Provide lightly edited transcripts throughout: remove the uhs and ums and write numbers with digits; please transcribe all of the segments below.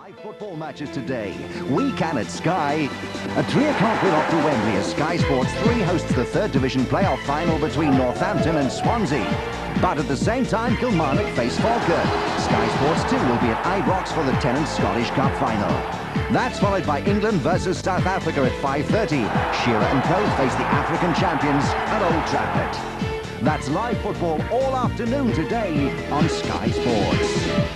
Live football matches today. We can at Sky. At 3 o'clock we're off to Wembley as Sky Sports 3 hosts the third division playoff final between Northampton and Swansea. But at the same time, Kilmarnock face Falkirk. Sky Sports 2 will be at Ibrox for the Tennent's Scottish Cup final. That's followed by England versus South Africa at 5:30. Shearer and Co face the African champions at Old Trafford. That's live football all afternoon today on Sky Sports.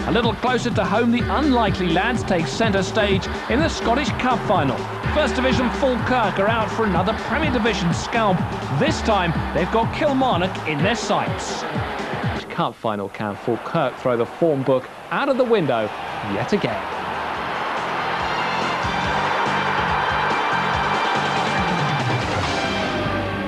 A little closer to home, the unlikely lads take centre stage in the Scottish Cup final. First Division Falkirk are out for another Premier Division scalp. This time, they've got Kilmarnock in their sights. Cup final, can Falkirk throw the form book out of the window yet again?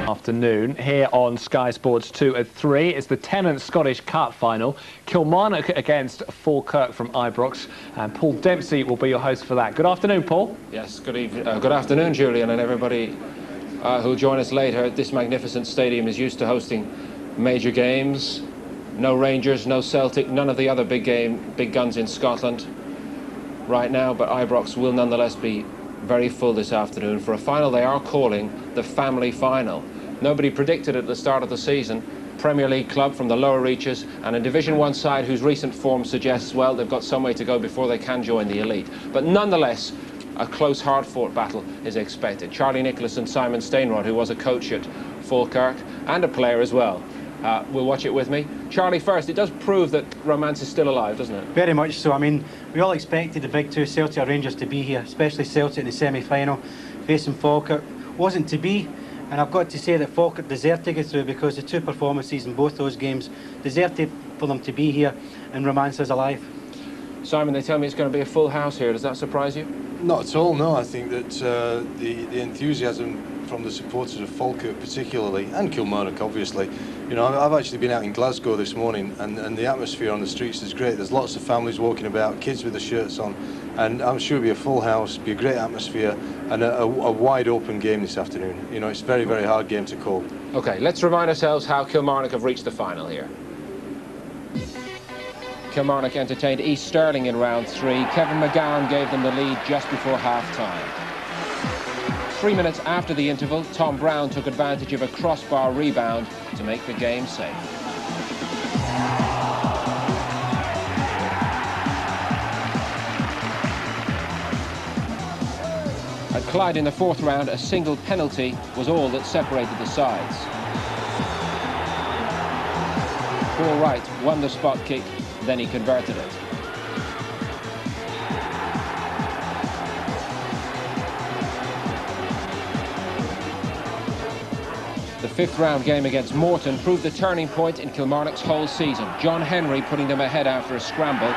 Afternoon here on Sky Sports 2 at 3. It's the Tennent's Scottish Cup final. Kilmarnock against Falkirk from Ibrox, and Paul Dempsey will be your host for that. Good afternoon, Paul. Yes, good afternoon, Julian, and everybody who'll join us later. This magnificent stadium is used to hosting major games. No Rangers, no Celtic, none of the other big guns in Scotland right now, but Ibrox will nonetheless be very full this afternoon for a final they are calling the family final. Nobody predicted at the start of the season. Premier League club from the lower reaches and a Division 1 side whose recent form suggests, well, they've got some way to go before they can join the elite. But nonetheless, a close, hard-fought battle is expected. Charlie Nicholas and Simon Stainrod, who was a coach at Falkirk and a player as well, will watch it with me. Charlie, first, it does prove that romance is still alive, doesn't it? Very much so. I mean, we all expected the big two, Celtic or Rangers, to be here, especially Celtic in the semi-final, facing Falkirk. Wasn't to be, and I've got to say that Falkirk deserved to get through because the two performances in both those games deserved for them to be here, and romance is alive. Simon, they tell me it's going to be a full house here. Does that surprise you? Not at all, no. I think that the enthusiasm from the supporters of Falkirk particularly, and Kilmarnock obviously. You know, I've actually been out in Glasgow this morning, and the atmosphere on the streets is great. There's lots of families walking about, kids with their shirts on, and I'm sure it'll be a full house, be a great atmosphere, and a wide open game this afternoon. You know, it's a very, very hard game to call. OK, let's remind ourselves how Kilmarnock have reached the final here. Kilmarnock entertained East Stirling in round 3. Kevin McGowan gave them the lead just before half-time. 3 minutes after the interval, Tom Brown took advantage of a crossbar rebound to make the game safe. At Clyde in the 4th round, a single penalty was all that separated the sides. Paul Wright won the spot kick, then he converted it. The 5th round game against Morton proved the turning point in Kilmarnock's whole season. John Henry putting them ahead after a scramble.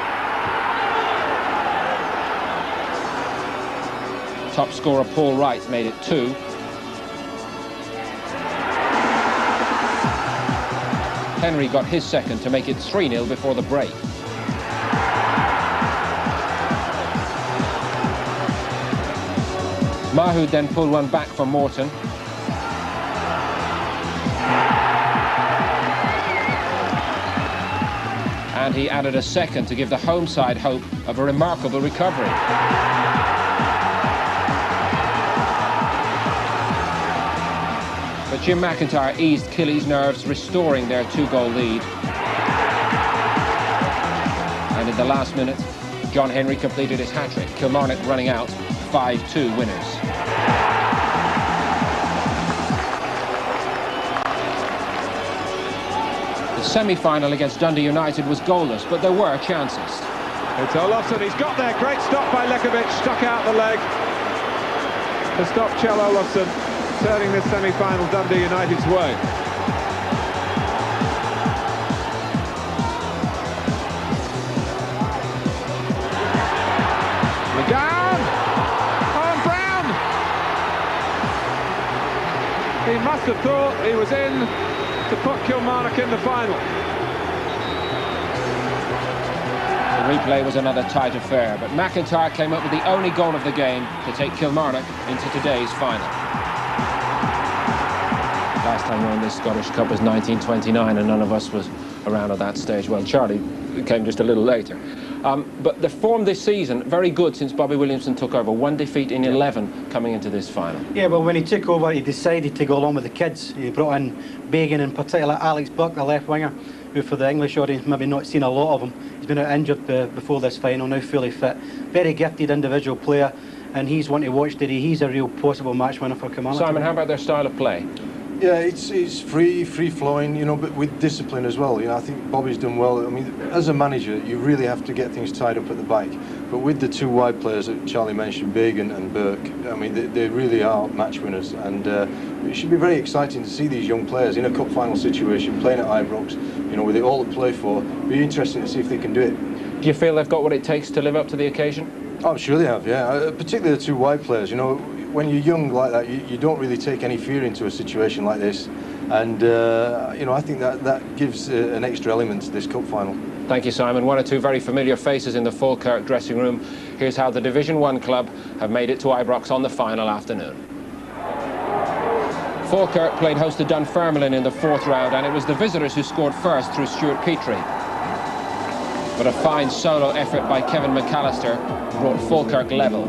Top scorer Paul Wright made it 2. Henry got his second to make it 3-0 before the break. Mahood then pulled one back for Morton. And he added a second to give the home side hope of a remarkable recovery. But Jim McIntyre eased Killie's nerves, restoring their 2-goal lead. And in the last minute, John Henry completed his hat-trick. Kilmarnock running out 5-2 winners. The semi-final against Dundee United was goalless, but there were chances. It's Olofsson, he's got there, great stop by Lekovic, stuck out the leg to stop Kjell Olofsson, turning this semi-final Dundee United's way. McGowan! Oh, and Brown! He must have thought he was in to put Kilmarnock in the final. The replay was another tight affair, but McIntyre came up with the only goal of the game to take Kilmarnock into today's final. Last time we won this Scottish Cup was 1929, and none of us was around at that stage. Well, Charlie came just a little later. But the form this season, very good since Bobby Williamson took over. 1 defeat in 11 coming into this final. Yeah, well, when he took over, he decided to go along with the kids. He brought in Bagan, in particular Alex Burke, the left winger, who for the English audience maybe not seen a lot of him. He's been out injured before this final, now fully fit. Very gifted individual player, and he's one to watch today. He's a real possible match winner for Kilmarnock. Simon, how about their style of play? Yeah, it's free-flowing, you know, but with discipline as well. You know, I think Bobby's done well. I mean, as a manager, you really have to get things tied up at the back. But with the two wide players that Charlie mentioned, Bagan and Burke, I mean, they really are match winners. And it should be very exciting to see these young players in a cup final situation, playing at Ibrox, you know, with it all to play for. Be interesting to see if they can do it. Do you feel they've got what it takes to live up to the occasion? I'm sure they have, yeah. Particularly the two wide players, you know. When you're young like that, you don't really take any fear into a situation like this, and you know, I think that gives an extra element to this cup final. Thank you, Simon. One or two very familiar faces in the Falkirk dressing room. Here's how the Division 1 club have made it to Ibrox on the final afternoon. Falkirk played host to Dunfermline in the 4th round, and it was the visitors who scored first through Stuart Petrie. But a fine solo effort by Kevin McAllister brought Falkirk level.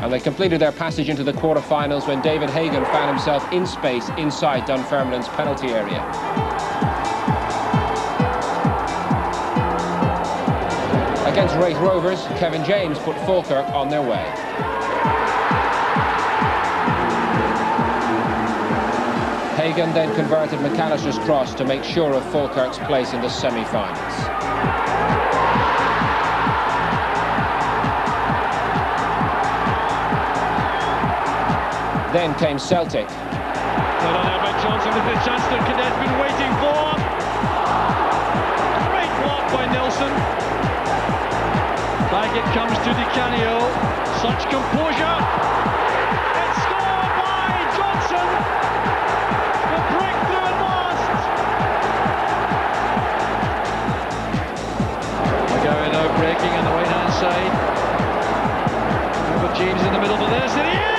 And they completed their passage into the quarter-finals when David Hagan found himself in space inside Dunfermline's penalty area. Against Wraith Rovers, Kevin James put Falkirk on their way. Hagan then converted McAllister's cross to make sure of Falkirk's place in the semi-finals. Then came Celtic. Played on there by Johnson with the chance that Cadet's been waiting for. Great block by Nelson. Back it comes to Di Canio. Such composure. It's scored by Johnson. The breakthrough at last. McGowan now breaking on the right-hand side. Over James in the middle of this. And he is!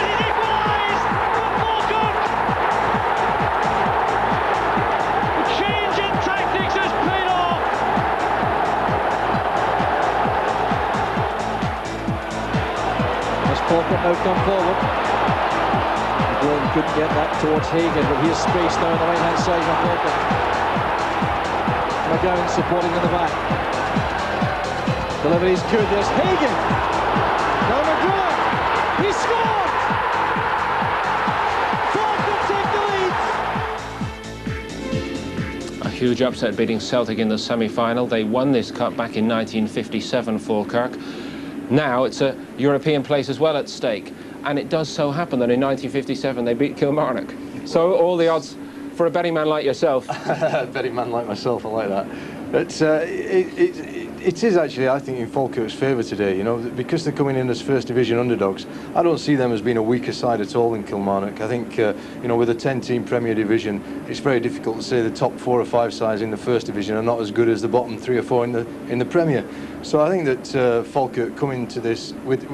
Falkirk now come forward. McGowan couldn't get that towards Hagan, but here's space now on the right-hand side of Falkirk. McGowan supporting in the back. Delivery's good, there's Hagan! Now McGowan! He scored! Falkirk take the lead! A huge upset beating Celtic in the semi-final. They won this cup back in 1957, Falkirk. Now it's a European place as well at stake, and it does so happen that in 1957 they beat Kilmarnock. So all the odds for a betting man like yourself. A betting man like myself, I like that. But it is actually, I think, in Falkirk's favour today, you know, because they're coming in as First Division underdogs. I don't see them as being a weaker side at all in Kilmarnock. I think, you know, with a 10-team Premier Division, it's very difficult to say the top 4 or 5 sides in the First Division are not as good as the bottom 3 or 4 in the Premier. So I think that Falkirk come into this with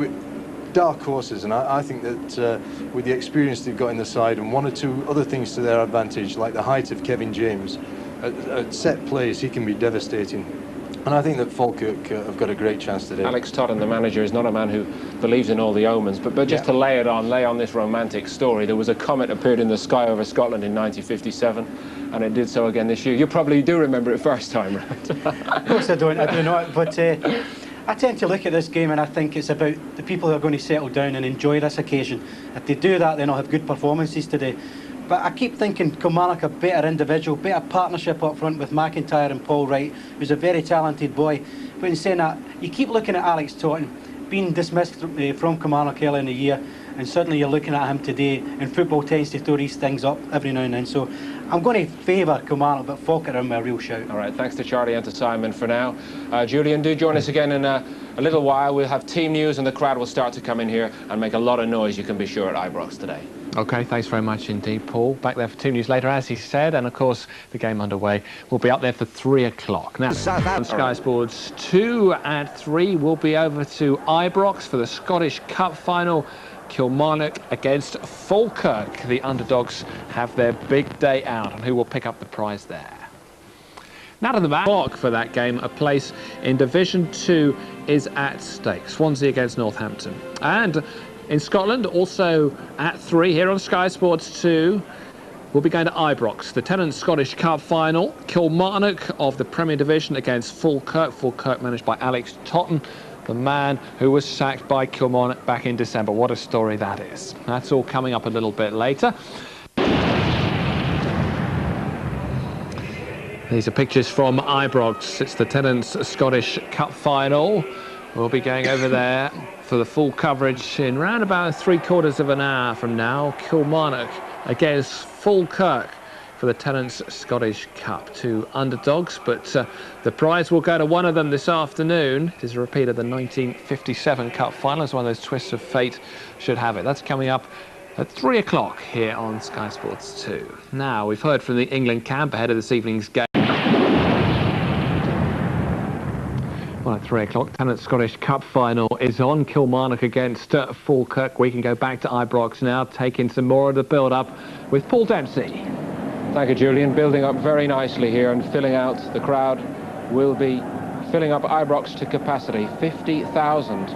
dark horses, and I think that with the experience they've got in the side and one or two other things to their advantage, like the height of Kevin James, at set plays he can be devastating. And I think that Falkirk have got a great chance today. Alex Todden, the manager, is not a man who believes in all the omens, but just to lay on this romantic story, there was a comet appeared in the sky over Scotland in 1957, and it did so again this year. You probably do remember it first time, right? Of course I don't, I do not, but I tend to look at this game and I think it's about the people who are going to settle down and enjoy this occasion. If they do that, then I'll have good performances today. But I keep thinking Kilmarnock a better individual, better partnership up front with McIntyre and Paul Wright, who's a very talented boy. But in saying that, you keep looking at Alex Totten, being dismissed from Kilmarnock early in the year, and suddenly you're looking at him today, and football tends to throw these things up every now and then. So I'm going to favour Kilmarnock, but Falkirk are my real shout. All right, thanks to Charlie and to Simon for now. Julian, do join us again in a little while. We'll have team news and the crowd will start to come in here and make a lot of noise, you can be sure, at Ibrox today. OK, thanks very much indeed, Paul. Back there for team news later, as he said, and of course the game underway will be up there for 3 o'clock. Now, on Sky Sports 2 and 3 will be over to Ibrox for the Scottish Cup final. Kilmarnock against Falkirk. The underdogs have their big day out, and who will pick up the prize there? Now to the back. Clock for that game, a place in Division 2 is at stake. Swansea against Northampton. And in Scotland, also at 3 here on Sky Sports 2, we'll be going to Ibrox, the Tennant Scottish Cup final. Kilmarnock of the Premier Division against Falkirk. Falkirk managed by Alex Totten, the man who was sacked by Kilmarnock back in December. What a story that is. That's all coming up a little bit later. These are pictures from Ibrox. It's the Tennant's Scottish Cup final. We'll be going over there for the full coverage in round about 3/4 of an hour from now. Kilmarnock against Falkirk for the Tennant's Scottish Cup. 2 underdogs, but the prize will go to one of them this afternoon. It is a repeat of the 1957 Cup final. It's one of those twists of fate should have it. That's coming up at 3 o'clock here on Sky Sports 2. Now, we've heard from the England camp ahead of this evening's game. Well, at 3 o'clock, Tennant Scottish Cup final is on. Kilmarnock against Falkirk. We can go back to Ibrox now, taking some more of the build-up with Paul Dempsey. Thank you, Julian. Building up very nicely here and filling out. The crowd will be filling up Ibrox to capacity. 50,000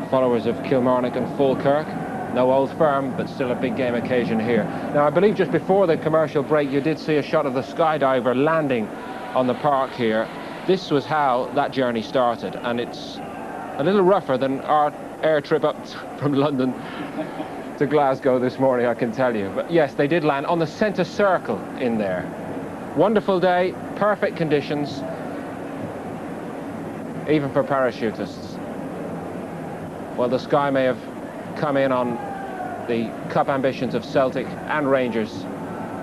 followers of Kilmarnock and Falkirk. No Old Firm, but still a big game occasion here. Now, I believe just before the commercial break, you did see a shot of the skydiver landing on the park here. This was how that journey started, and it's a little rougher than our air trip up from London to Glasgow this morning, I can tell you. But yes, they did land on the centre circle in there. Wonderful day, perfect conditions, even for parachutists. Well, the sky may have come in on the cup ambitions of Celtic and Rangers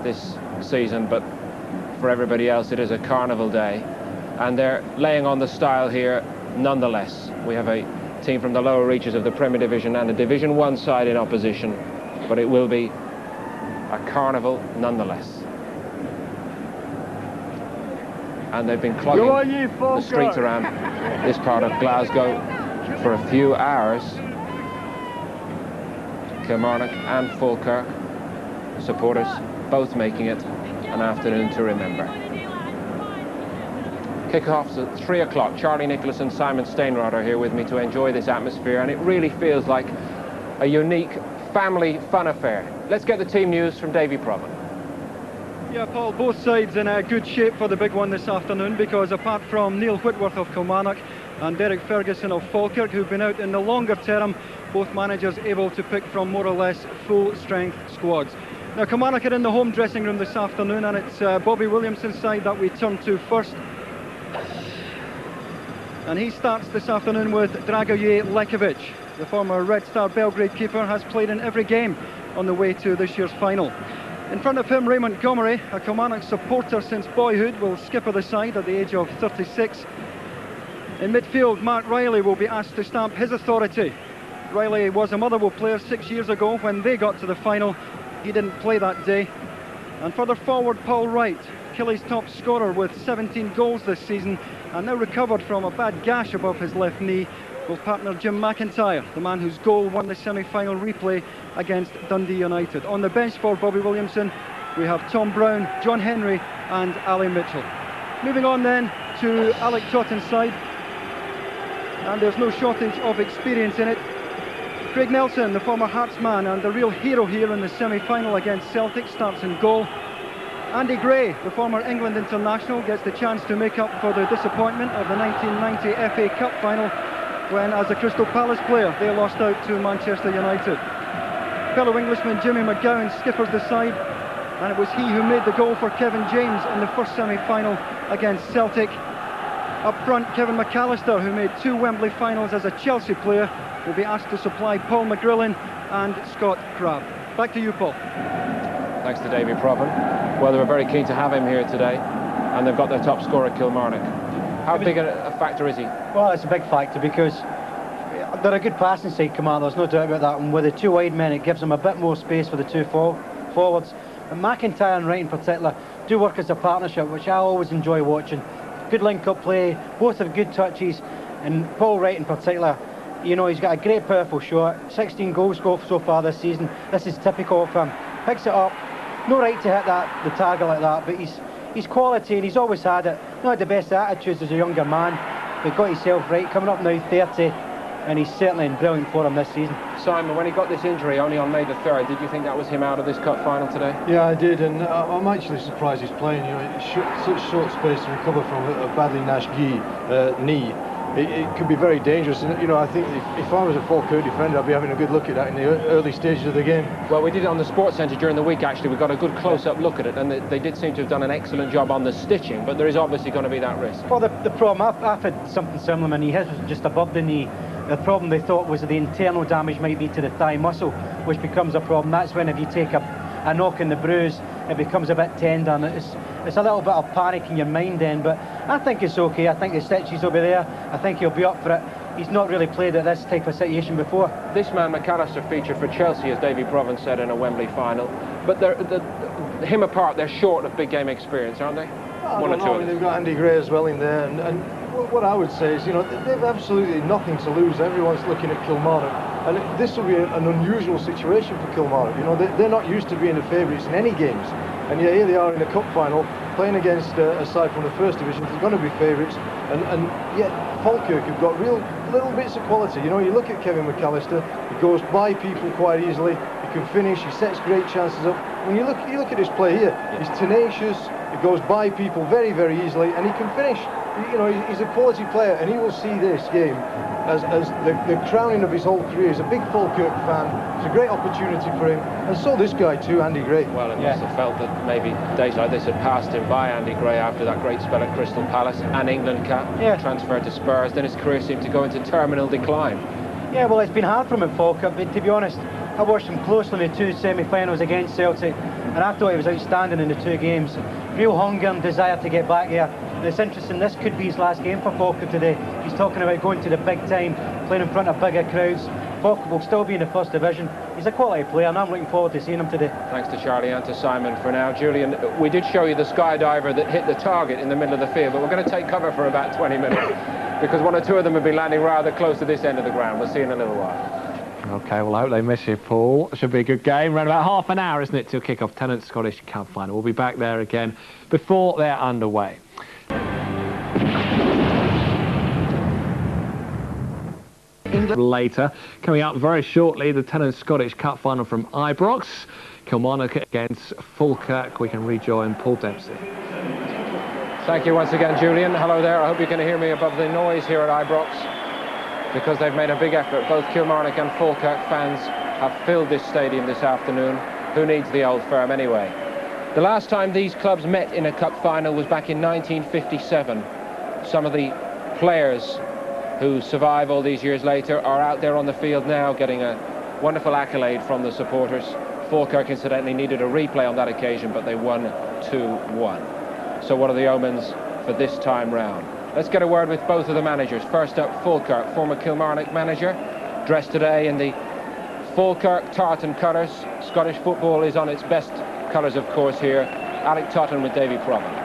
this season, but for everybody else it is a carnival day, and they're laying on the style here nonetheless. We have a team from the lower reaches of the Premier Division and a Division 1 side in opposition, but it will be a carnival nonetheless. And they've been clogging the streets around this part of Glasgow for a few hours. Kilmarnock and Falkirk supporters both making it an afternoon to remember. Kick-offs at 3 o'clock. Charlie Nicholas and Simon Stainrod are here with me to enjoy this atmosphere, and it really feels like a unique family fun affair. Let's get the team news from Davy Provan. Yeah, Paul, both sides in good shape for the big one this afternoon, because apart from Neil Whitworth of Kilmarnock and Derek Ferguson of Falkirk, who've been out in the longer term, both managers able to pick from more or less full-strength squads. Now, Kilmarnock are in the home dressing room this afternoon, and it's Bobby Williamson's side that we turn to first. And he starts this afternoon with Dragoje Lekovic. The former Red Star Belgrade keeper has played in every game on the way to this year's final. In front of him, Ray Montgomery, a Kilmarnock supporter since boyhood, will skipper the side at the age of 36. In midfield, Mark Riley will be asked to stamp his authority. Riley was a Motherwell player 6 years ago when they got to the final. He didn't play that day. And further forward, Paul Wright, Killie's top scorer with 17 goals this season, and now recovered from a bad gash above his left knee, will partner Jim McIntyre, the man whose goal won the semi-final replay against Dundee United. On the bench for Bobby Williamson, we have Tom Brown, John Henry and Ali Mitchell. Moving on then to Alec Totten's side, and there's no shortage of experience in it. Craig Nelson, the former Hearts man and the real hero here in the semi-final against Celtic, starts in goal. Andy Gray, the former England international, gets the chance to make up for the disappointment of the 1990 FA Cup final, when, as a Crystal Palace player, they lost out to Manchester United. Fellow Englishman Jimmy McGowan skippers the side, and it was he who made the goal for Kevin James in the first semi-final against Celtic. Up front, Kevin McAllister, who made 2 Wembley finals as a Chelsea player, will be asked to supply Paul McGrillen and Scott Crabb. Back to you, Paul. Thanks to Davy Provan. Well, they were very keen to have him here today, and they've got their top scorer, Kilmarnock. How big a factor is he? Well, it's a big factor because they're a good passing side, Kilmarnock, there's no doubt about that, and with the 2 wide men it gives them a bit more space for the 2 forwards. And McIntyre and Wright in particular do work as a partnership, which I always enjoy watching. Good link-up play, both have good touches, and Paul Wright in particular, you know, he's got a great powerful shot, 16 goals so far this season. This is typical of him. Picks it up, no right to hit the target like that, but he's quality and he's always had it. not the best attitudes as a younger man, but got himself right, coming up now 30, and he's certainly in brilliant form this season. Simon, when he got this injury only on May the 3rd, did you think that was him out of this cup final today? Yeah, I did, and I'm actually surprised he's playing. You know, such short space to recover from a badly gnashed knee. It could be very dangerous, and you know, I think if I was a Falkirk defender, I'd be having a good look at that in the early stages of the game. Well, we did it on the Sports Centre during the week, actually. We got a good close-up look at it, and they did seem to have done an excellent job on the stitching, but there is obviously going to be that risk. Well, the problem, I've had something similar, and he has just above the knee. The problem they thought was the internal damage might be to the thigh muscle, which becomes a problem. That's when if you take a knock in the bruise, it becomes a bit tender, and it's a little bit of panic in your mind then, but I think it's okay. I think the stitches will be there. I think he'll be up for it. He's not really played at this type of situation before. This man, McAllister, featured for Chelsea, as Davy Provan said, in a Wembley final, but him apart, they're short of big game experience, aren't they? One or two. I mean, they've got Andy Gray as well in there, and what I would say is, you know, they've absolutely nothing to lose. Everyone's looking at Kilmarnock, and this will be an unusual situation for Kilmarnock. You know, they're not used to being the favourites in any games, and yet here they are in the cup final, playing against a side from the first division. They're going to be favourites, and yet Falkirk have got real little bits of quality. You know, you look at Kevin McAllister, he goes by people quite easily, he can finish, he sets great chances up. When you look at this play here, he's tenacious, he goes by people very, very easily, and he can finish. You know, he's a quality player, and he will see this game as the crowning of his whole career. He's a big Falkirk fan. It's a great opportunity for him, and so this guy too, Andy Gray. Well, he must have felt that maybe days like this had passed him by, Andy Gray, after that great spell at Crystal Palace, an England cap, transferred to Spurs. Then his career seemed to go into terminal decline. Yeah, well, it's been hard for him at Falkirk, but to be honest, I watched him closely in the two semi-finals against Celtic, and I thought he was outstanding in the two games. Real hunger and desire to get back there. And it's interesting, this could be his last game for Falkirk today. He's talking about going to the big time, playing in front of bigger crowds. Falkirk will still be in the first division. He's a quality player, and I'm looking forward to seeing him today. Thanks to Charlie and to Simon for now. Julian, we did show you the skydiver that hit the target in the middle of the field, but we're going to take cover for about 20 minutes because one or two of them will be landing rather close to this end of the ground. We'll see you in a little while. OK, well, I hope they miss you, Paul. Should be a good game. Around about half an hour, isn't it, till kick-off Tennent's Scottish Cup final. We'll be back there again before they're underway. Later, coming up very shortly, the Tennent's Scottish Cup final from Ibrox. Kilmarnock against Falkirk. We can rejoin Paul Dempsey. Thank you once again, Julian. Hello there. I hope you can hear me above the noise here at Ibrox, because they've made a big effort. Both Kilmarnock and Falkirk fans have filled this stadium this afternoon. Who needs the old firm anyway? The last time these clubs met in a cup final was back in 1957. Some of the players who survive all these years later are out there on the field now getting a wonderful accolade from the supporters. Falkirk incidentally needed a replay on that occasion, but they won 2-1. So what are the omens for this time round? Let's get a word with both of the managers. First up, Falkirk, former Kilmarnock manager, dressed today in the Falkirk tartan colours. Scottish football is on its best colours, of course, here. Alec Totten with Davy Provan.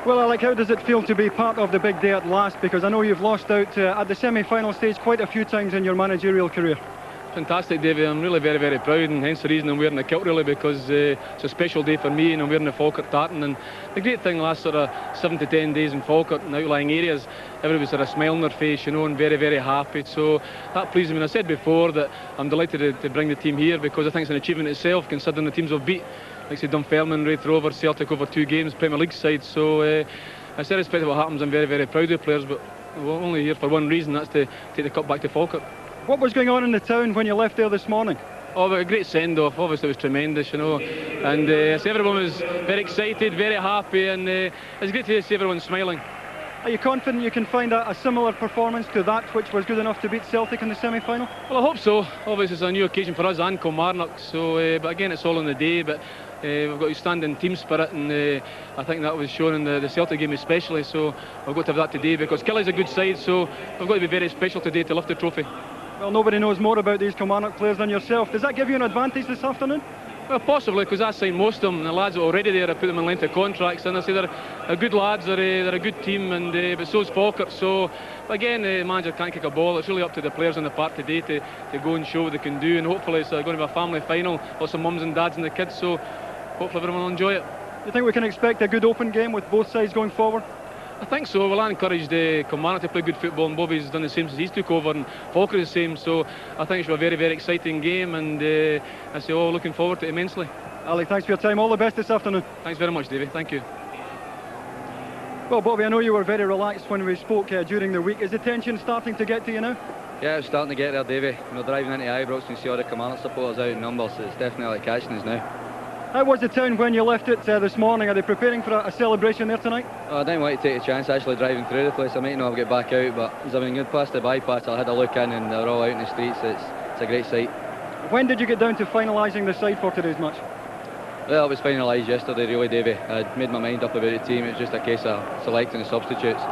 Well, Alec, how does it feel to be part of the big day at last? Because I know you've lost out at the semi-final stage quite a few times in your managerial career. Fantastic, Davey. I'm really very, very proud, and hence the reason I'm wearing the kilt, really, because it's a special day for me, and I'm wearing the Falkirk tartan. And the great thing, last sort of 7 to 10 days in Falkirk and outlying areas, everybody's sort of smile on their face, you know, and very, very happy. So that pleases me. And I said before that I'm delighted to bring the team here, because I think it's an achievement itself, considering the teams we've beat, like say Dunfermline, Wraith Rovers, Celtic over 2 games, Premier League side. So I said, irrespective of what happens, I'm very, very proud of the players, but we're only here for one reason, that's to take the cup back to Falkirk. What was going on in the town when you left there this morning? Oh, but a great send-off. Obviously, it was tremendous, you know. And so everyone was very excited, very happy, and it's great to see everyone smiling. Are you confident you can find a similar performance to that which was good enough to beat Celtic in the semi-final? Well, I hope so. Obviously, it's a new occasion for us and Kilmarnock. So, but again, it's all on the day. But we've got to stand in team spirit, and I think that was shown in the Celtic game especially. So we've got to have that today, because Killie's a good side. So we've got to be very special today to lift the trophy. Well, nobody knows more about these Kilmarnock players than yourself. Does that give you an advantage this afternoon? Well, possibly, because I signed most of them. The lads are already there. I put them in length of contracts, and I say they're good lads. They're a good team, and but so's Falkirk. So again, the manager can't kick a ball. It's really up to the players on the park today to go and show what they can do. And hopefully, it's going to be a family final. Lots of mums and dads and the kids. So hopefully, everyone will enjoy it. Do you think we can expect a good open game with both sides going forward? I think so. Well, I encouraged Kilmarnock to play good football, and Bobby's done the same since he's took over, and Falkirk is the same. So I think it should be a very, very exciting game, and I say, looking forward to it immensely. Ali, thanks for your time. All the best this afternoon. Thanks very much, Davey. Thank you. Well, Bobby, I know you were very relaxed when we spoke during the week. Is the tension starting to get to you now? Yeah, it's starting to get there, Davey. We're driving into Ibrox and see all the Kilmarnock supporters out in numbers. It's definitely catching us now. How was the town when you left it this morning? Are they preparing for a celebration there tonight? Well, I didn't want to take a chance actually driving through the place. I might not get back out, but as I've been good past the bypass, I had a look in and they're all out in the streets. It's a great sight. When did you get down to finalising the side for today's match? Well, it was finalised yesterday, really, Davey. I'd made my mind up about the team. It was just a case of selecting the substitutes.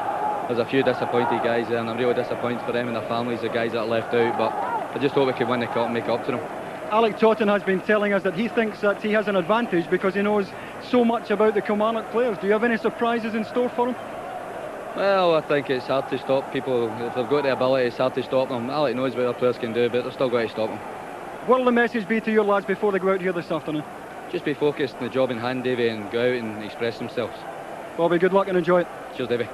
There's a few disappointed guys there, and I'm really disappointed for them and their families, the guys that are left out, but I just hope we can win the cup and make it up to them. Alec Totten has been telling us that he thinks that he has an advantage because he knows so much about the Kilmarnock players. Do you have any surprises in store for him? Well, I think it's hard to stop people. If they've got the ability, it's hard to stop them. Alec knows what their players can do, but they're still going to stop them. What will the message be to your lads before they go out here this afternoon? Just be focused on the job in hand, Davey, and go out and express themselves. Bobby, good luck and enjoy it. Cheers, Davey.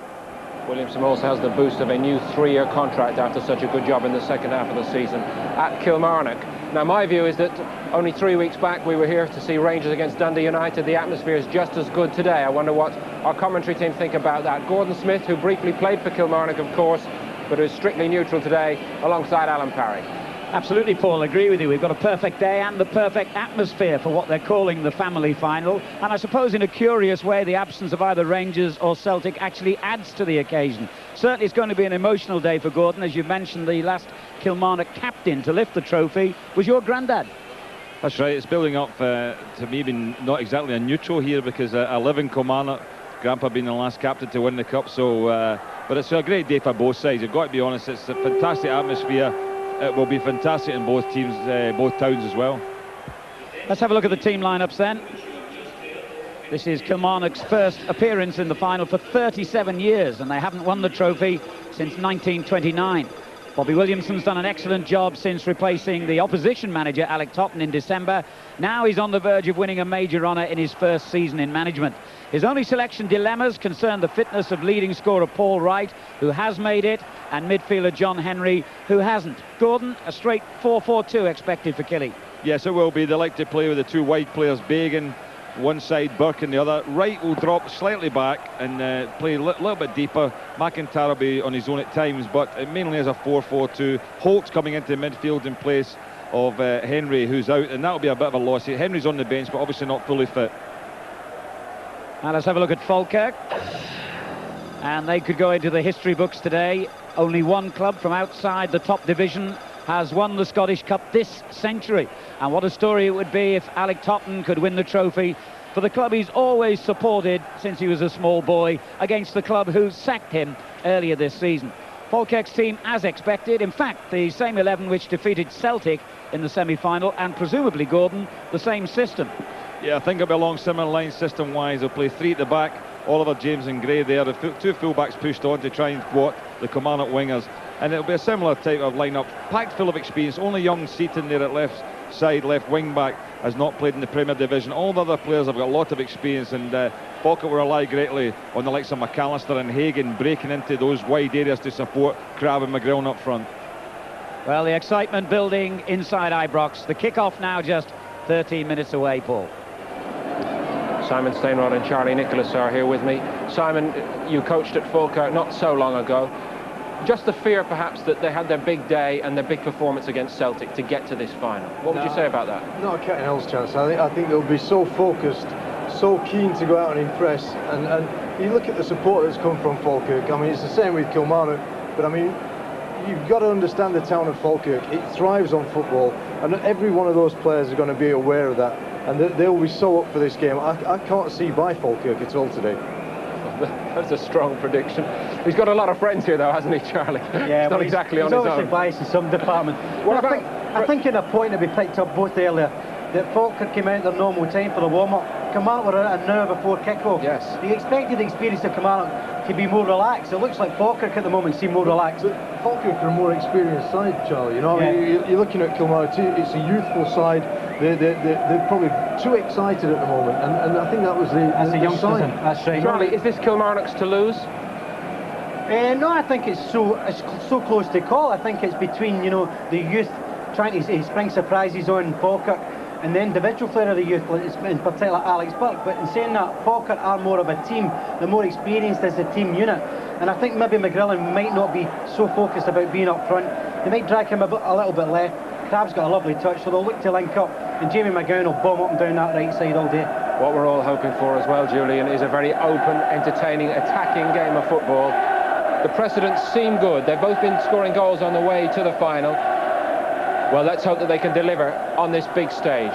Williamson also has the boost of a new 3-year contract after such a good job in the second half of the season at Kilmarnock. Now, my view is that only 3 weeks back we were here to see Rangers against Dundee United. The atmosphere is just as good today. I wonder what our commentary team think about that. Gordon Smith, who briefly played for Kilmarnock, of course, but is strictly neutral today, alongside Alan Parry. Absolutely, Paul, I agree with you. We've got a perfect day and the perfect atmosphere for what they're calling the family final. And I suppose in a curious way, the absence of either Rangers or Celtic actually adds to the occasion. Certainly it's going to be an emotional day for Gordon. As you mentioned, the last Kilmarnock captain to lift the trophy was your granddad. That's right, it's building up to me being not exactly a neutral here because I live in Kilmarnock. Grandpa being the last captain to win the cup, so but it's a great day for both sides. I've got to be honest, it's a fantastic atmosphere. It will be fantastic in both teams, both towns as well. Let's have a look at the team lineups then. This is Kilmarnock's first appearance in the final for 37 years, and they haven't won the trophy since 1929. Bobby Williamson's done an excellent job since replacing the opposition manager, Alec Totten, in December. Now he's on the verge of winning a major honour in his first season in management. His only selection dilemmas concern the fitness of leading scorer Paul Wright, who has made it, and midfielder John Henry, who hasn't. Gordon, a straight 4-4-2 expected for Killie. Yes, it will be. They like to play with the two wide players, Bagan one side, Burke on the other. Wright will drop slightly back and play a little bit deeper. McIntyre will be on his own at times, but it mainly is a 4-4-2. Holt's coming into midfield in place of Henry, who's out, and that'll be a bit of a loss. Henry's on the bench, but obviously not fully fit. Now let's have a look at Falkirk. And they could go into the history books today. Only one club from outside the top division has won the Scottish Cup this century. And what a story it would be if Alec Totten could win the trophy for the club he's always supported since he was a small boy, against the club who sacked him earlier this season. Falkirk's team, as expected, in fact, the same 11 which defeated Celtic in the semi-final, and presumably, Gordon, the same system. Yeah, I think it'll be along similar lines system-wise. They'll play three at the back, Oliver, James and Gray there. The two full-backs pushed on to try and thwart the Kilmarnock wingers. And it'll be a similar type of lineup, packed full of experience. Only young Seaton there at left side, left wing-back, has not played in the Premier Division. All the other players have got a lot of experience, and Falkirk will rely greatly on the likes of McAllister and Hagan breaking into those wide areas to support Crabbe and McGrillen up front. Well, the excitement building inside Ibrox. The kick-off now just 13 minutes away, Paul. Simon Stainrod and Charlie Nicholas are here with me. Simon, you coached at Falkirk not so long ago. Just the fear, perhaps, that they had their big day and their big performance against Celtic to get to this final. What would you say about that? Not a cat and hell's chance. I think they'll be so focused, so keen to go out and impress. And you look at the support that's come from Falkirk. I mean, it's the same with Kilmarnock, but I mean, you've got to understand the town of Falkirk. It thrives on football, and every one of those players are going to be aware of that, and they'll be so up for this game. I can't see by Falkirk at all today. That's a strong prediction. He's got a lot of friends here, though, hasn't he, Charlie? Yeah, he's not exactly on his own. He's obviously biased in some department. What I think in a point that we picked up both earlier, that Falkirk came out at their normal time for the warm-up. Kilmarnock were an hour before kick-off. Yes. You expected the experience of Kilmarnock to be more relaxed. It looks like Falkirk at the moment seem more relaxed. But Falkirk are a more experienced side, Charlie. You know, I mean, you're looking at Kilmarnock. It's a youthful side. They're probably too excited at the moment, and I think that was the youngsters. sign. That's right. Charlie, is this Kilmarnock's to lose? No, I think it's so close to call. I think it's between, you know, the youth trying to spring surprises on Falkirk and the individual flair of the youth, in particular Alex Burke. But in saying that, Falkirk are more of a team. They're more experienced as a team unit. And I think maybe McGrillen might not be so focused about being up front. They might drag him a little bit left. Crab's got a lovely touch, so they'll look to link up. And Jamie McGowan will bomb up and down that right side all day. What we're all hoping for as well, Julian, is a very open, entertaining, attacking game of football. The precedents seem good. They've both been scoring goals on the way to the final. Well, let's hope that they can deliver on this big stage.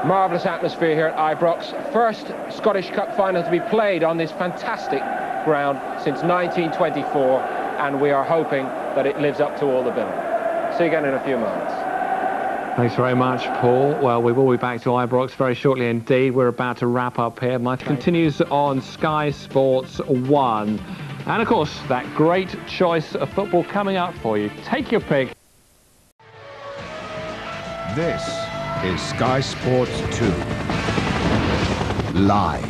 Marvellous atmosphere here at Ibrox. First Scottish Cup final to be played on this fantastic ground since 1924, and we are hoping that it lives up to all the billing. See you again in a few moments. Thanks very much, Paul. Well, we will be back to Ibrox very shortly indeed. We're about to wrap up here. Match continues on Sky Sports 1. And, of course, that great choice of football coming up for you. Take your pick. This is Sky Sports 2. Live.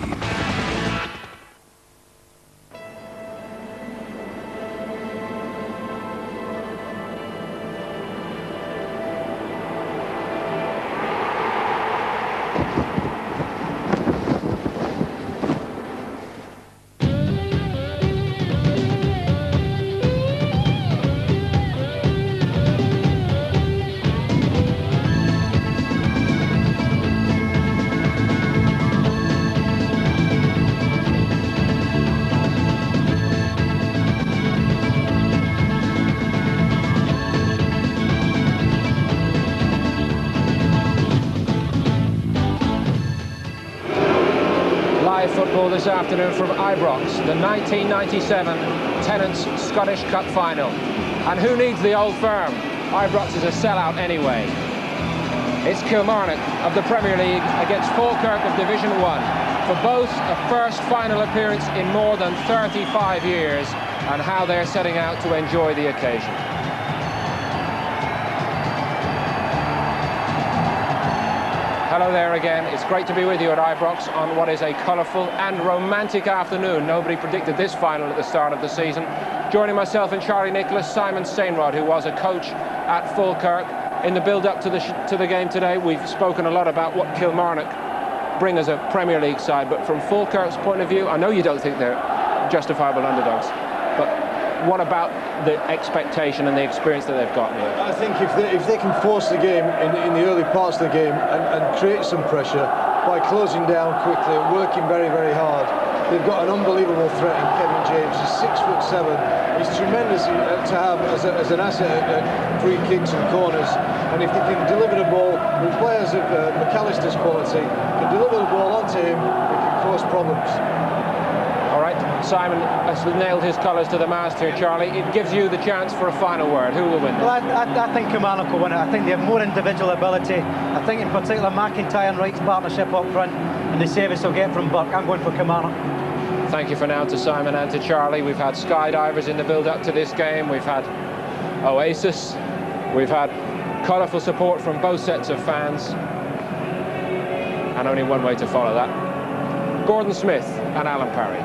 Football this afternoon from Ibrox, the 1997 Tennent's Scottish Cup final. And who needs the old firm? Ibrox is a sellout anyway. It's Kilmarnock of the Premier League against Falkirk of Division 1. For both, a first final appearance in more than 35 years, and how they're setting out to enjoy the occasion. Hello there again. It's great to be with you at Ibrox on what is a colourful and romantic afternoon. Nobody predicted this final at the start of the season. Joining myself and Charlie Nicholas, Simon Stainrod, who was a coach at Falkirk. In the build-up to the game today, we've spoken a lot about what Kilmarnock bring as a Premier League side, but from Falkirk's point of view, I know you don't think they're justifiable underdogs, but what about the expectation and the experience that they've got here? I think if they can force the game in the early parts of the game and create some pressure by closing down quickly and working very, very hard, they've got an unbelievable threat in Kevin James. He's 6'7". He's tremendous to have as an asset at free kicks and corners. And if they can deliver the ball with players of McAllister's quality, can deliver the ball onto him, it can cause problems. Simon has nailed his colours to the mast here, Charlie. It gives you the chance for a final word. Who will win this? Well, I think Kilmarnock will win it. I think they have more individual ability. I think in particular McIntyre and Wright's partnership up front and the service they'll get from Burke. I'm going for Kilmarnock. Thank you for now to Simon and to Charlie. We've had skydivers in the build-up to this game. We've had Oasis. We've had colourful support from both sets of fans. And only one way to follow that. Gordon Smith and Alan Parry.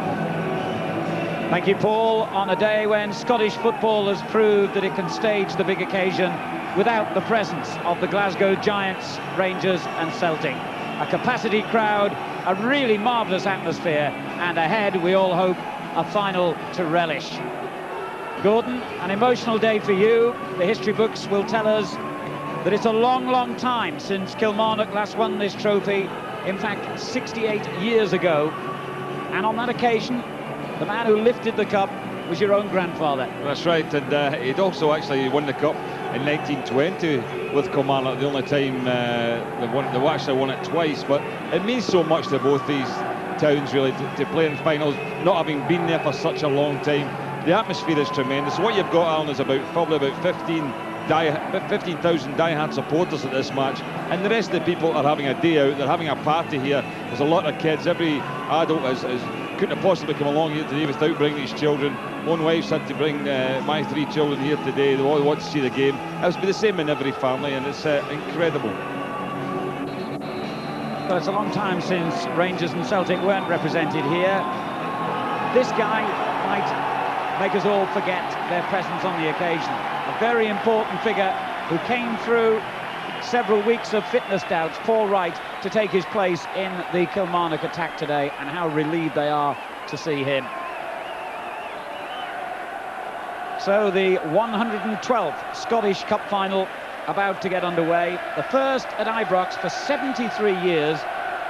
Thank you, Paul. On a day when Scottish football has proved that it can stage the big occasion without the presence of the Glasgow Giants, Rangers and Celtic. A capacity crowd, a really marvellous atmosphere, and ahead, we all hope, a final to relish. Gordon, an emotional day for you. The history books will tell us that it's a long, long time since Kilmarnock last won this trophy. In fact, 68 years ago. And on that occasion, the man who lifted the cup was your own grandfather. That's right, and he'd also actually won the cup in 1920 with Kilmarnock, the only time they actually won it twice. But it means so much to both these towns, really, to play in finals, not having been there for such a long time. The atmosphere is tremendous. What you've got, Alan, is probably about 15,000 die-hard supporters at this match, and the rest of the people are having a day out. They're having a party here. There's a lot of kids. Every adult couldn't have possibly come along here today without bringing his children. My own wife's had to bring my 3 children here today. They all want to see the game. It would be the same in every family, and it's incredible. Well, it's a long time since Rangers and Celtic weren't represented here. This guy might make us all forget their presence on the occasion. A very important figure who came through several weeks of fitness doubts, Paul Wright, to take his place in the Kilmarnock attack today, and how relieved they are to see him. So the 112th Scottish Cup final about to get underway. The first at Ibrox for 73 years,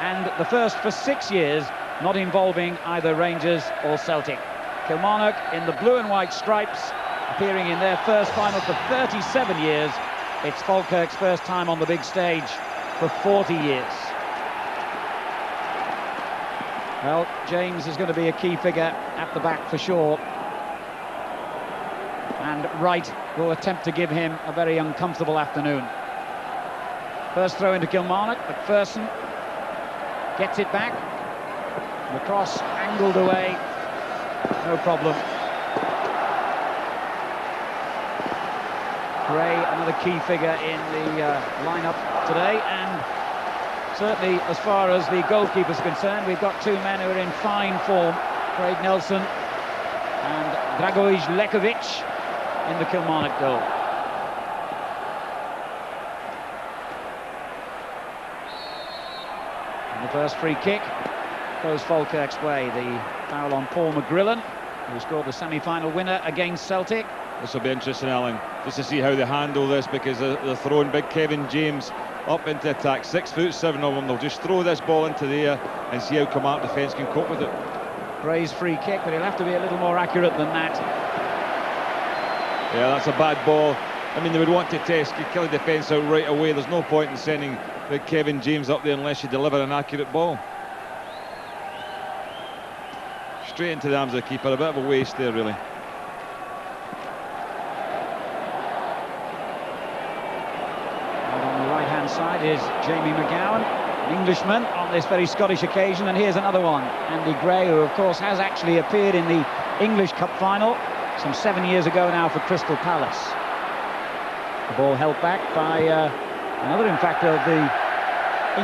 and the first for 6 years not involving either Rangers or Celtic. Kilmarnock in the blue and white stripes, appearing in their first final for 37 years. It's Falkirk's first time on the big stage for 40 years. Well, James is going to be a key figure at the back for sure. And Wright will attempt to give him a very uncomfortable afternoon. First throw into Kilmarnock, McPherson gets it back. The cross angled away, no problem. Gray, another key figure in the lineup today, and certainly as far as the goalkeeper's concerned, we've got two men who are in fine form, Craig Nelson and Dragovic Lekovic in the Kilmarnock goal. And the first free kick goes Falkirk's way. The foul on Paul McGrillen, who scored the semi-final winner against Celtic. This will be interesting, Alan, just to see how they handle this, because they're throwing big Kevin James up into attack. 6'7" of them. They'll just throw this ball into the air and see how Kilmarnock defence can cope with it. Gray's free kick, but he'll have to be a little more accurate than that. Yeah, that's a bad ball. I mean, they would want to test Killie defence out right away. There's no point in sending Kevin James up there unless you deliver an accurate ball. Straight into the arms of the keeper. A bit of a waste there, really. Side is Jamie McGowan, an Englishman on this very Scottish occasion, and here's another one, Andy Gray, who of course has actually appeared in the English Cup final some 7 years ago now for Crystal Palace. The ball held back by another, in fact, of the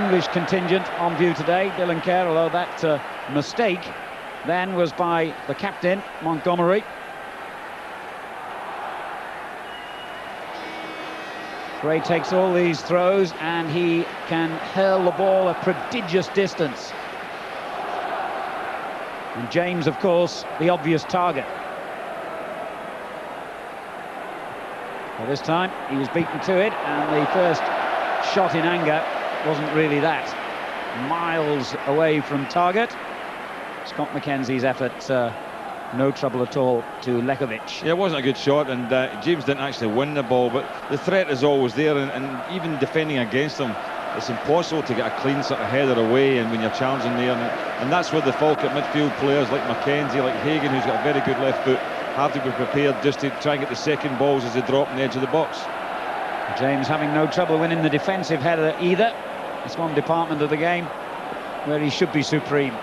English contingent on view today, Dylan Kerr, although that mistake then was by the captain, Montgomery. Gray takes all these throws and he can hurl the ball a prodigious distance. And James, of course, the obvious target. Well, this time he was beaten to it, and the first shot in anger wasn't really that. Miles away from target. Scott McKenzie's effort, no trouble at all to Lekovic. Yeah, it wasn't a good shot, and James didn't actually win the ball, but the threat is always there, and even defending against him, it's impossible to get a clean sort of header away, and when you're challenging there, and that's where the Falkirk midfield players like McKenzie, like Hagan, who's got a very good left foot, have to be prepared just to try and get the second balls as they drop on the edge of the box. James having no trouble winning the defensive header either. It's one department of the game where he should be supreme.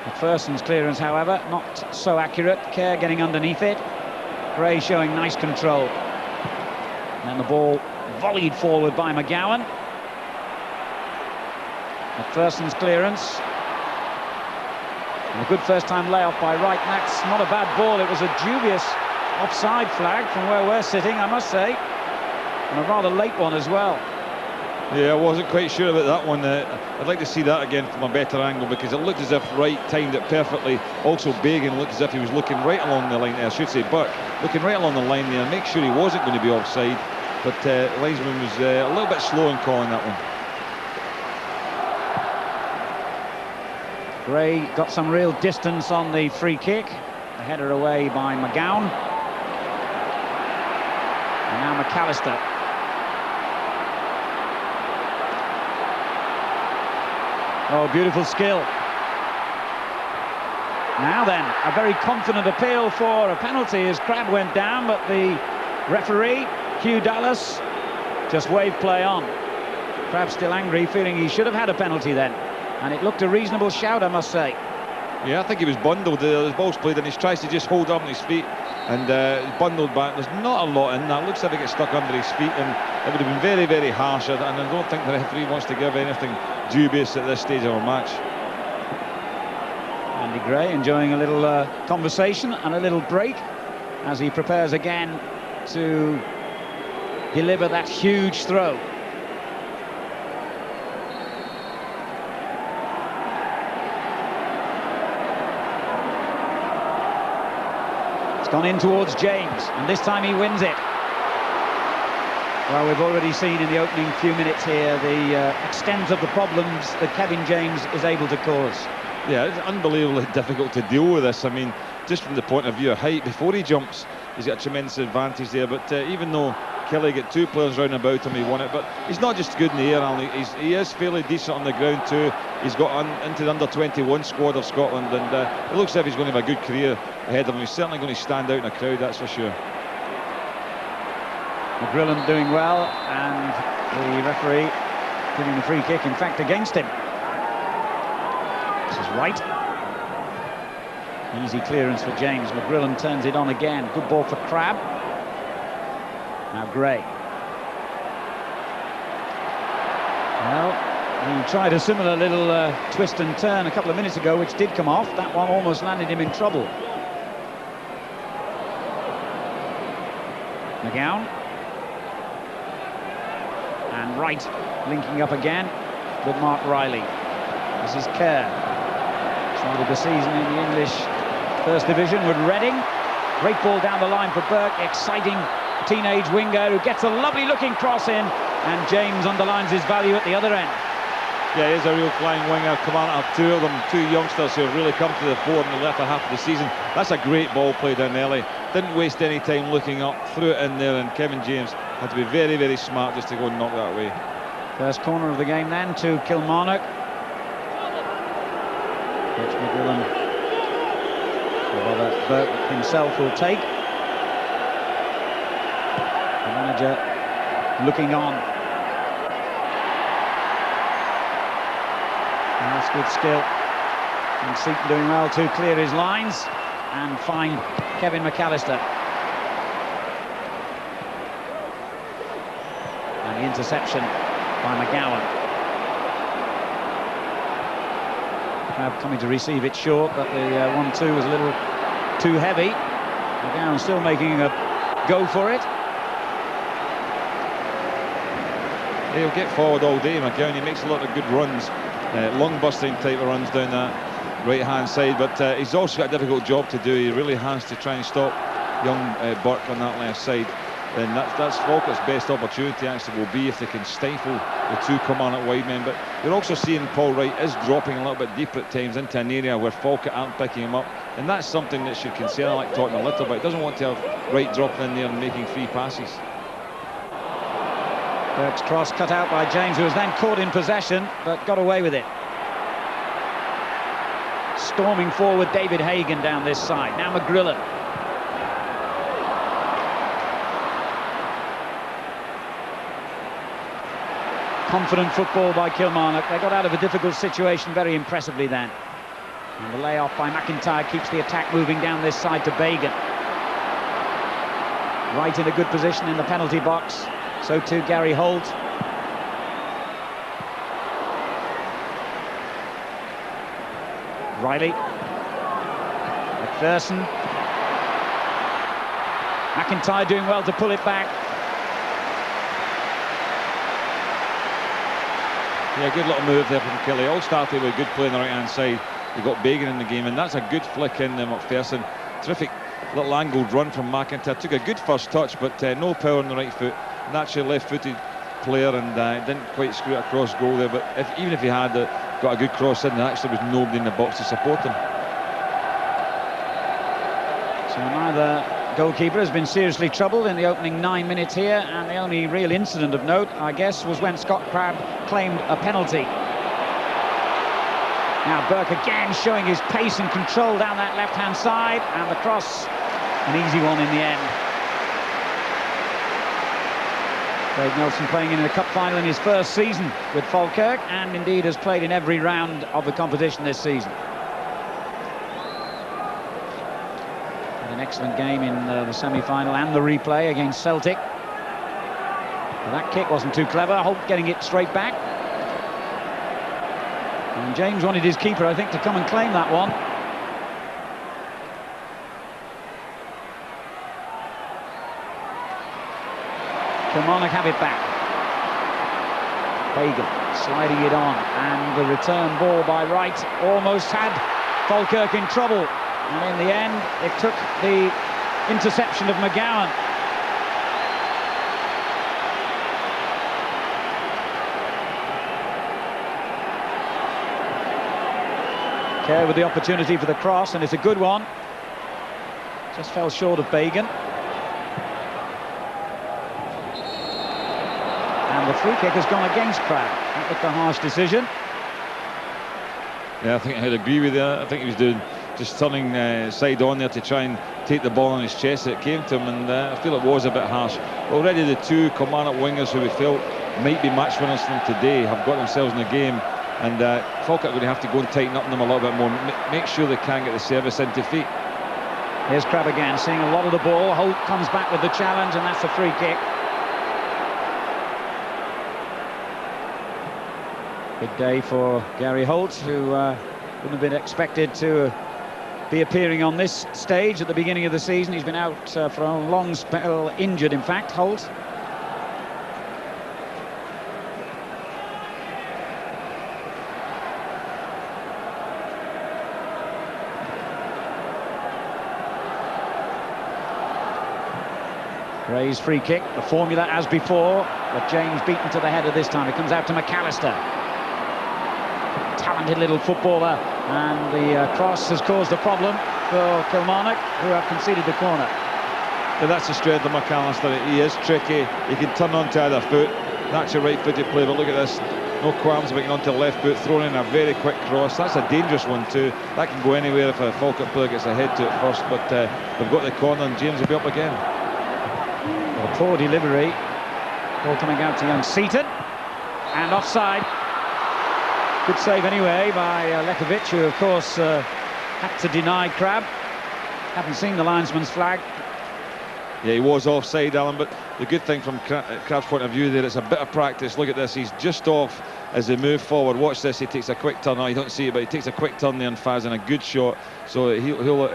McPherson's clearance, however, not so accurate. Kerr getting underneath it. Gray showing nice control. And then the ball volleyed forward by McGowan. McPherson's clearance. And a good first-time layoff by Wright. And that's not a bad ball. It was a dubious offside flag from where we're sitting, I must say. And a rather late one as well. Yeah, I wasn't quite sure about that one. I'd like to see that again from a better angle, because it looked as if Wright timed it perfectly. Also, Bagan looked as if he was looking right along the line there. I should say Buck, looking right along the line there, make sure he wasn't going to be offside. But linesman was a little bit slow in calling that one. Gray got some real distance on the free kick. The header away by McGowan. And now McAllister. Oh, beautiful skill. Now then, a very confident appeal for a penalty as Crabb went down, but the referee, Hugh Dallas, just waved play on. Crabb still angry, feeling he should have had a penalty then. And it looked a reasonable shout, I must say. Yeah, I think he was bundled. The ball's played and he tries to just hold up on his feet, and bundled back. There's not a lot in that. Looks like he gets stuck under his feet, and it would have been very, very harsh. And I don't think the referee wants to give anything dubious at this stage of a match. And Andy Gray enjoying a little conversation and a little break as he prepares again to deliver that huge throw. It's gone in towards James, and this time he wins it. Well, we've already seen in the opening few minutes here the extent of the problems that Kevin James is able to cause. Yeah, it's unbelievably difficult to deal with this. I mean, just from the point of view of height, before he jumps, he's got a tremendous advantage there. But even though Killie got two players round about him, he won it. But he's not just good in the air, Alan. He is fairly decent on the ground too. He's got into the under-21 squad of Scotland, and it looks as if he's going to have a good career ahead of him. He's certainly going to stand out in a crowd, that's for sure. McGrillen doing well, and the referee giving the free kick, in fact, against him. This is right. Easy clearance for James. McGrillen turns it on again. Good ball for Crabb. Now Gray. Well, he tried a similar little twist and turn a couple of minutes ago, which did come off. That one almost landed him in trouble. McGowan. And Wright linking up again with Mark Riley. This is Kerr. Started the season in the English First Division with Reading. Great ball down the line for Burke. Exciting teenage winger who gets a lovely looking cross in, and James underlines his value at the other end. Yeah, he is a real flying winger. Come on, have two of them, two youngsters who have really come to the fore in the latter half of the season. That's a great ball played in early. Didn't waste any time looking up, threw it in there, and Kevin James had to be very, very smart just to go and knock that away. First corner of the game then to Kilmarnock, which McGrillen, or rather Burke himself, will take. The manager looking on. And that's good skill. And Seaton doing well to clear his lines and find Kevin McAllister. And the interception by McGowan. Coming to receive it short, but the 1-2 was a little too heavy. McGowan still making a go for it. He'll get forward all day, McGowan. He makes a lot of good runs, long busting type of runs down that right-hand side, but he's also got a difficult job to do. He really has to try and stop young Burke on that left side, and that's Falkirk's best opportunity actually will be if they can stifle the two Kilmarnock wide men. But you're also seeing Paul Wright is dropping a little bit deeper at times into an area where Falkirk aren't picking him up, and that's something that should concern. I like talking a little bit. He doesn't want to have Wright dropping in there and making free passes. Burke's cross cut out by James, who was then caught in possession but got away with it. Storming forward David Hagan down this side. Now McGrillen. Confident football by Kilmarnock. They got out of a difficult situation very impressively then. And the layoff by McIntyre keeps the attack moving down this side to Bagan. Right in a good position in the penalty box. So too Gary Holt. Riley. McPherson. McIntyre doing well to pull it back. Yeah, good little move there from Killie. All started with a good play on the right-hand side. They got Bagan in the game, and that's a good flick in there, McPherson. Terrific little angled run from McIntyre. Took a good first touch, but no power on the right foot. Naturally left-footed player, and didn't quite screw it across goal there. But even if he had got a good cross in, there actually was nobody in the box to support him. So neither goalkeeper has been seriously troubled in the opening 9 minutes here, and the only real incident of note, I guess, was when Scott Crabb claimed a penalty. Now Burke again showing his pace and control down that left-hand side, and the cross, an easy one in the end. Craig Nelson playing in the cup final in his first season with Falkirk, and indeed has played in every round of the competition this season. An excellent game in the semi-final and the replay against Celtic. Well, that kick wasn't too clever. Holt getting it straight back. And James wanted his keeper, I think, to come and claim that one. Kilmarnock have it back. Fagan sliding it on, and the return ball by Wright almost had Falkirk in trouble, and in the end it took the interception of McGowan. Kerr with the opportunity for the cross, and it's a good one. Just fell short of Fagan. And the free kick has gone against Crabbe. That looked a harsh decision. Yeah, I think I'd agree with you. I think he was doing just turning side on there to try and take the ball on his chest. It came to him, and I feel it was a bit harsh. Already the two Kilmarnock wingers who we felt might be match winners from today have got themselves in the game, and Falkirk are going to have to go and tighten up on them a little bit more. Make sure they can get the service into feet. Here's Crabbe again, seeing a lot of the ball. Holt comes back with the challenge, and that's a free kick. Big day for Gary Holt, who wouldn't have been expected to be appearing on this stage at the beginning of the season. He's been out for a long spell, injured in fact, Holt. Gray's free kick, the formula as before, but James beaten to the header this time. It comes out to McAllister. Talented little footballer, and the cross has caused a problem for Kilmarnock, who have conceded the corner. But that's the strength of McAllister. He is tricky. He can turn onto either foot. That's a right-footed play, but look at this. No qualms about getting onto the left foot, throwing in a very quick cross. That's a dangerous one too. That can go anywhere if a Falkirk player gets a head to it first, but they've got the corner, and James will be up again. A poor delivery. Ball coming out to young Seaton, and offside. Good save anyway by Lekovic, who of course had to deny Crabbe. Haven't seen the linesman's flag. Yeah, he was offside, Alan, but the good thing from Crabbe's point of view there, it's a bit of practice. Look at this, he's just off as they move forward. Watch this, he takes a quick turn. Oh, you don't see it, but he takes a quick turn there and fires in a good shot. So he'll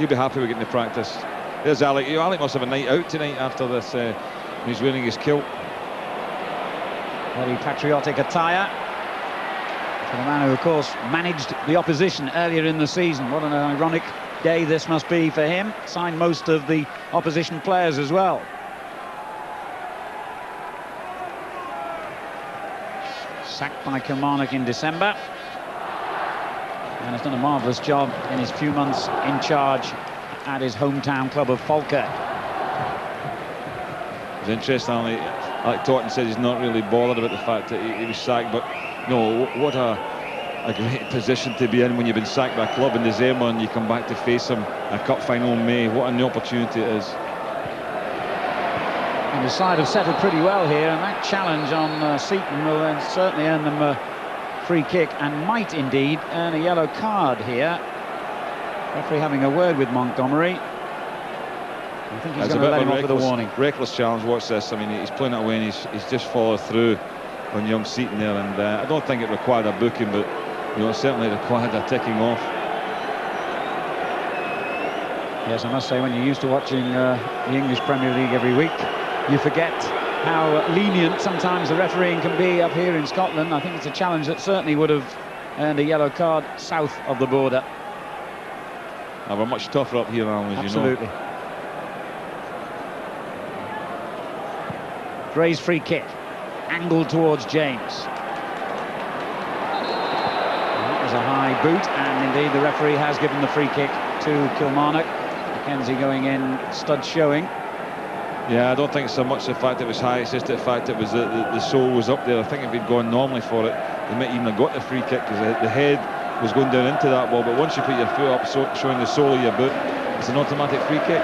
be happy with getting the practice. There's Alec. Alec must have a night out tonight after this. He's wearing his kilt. Very patriotic attire. For the man who, of course, managed the opposition earlier in the season. What an ironic day this must be for him. Signed most of the opposition players as well. Sacked by Kilmarnock in December, and has done a marvellous job in his few months in charge at his hometown club of Falkirk. It's interesting, like Totten said, he's not really bothered about the fact that he was sacked, but no, what a great position to be in when you've been sacked by a club in December and you come back to face him a cup final in May. What a new opportunity it is. And the side have settled pretty well here, and that challenge on Seaton will certainly earn them a free kick, and might indeed earn a yellow card here. Referee having a word with Montgomery. I think he's going to let him off with a warning. Reckless challenge. Watch this. I mean, he's playing it away, and he's just followed through on young Seaton there, and I don't think it required a booking, but it certainly required a ticking off. Yes, I must say, when you're used to watching the English Premier League every week, you forget how lenient sometimes the refereeing can be up here in Scotland. I think it's a challenge that certainly would have earned a yellow card south of the border. We're much tougher up here, Alan, as absolutely. You know. Gray's free kick, angled towards James. That was a high boot, and indeed the referee has given the free kick to Kilmarnock. Mackenzie going in, studs showing. Yeah, I don't think so much the fact it was high, it's just the fact it was the sole was up there. I think if he'd gone normally for it, they might even have got the free kick, because the head was going down into that ball, but once you put your foot up, showing the sole of your boot, it's an automatic free kick.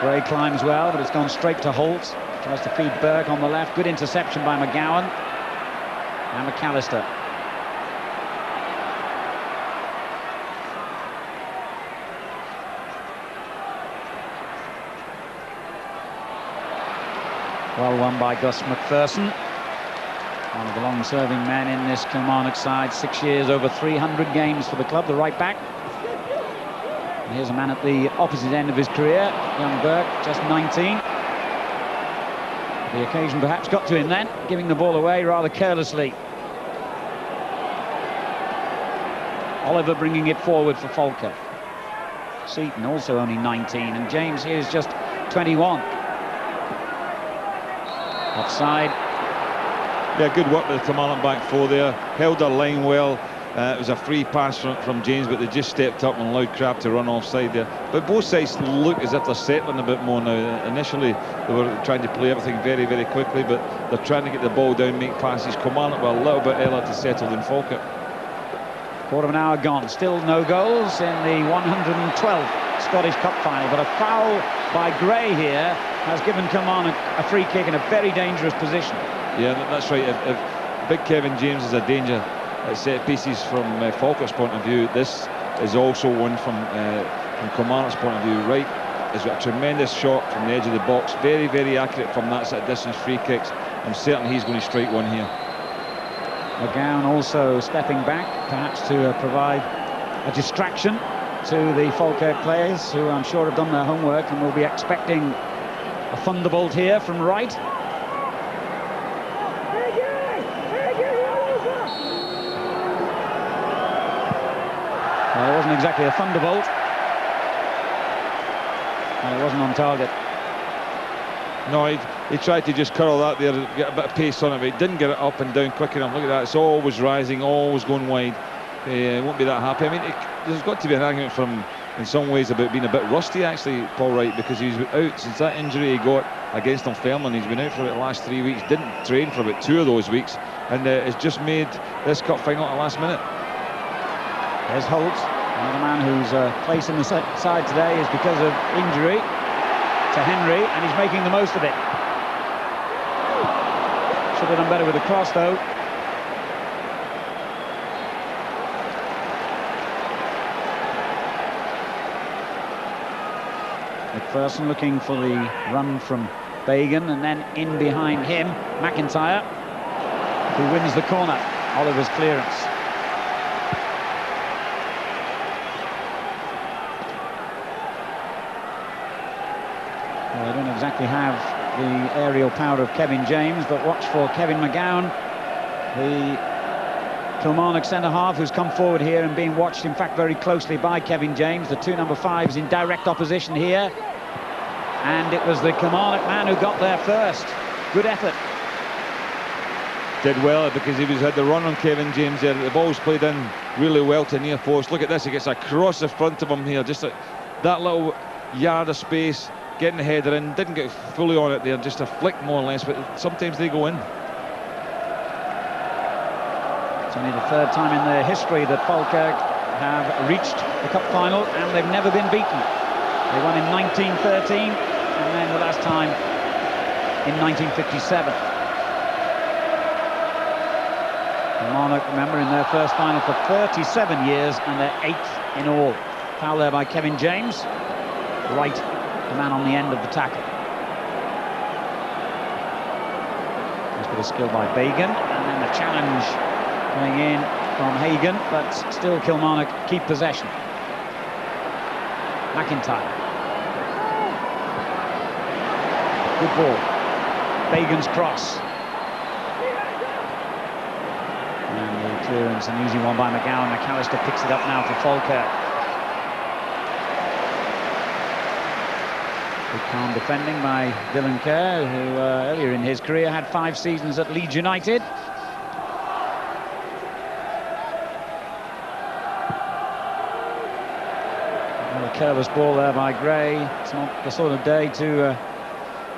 Gray climbs well, but it's gone straight to Holt. Tries to feed Burke on the left. Good interception by McGowan. And McAllister. Well won by Gus McPherson. One of the long-serving men in this Kilmarnock side. 6 years, over 300 games for the club, the right back. And here's a man at the opposite end of his career, young Burke, just 19. The occasion perhaps got to him then, giving the ball away rather carelessly. Oliver bringing it forward for Falkirk. Seaton also only 19, and James here is just 21. Offside. Yeah, good work with the Kilmarnock back four there. Held their line well. It was a free pass from James, but they just stepped up and allowed Crab to run offside there. But both sides look as if they're settling a bit more now. Initially, they were trying to play everything very, very quickly, but they're trying to get the ball down, make passes. Kilmarnock were a little bit earlier to settle than Falkirk. Quarter of an hour gone. Still no goals in the 112th Scottish Cup final, but a foul by Gray here has given Kilmarnock a free kick in a very dangerous position. Yeah, that's right. If big Kevin James is a danger at set pieces from Falkirk's point of view, this is also one from Kilmarnock's point of view. Wright has got a tremendous shot from the edge of the box, very, very accurate from that sort of distance free kicks. I'm certain he's going to strike one here. McGowan also stepping back, perhaps to provide a distraction to the Falkirk players, who I'm sure have done their homework and will be expecting a thunderbolt here from Wright. Well, it wasn't exactly a thunderbolt, and it wasn't on target. No, he tried to just curl that there, get a bit of pace on it, but he didn't get it up and down quick enough. Look at that, it's always rising, always going wide. He won't be that happy. I mean, there's got to be an argument for him in some ways about being a bit rusty, actually, Paul Wright, because he's out since that injury he got against Dunfermline. He's been out for the last 3 weeks, didn't train for about 2 of those weeks, and has just made this cup final at the last minute. There's Holt, another man whose place in the side today is because of injury to Henry, and he's making the most of it. Should have done better with the cross, though. McPherson looking for the run from Bagan, and then in behind him, McIntyre, who wins the corner. Oliver's clearance. Well, they don't exactly have the aerial power of Kevin James, but watch for Kevin McGowan, the Kilmarnock centre-half, who's come forward here and being watched, in fact, very closely by Kevin James. The two number 5s in direct opposition here. And it was the Kilmarnock man who got there first. Good effort. Did well because he had the run on Kevin James there. The ball's played in really well to near post. Look at this, he gets across the front of him here. Just that little yard of space, getting the header in. Didn't get fully on it there, just a flick more or less, but sometimes they go in. It's only the third time in their history that Falkirk have reached the cup final, and they've never been beaten. They won in 1913, and then the last time in 1957. Kilmarnock, remember, in their first final for 37 years, and their 8th in all. Foul there by Kevin James. Wright, the man on the end of the tackle. Nice bit of skill by Bagan, and then the challenge coming in from Hagan, but still Kilmarnock keep possession. McIntyre. Good ball. Bagan's cross. And the clearance, an easy one by McGowan. McAllister picks it up now for Falkirk. Good calm defending by Dylan Kerr, who earlier in his career had 5 seasons at Leeds United. A careless ball there by Gray. It's not the sort of day to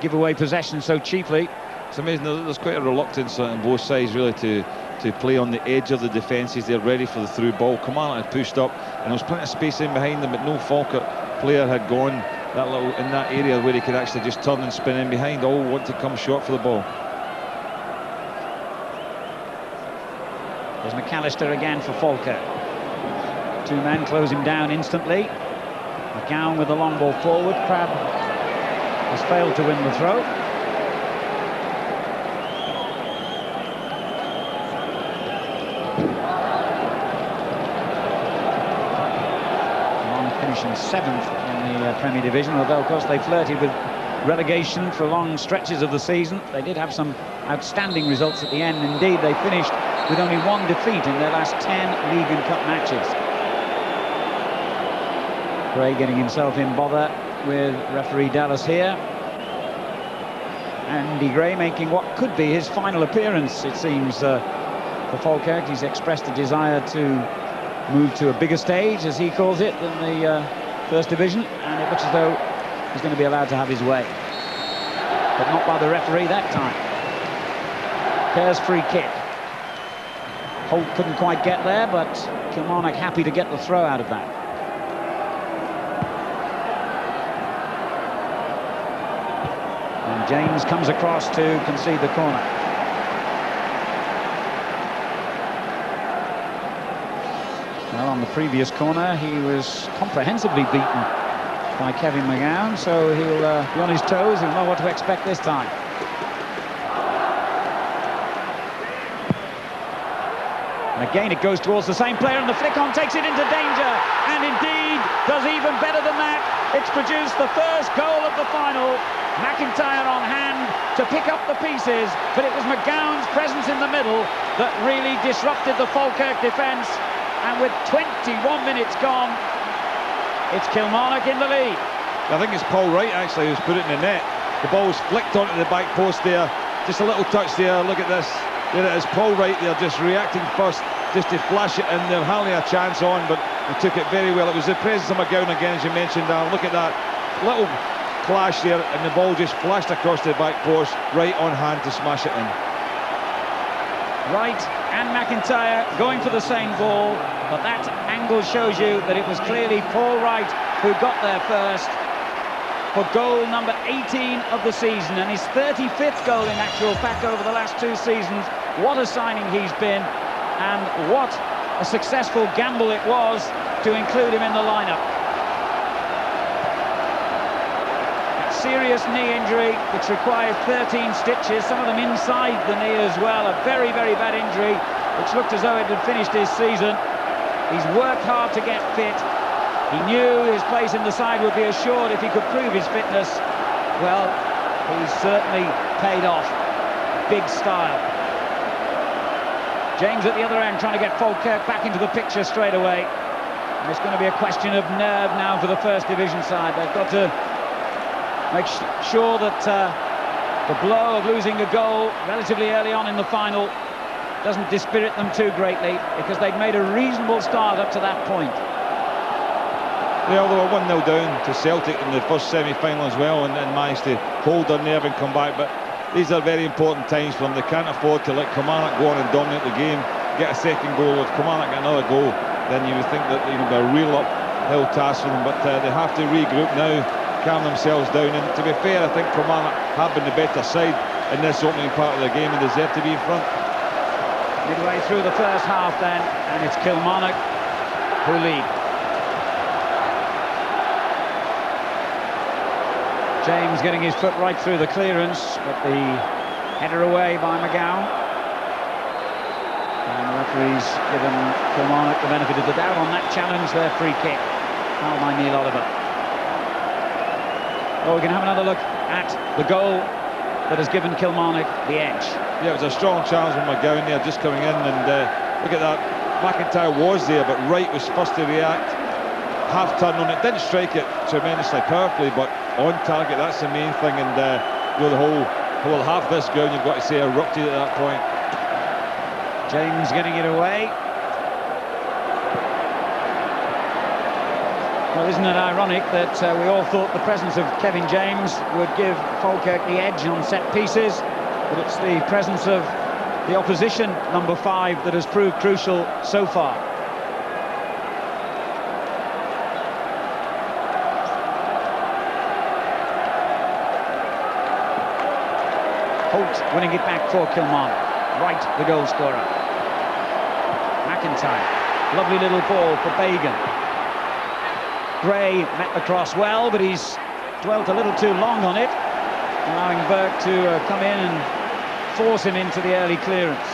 give away possession so cheaply. It's amazing, there's quite a reluctance on both sides really to play on the edge of the defences. They're ready for the through ball. Kilmarnock had pushed up and there was plenty of space in behind them, but no Falkirk player had gone that little in that area where he could actually just turn and spin in behind. All want to come short for the ball. There's McAllister again for Falkirk. 2 men close him down instantly. McGowan with the long ball forward. Crab has failed to win the throw. finishing 7th in the Premier Division, although of course they flirted with relegation for long stretches of the season. They did have some outstanding results at the end. Indeed, they finished with only 1 defeat in their last 10 League and Cup matches. Gray getting himself in bother with referee Dallas here. Andy Gray making what could be his final appearance, it seems, for Falkirk. He's expressed a desire to move to a bigger stage, as he calls it, than the First Division, and it looks as though he's going to be allowed to have his way. But not by the referee that time. Kerr's free kick. Holt couldn't quite get there, but Kilmarnock happy to get the throw out of that. And James comes across to concede the corner. Well, on the previous corner, he was comprehensively beaten by Kevin McGowan, so he'll be on his toes. He'll know what to expect this time. And again, it goes towards the same player, and the flick-on takes it into danger, and indeed does even better than that. It's produced the first goal of the final. McIntyre on hand to pick up the pieces, but it was McGowan's presence in the middle that really disrupted the Falkirk defence. And with 21 minutes gone, it's Kilmarnock in the lead. I think it's Paul Wright actually who's put it in the net. The ball's flicked onto the back post there. Just a little touch there. Look at this. There it is, Paul Wright there, just reacting first, just to flash it in there. Hardly a chance on, but he took it very well. It was the presence of McGowan again, as you mentioned, Alan. Look at that little clash there, and the ball just flashed across the back post, right on hand to smash it in. Wright and McIntyre going for the same ball, but that angle shows you that it was clearly Paul Wright who got there first for goal number 18 of the season, and his 35th goal in actual fact over the last 2 seasons. What a signing he's been, and what a successful gamble it was to include him in the lineup. Serious knee injury which required 13 stitches, some of them inside the knee as well. A very, very bad injury which looked as though it had finished his season. He's worked hard to get fit. He knew his place in the side would be assured if he could prove his fitness. Well, he's certainly paid off. Big style. James at the other end trying to get Falkirk back into the picture straight away. And it's going to be a question of nerve now for the First Division side. They've got to make sure that the blow of losing a goal relatively early on in the final doesn't dispirit them too greatly, because they'd made a reasonable start up to that point. Yeah, they were 1-0 down to Celtic in the first semi-final as well, and managed to hold their nerve and come back. But these are very important times for them. They can't afford to let Kilmarnock go on and dominate the game, get a second goal. If Kilmarnock get another goal, then you would think that it'll be a real uphill task for them. But they have to regroup now, calm themselves down, and to be fair, I think Kilmarnock have been the better side in this opening part of the game and deserve to be in front. Midway through the first half then, and it's Kilmarnock who lead. James getting his foot right through the clearance, but the header away by McGowan. And the referee's given Kilmarnock the benefit of the doubt on that challenge, their free kick, fouled by Neil Oliver. Well, we can have another look at the goal that has given Kilmarnock the edge. Yeah, it was a strong challenge from McGowan there, just coming in, and look at that. McIntyre was there, but Wright was first to react. Half turn on it, didn't strike it tremendously powerfully, but on target, that's the main thing. And you know, the whole half this ground, you've got to say, erupted at that point. James getting it away. Well, isn't it ironic that we all thought the presence of Kevin James would give Falkirk the edge on set pieces, but it's the presence of the opposition, number 5, that has proved crucial so far. Holt winning it back for Kilmarnock. Wright, the goal scorer. McIntyre, lovely little ball for Bagan. Gray met the cross well, but he's dwelt a little too long on it, allowing Burke to come in and force him into the early clearance.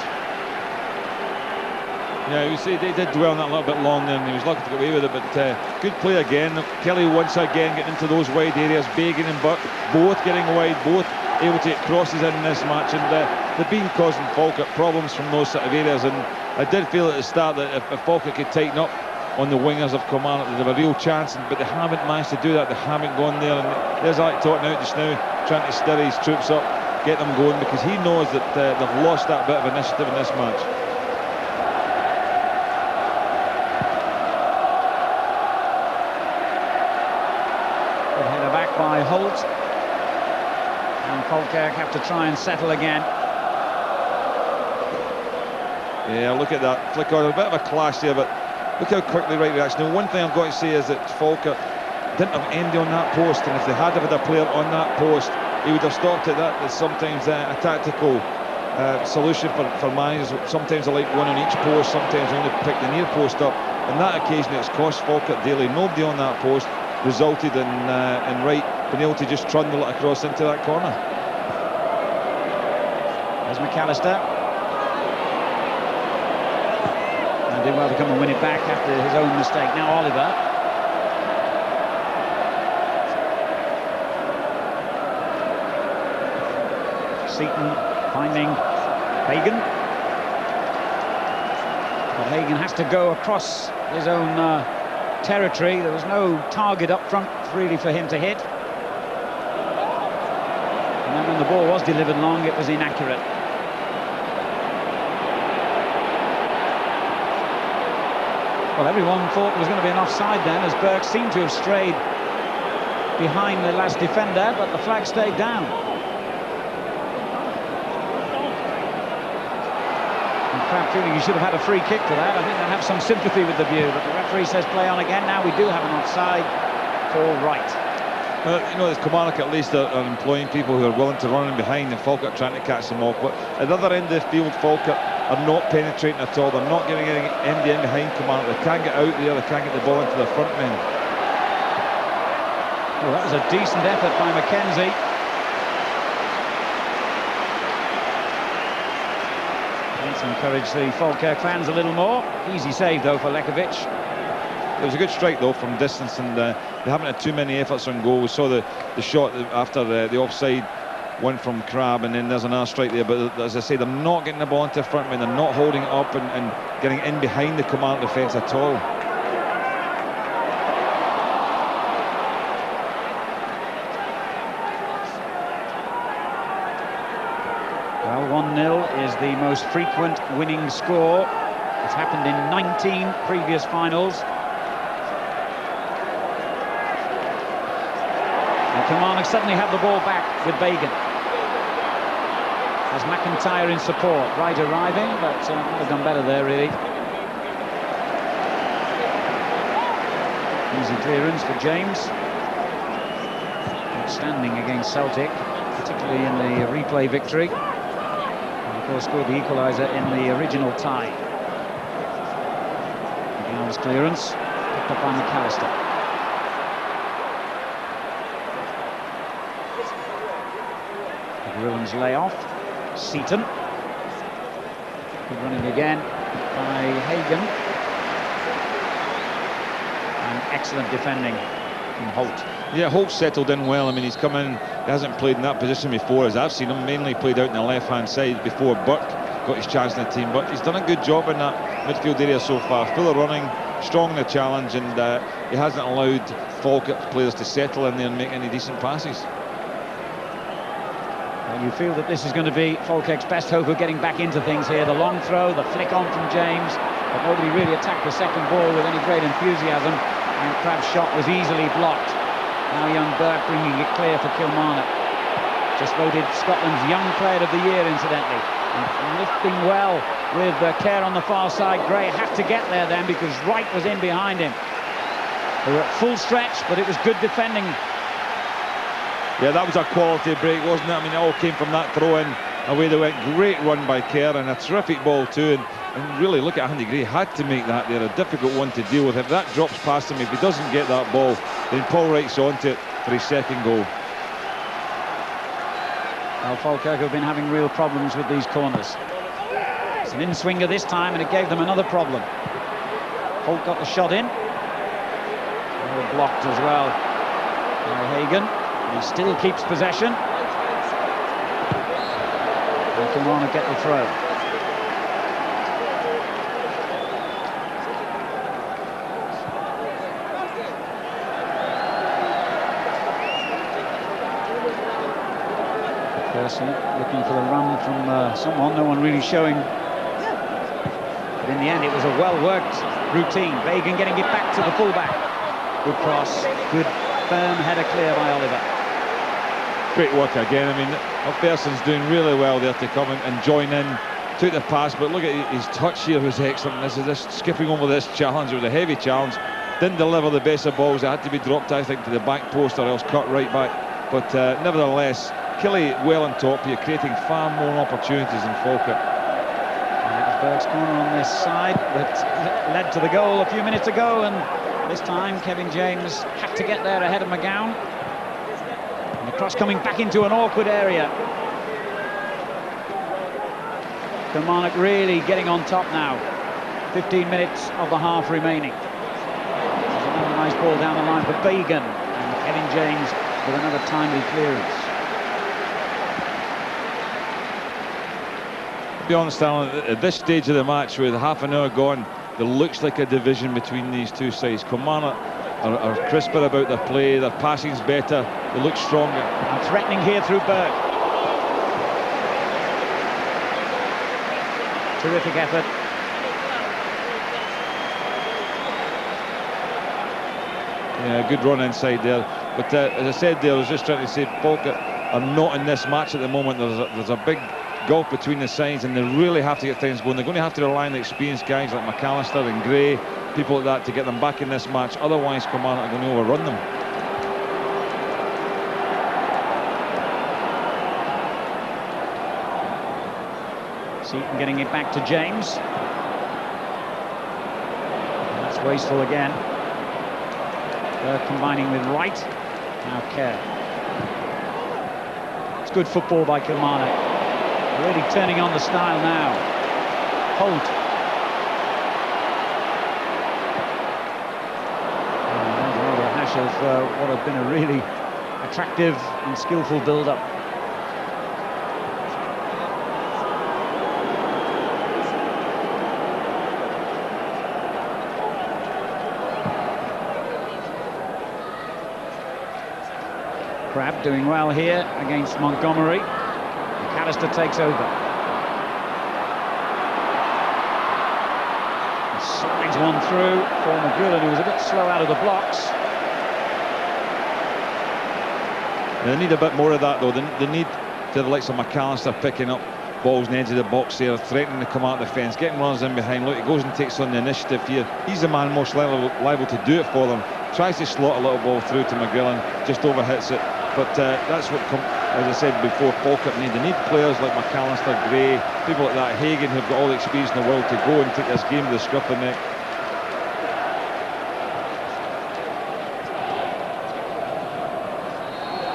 Yeah, he did dwell on that a little bit long there, and he was lucky to get away with it, but good play again. Killie once again getting into those wide areas, Bagan and Buck both getting wide, both able to get crosses in this match, and they've been causing Falkirk problems from those sort of areas, and I did feel at the start that if Falkirk could tighten up on the wingers of Kilmarnock, they have a real chance, but they haven't managed to do that. They haven't gone there, and there's Alec Totten out just now trying to stir his troops up, get them going, because he knows that they've lost that bit of initiative in this match. Good header back by Holt, and Falkirk have to try and settle again. Yeah, look at that flick on, a bit of a clash there, but look how quickly right reaction. Now, one thing I've got to say is that Falkirk didn't have Andy on that post, and if they had a player on that post, he would have stopped it. That is sometimes a tactical solution for managers. Sometimes they like one on each post, sometimes only pick the near post up. On that occasion, it's cost Falkirk daily. Nobody on that post resulted in Wright being able to just trundle it across into that corner. There's McAllister. Did well to come and win it back after his own mistake. Now Oliver. Seaton finding Hagan. But Hagan has to go across his own territory. There was no target up front really for him to hit. And then when the ball was delivered long, it was inaccurate. Well, everyone thought there was going to be an offside then, as Burke seemed to have strayed behind the last defender, but the flag stayed down. And Crab feeling he should have had a free kick for that. I think they'll have some sympathy with the view, but the referee says play on again. Now we do have an offside for Wright. Well, you know, Kilmarnock at least are employing people who are willing to run in behind, and Falkirk trying to catch them off. But at the other end of the field, Falkirk are not penetrating at all. They're not getting anybody in behind Kilmarnock. They can't get out there, they can't get the ball into their front men. Well, that was a decent effort by Mackenzie. Let's encourage the Falkirk fans a little more. Easy save though for Lekovic. It was a good strike though from distance, and they haven't had too many efforts on goal. We saw the shot after the offside one from Crab, and then there's another strike there, but as I say, they're not getting the ball into the front men, they're not holding it up and getting in behind the Kilmarnock defence at all. Well, 1-0 is the most frequent winning score. It's happened in 19 previous finals. And Kilmarnock suddenly have the ball back with Bagan. There's McIntyre in support. Wright arriving, but could have done better there, really. Easy clearance for James. Outstanding against Celtic, particularly in the replay victory. And of course, scored the equaliser in the original tie. McGowan's clearance, picked up by McAllister. Ruins layoff. Seaton. Good running again by Hagan. And excellent defending from Holt. Yeah, Holt settled in well. I mean, he's come in, he hasn't played in that position before, as I've seen him, mainly played out in the left-hand side before Burke got his chance in the team. But he's done a good job in that midfield area so far. Full of running, strong in the challenge, and he hasn't allowed Falkirk players to settle in there and make any decent passes. You feel that this is going to be Falkirk's best hope of getting back into things here. The long throw, the flick on from James, but nobody really attacked the second ball with any great enthusiasm, and Crab's shot was easily blocked. Now young Burke bringing it clear for Kilmarnock. Just voted Scotland's Young Player of the Year, incidentally. And lifting well with care on the far side. Gray had to get there then because Wright was in behind him. They were at full stretch, but it was good defending. Yeah, that was a quality break, wasn't it? I mean, it all came from that throw-in. Away they went. Great run by Kerr, and a terrific ball too. And really, look at Andy Gray, had to make that there. A difficult one to deal with. If that drops past him, if he doesn't get that ball, then Paul Wright's onto it for his second goal. Well, Falkirk have been having real problems with these corners. It's an in-swinger this time, and it gave them another problem. Holt got the shot in. Oh, blocked as well by Hagan. He still keeps possession. And Kilmarnock get the throw. Person looking for a run from someone, no one really showing. But in the end, it was a well-worked routine. Bagan getting it back to the fullback. Good cross, good firm header clear by Oliver. Great work again. I mean, Pearson's doing really well there to come and join in, took the pass, but look at his touch here was excellent. This skipping over this challenge. It was a heavy challenge. Didn't deliver the best of balls. It had to be dropped, I think, to the back post or else cut right back. But nevertheless, Killie well on top here, creating far more opportunities than Falkirk. And it was Burke's corner on this side that led to the goal a few minutes ago, and this time Kevin James had to get there ahead of McGowan. And the cross coming back into an awkward area. Kilmarnock really getting on top now. 15 minutes of the half remaining. There's another nice ball down the line for Bagan, and Kevin James with another timely clearance. To be honest, Alan, at this stage of the match, with half an hour gone, there looks like a division between these two sides. Kilmarnock are crisper about their play, their passing's better, they look stronger. And threatening here through Burke. Terrific effort. Yeah, good run inside there. But as I said there, I was just trying to say, Falkirk are not in this match at the moment. There's a big gulf between the sides, and they really have to get things going. They're going to have to rely on the experienced guys like McAllister and Gray, people like that, to get them back in this match. Otherwise, Kilmarnock are going to overrun them. Seaton getting it back to James. And that's wasteful again. Combining with Wright. Now Kerr. It's good football by Kilmarnock. Really turning on the style now. Holt. Rather a hash of what had been a really attractive and skillful build-up. Crabb doing well here against Montgomery. McAllister takes over. He slides one through for McGrillen, who was a bit slow out of the blocks. They need a bit more of that, though. They need the likes of McAllister picking up balls in the edge of the box there, threatening to come out the fence, getting runs in behind. Look, he goes and takes on the initiative here. He's the man most liable to do it for them. Tries to slot a little ball through to McGrillen, just overhits it. But that's what, as I said before, Falkirk need. They need players like McAllister, Gray, people like that, Hagan, who've got all the experience in the world to go and take this game to the scruff of the neck.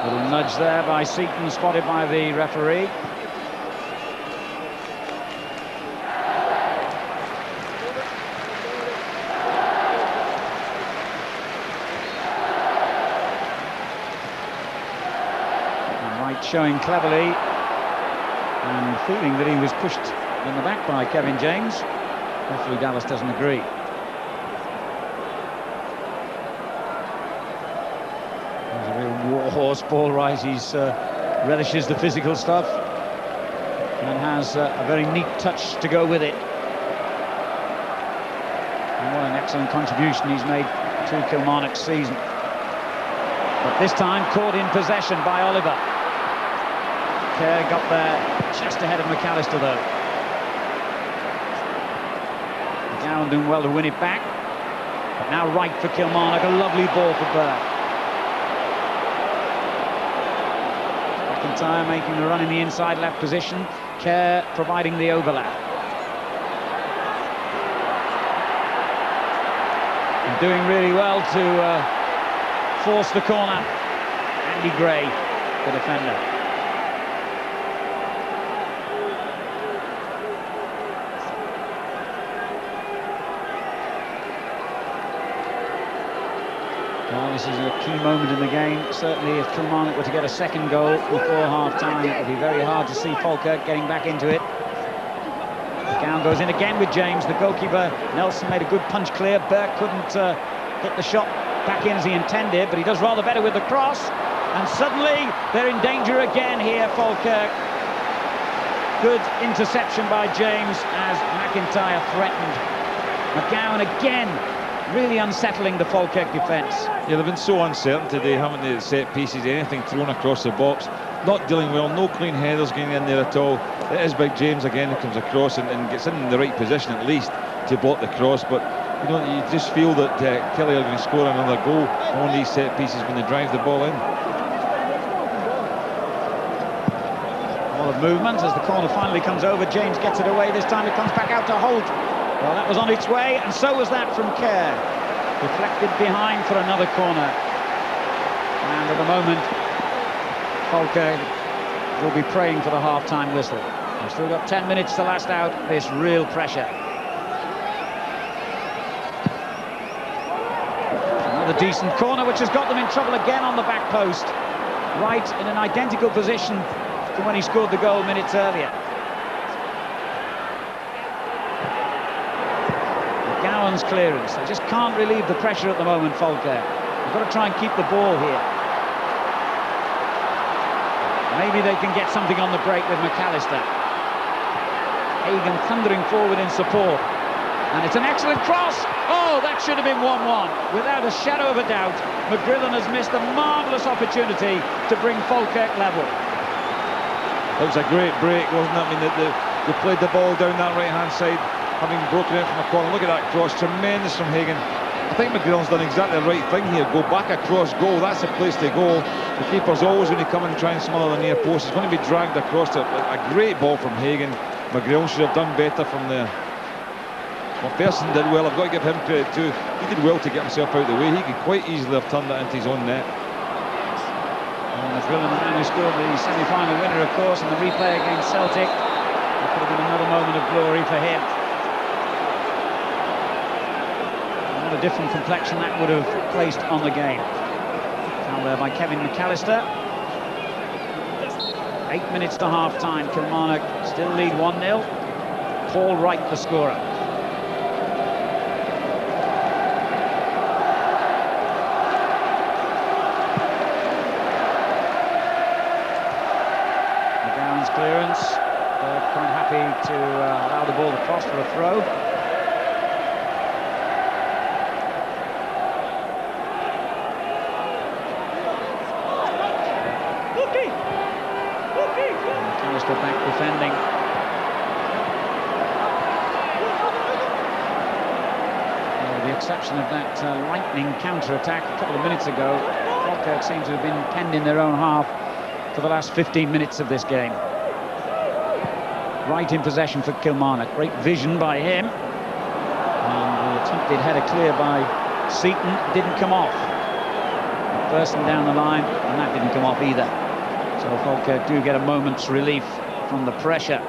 Little nudge there by Seaton, spotted by the referee. Showing cleverly and feeling that he was pushed in the back by Kevin James. Referee Dallas doesn't agree. There's a real warhorse ball rise. He relishes the physical stuff and has a very neat touch to go with it. And what an excellent contribution he's made to Kilmarnock's season. But this time caught in possession by Oliver. Kerr got there just ahead of McAllister, though. McGowan doing well to win it back. But now right for Kilmarnock, a lovely ball for Burke. McIntyre making the run in the inside left position. Kerr providing the overlap. And doing really well to force the corner. Andy Gray, the defender. Well, this is a key moment in the game. Certainly, if Kilmarnock were to get a second goal before half-time, it would be very hard to see Falkirk getting back into it. McGowan goes in again with James. The goalkeeper, Nelson, made a good punch clear. Burke couldn't hit the shot back in as he intended, but he does rather better with the cross. And suddenly, they're in danger again here, Falkirk. Good interception by James as McIntyre threatened. McGowan again, really unsettling the Falkirk defence. Yeah, they've been so uncertain today, haven't they? Set pieces, anything thrown across the box, not dealing well, no clean headers getting in there at all. It is big James again who comes across and gets in the right position at least to block the cross, but you know, you just feel that Killie are going to score another goal on these set pieces when they drive the ball in. A lot of movement as the corner finally comes over. James gets it away. This time it comes back out to Holt. Well, that was on its way, and so was that from Kerr. Deflected behind for another corner. And at the moment, Falkirk will be praying for the half-time whistle. We've still got 10 minutes to last out this real pressure. Another decent corner, which has got them in trouble again on the back post. Right in an identical position to when he scored the goal minutes earlier. McGowan's clearance. They just can't relieve the pressure at the moment, Falkirk. They've got to try and keep the ball here. Maybe they can get something on the break with McAllister. Hagan thundering forward in support. And it's an excellent cross. Oh, that should have been 1-1. Without a shadow of a doubt, McGrillen has missed a marvellous opportunity to bring Falkirk level. It was a great break, wasn't it? I mean, they played the ball down that right-hand side, having broken it from a corner. Look at that cross, tremendous from Hagan. I think McGrillen's done exactly the right thing here. Go back across goal, that's the place to go. The keeper's always going to come and try and smother the near post. He's going to be dragged across it. A great ball from Hagan. McGrillen should have done better from there. Well, Pearson did well. I've got to give him credit too. He did well to get himself out of the way. He could quite easily have turned that into his own net. McGrillen, the man who scored the semi-final winner, of course, in the replay against Celtic. That could have been another moment of glory for him. What a different complexion that would have placed on the game. Foul there by Kevin McAllister. 8 minutes to half-time. Kilmarnock still lead 1-0. Paul Wright, the scorer. McGowan's clearance. They're quite happy to allow the ball to cross for a throw. Back defending. With the exception of that lightning counter-attack a couple of minutes ago, Falkirk seem to have been penned in their own half for the last 15 minutes of this game. Right in possession for Kilmarnock. Great vision by him. And the attempted header clear by Seaton didn't come off. Person down the line, and that didn't come off either. So Falkirk do get a moment's relief from the pressure.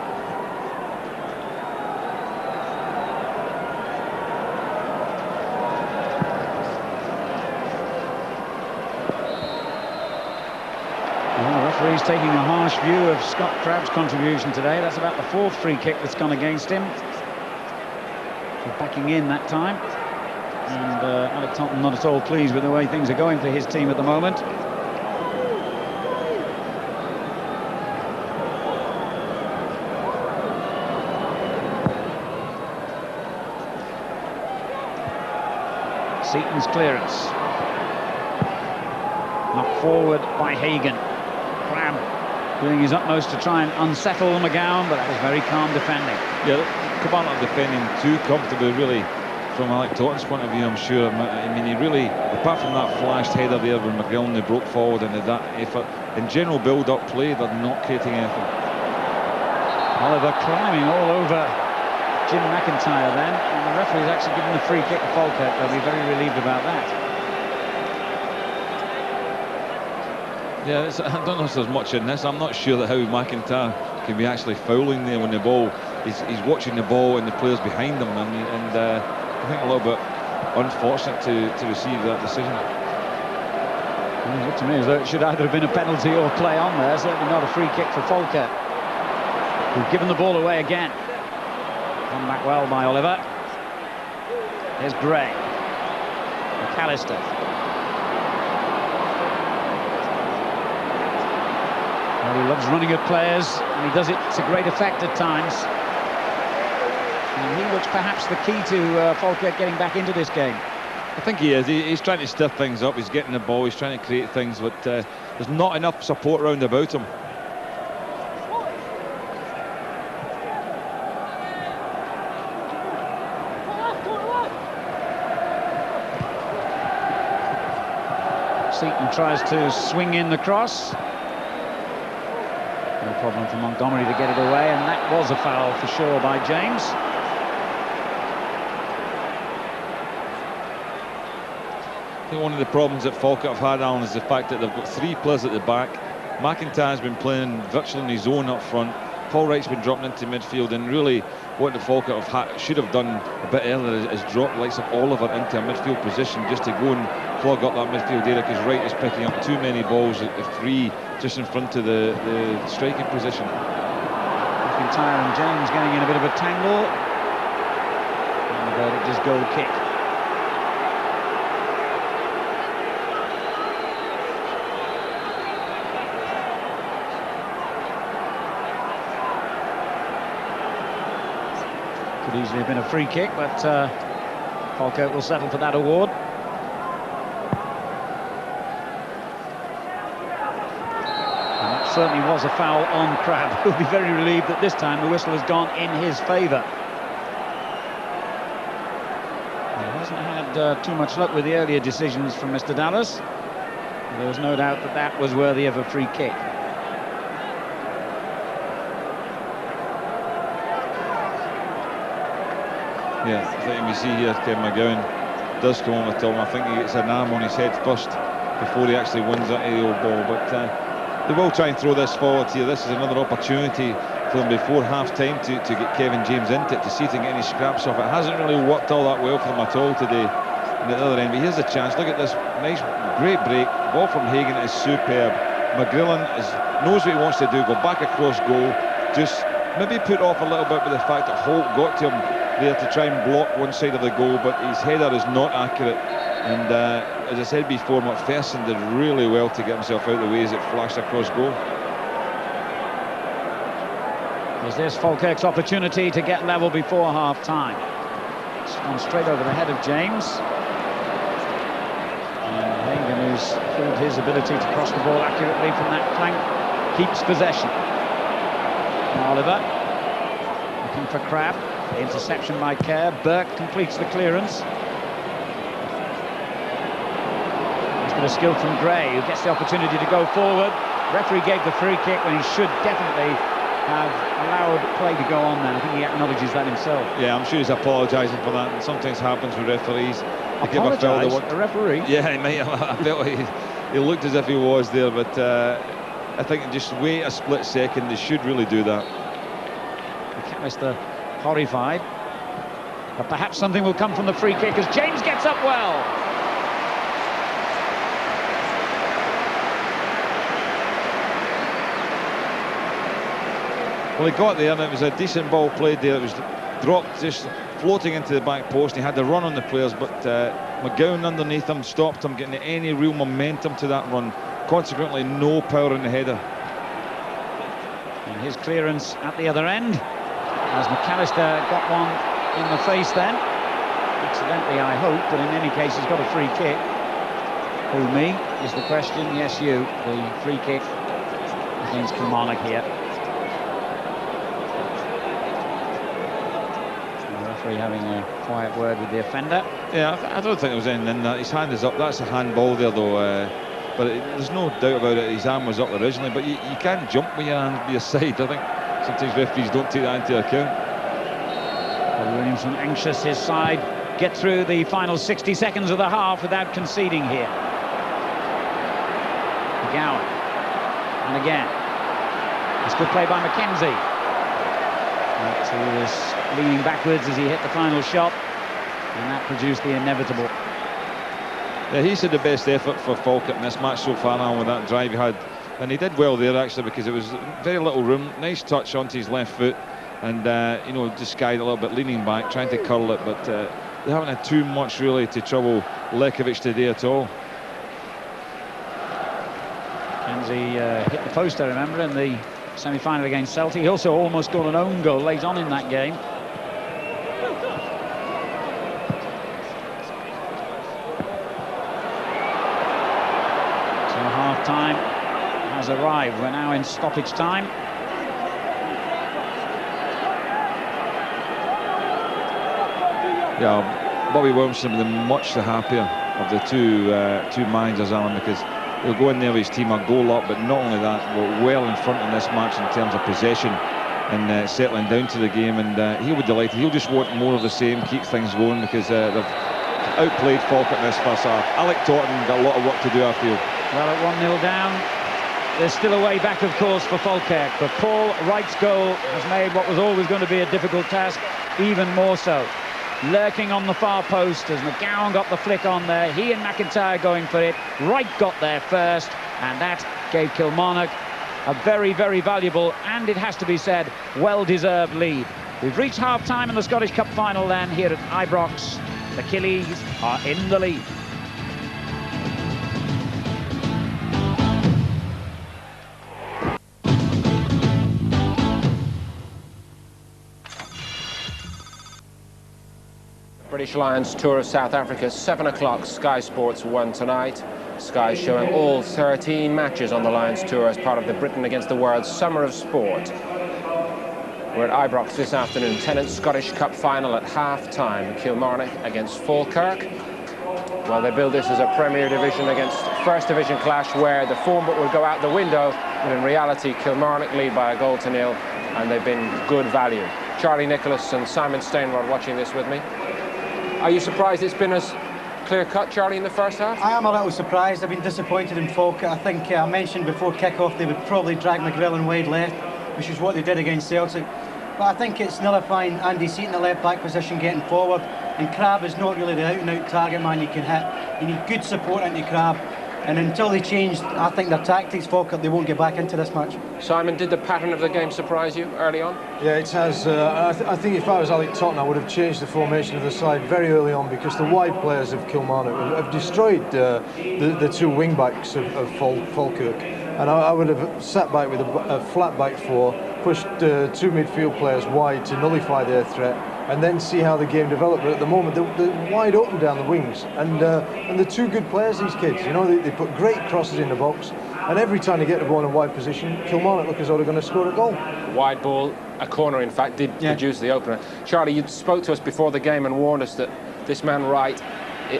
Well, the referee's taking a harsh view of Scott Crabb's contribution today. That's about the fourth free kick that's gone against him. For backing in that time. And Alec Totten not at all pleased with the way things are going for his team at the moment. Seaton's clearance. Knocked forward by Hagan. Crabb doing his utmost to try and unsettle McGowan, but that was very calm defending. Yeah, Kilmarnock defending too comfortably, really, from Alec Totten's point of view, I'm sure. I mean, he really, apart from that flashed header there when McGrillen, they broke forward and did that effort. In general build-up play, they're not creating anything. Oliver climbing all over Jim McIntyre then, and the referee's actually given the free kick to Falkirk. They'll be very relieved about that. Yeah, I don't know if there's much in this. I'm not sure that how McIntyre can be actually fouling there when the ball, he's watching the ball and the players behind him, and I think a little bit unfortunate to receive that decision. It looked to me as though it should either have been a penalty or play on there. Certainly not a free kick for Falkirk, who've given the ball away again. Come back well by Oliver. Here's Gray. McAllister. Well, he loves running at players, and he does it to great effect at times. And he looks perhaps the key to Falkirk getting back into this game. I think he is. He's trying to stiff things up. He's getting the ball. He's trying to create things, but there's not enough support round about him. Seaton tries to swing in the cross. No problem for Montgomery to get it away, and that was a foul for sure by James. I think one of the problems that Falkirk have had, Alan, is the fact that they've got 3 players at the back. McIntyre's been playing virtually on his own up front. Paul Wright's been dropping into midfield, and really what the Falkirk should have done a bit earlier is drop the likes of Oliver into a midfield position just to go and clog up that midfield area, because Wright is picking up too many balls at the free just in front of the striking position. McIntyre and James getting in a bit of a tangle. And the verdict is goal kick. Could easily have been a free kick, but Falkirk will settle for that award. And that certainly was a foul on Crabb, who'll be very relieved that this time the whistle has gone in his favour. He hasn't had too much luck with the earlier decisions from Mr. Dallas. There was no doubt that that was worthy of a free kick. Yeah, I think we see here Kevin McGowan does come on with Tom. I think he gets an arm on his head first before he actually wins that aerial ball. But they will try and throw this forward here. This is another opportunity for them before half-time to get Kevin James into it, to see if they can get any scraps off. It hasn't really worked all that well for them at all today on the other end. But here's a chance. Look at this nice, great break. Ball from Hagan is superb. McGrillen knows what he wants to do. Go back across goal. Just maybe put off a little bit with the fact that Holt got to him there to try and block one side of the goal, but his header is not accurate. And as I said before, McPherson did really well to get himself out of the way as it flashed across goal. Is this Falkirk's opportunity to get level before half-time? It's gone straight over the head of James. And Hagan, who's proved his ability to cross the ball accurately from that flank, keeps possession. Oliver looking for Crabb. The interception by Kerr. Burke completes the clearance. He's got a skill from Gray, who gets the opportunity to go forward. Referee gave the free kick when he should definitely have allowed play to go on there. I think he acknowledges that himself. Yeah, I'm sure he's apologising for that. And sometimes happens with referees. Apologise? A referee? Yeah, he might have. I felt he looked as if he was there, but I think just wait a split second. They should really do that. McAllister horrified, but perhaps something will come from the free kick as James gets up well. Well, he got there and it was a decent ball played there. It was dropped just floating into the back post. He had the run on the players, but McGowan underneath him stopped him getting any real momentum to that run. Consequently, no power in the header. And his clearance at the other end, as McAllister got one in the face then. Accidentally, I hope, but in any case, he's got a free kick. Who, me, is the question? Yes, you. The free kick against Kilmarnock here. The referee having a quiet word with the offender. Yeah, I don't think there was anything in that. His hand is up. That's a handball there, though. But there's no doubt about it. His arm was up originally, but you can't jump with your hand to your side, I think. Sometimes referees don't take that into account. Well, Williamson anxious his side get through the final 60 seconds of the half without conceding here. McGowan. And again. It's good play by Mackenzie. But he was leaning backwards as he hit the final shot. And that produced the inevitable. Yeah, he's had the best effort for Falkirk in this match so far now with that drive he had. And he did well there, actually, because it was very little room. Nice touch onto his left foot. And, you know, just guided a little bit, leaning back, trying to curl it. But they haven't had too much, really, to trouble Lekovic today at all. Kenzie hit the post, I remember, in the semi-final against Celtic. He also almost got an own goal late on in that game. So half-time has arrived. We're now in stoppage time. Yeah, Bobby Williamson will be much the happier of the two managers, Alan, because he'll go in there with his team a goal up, but not only that, we're well in front in this match in terms of possession and settling down to the game, and he'll be delighted. He'll just want more of the same, keep things going, because they've outplayed Falkirk in this first half. Alec Totten got a lot of work to do, I feel. Well, at 1-0 down, there's still a way back, of course, for Falkirk, but Paul Wright's goal has made what was always going to be a difficult task even more so. Lurking on the far post as McGowan got the flick on there. He and McIntyre going for it. Wright got there first, and that gave Kilmarnock a very, very valuable, and it has to be said, well-deserved lead. We've reached half-time in the Scottish Cup final then here at Ibrox. The Killies are in the lead. British Lions Tour of South Africa, 7 o'clock, Sky Sports 1 tonight. Sky showing all 13 matches on the Lions Tour as part of the Britain Against the World Summer of Sport. We're at Ibrox this afternoon, Tennent's Scottish Cup final at half-time. Kilmarnock against Falkirk. Well, they build this as a Premier Division against First Division clash where the form book will go out the window, but in reality Kilmarnock lead by 1-0, and they've been good value. Charlie Nicholas and Simon Stainrod watching this with me. Are you surprised it's been as clear-cut, Charlie, in the first half? I am a little surprised. I've been disappointed in Falkirk. I think I mentioned before kick-off they would probably drag McGrill and Wade left, which is what they did against Celtic. But I think it's nullifying Andy Seaton at left-back position getting forward, and Crab is not really the out-and-out target man you can hit. You need good support into Crab, and until they change, I think, their tactics, Falkirk, they won't get back into this match. Simon, did the pattern of the game surprise you early on? Yeah, it has. I think if I was Alec Totten, I would have changed the formation of the side very early on, because the wide players of Kilmarnock have destroyed the two wing-backs of Falkirk. And I would have sat back with a flat back four, pushed two midfield players wide to nullify their threat, and then see how the game developed. But at the moment, they're wide open down the wings, and they're two good players, these kids. You know, they put great crosses in the box, and every time they get the ball in a wide position, Kilmarnock look as though they're going to score a goal. Wide ball, a corner, in fact, did produce the opener. Charlie, you spoke to us before the game and warned us that this man Wright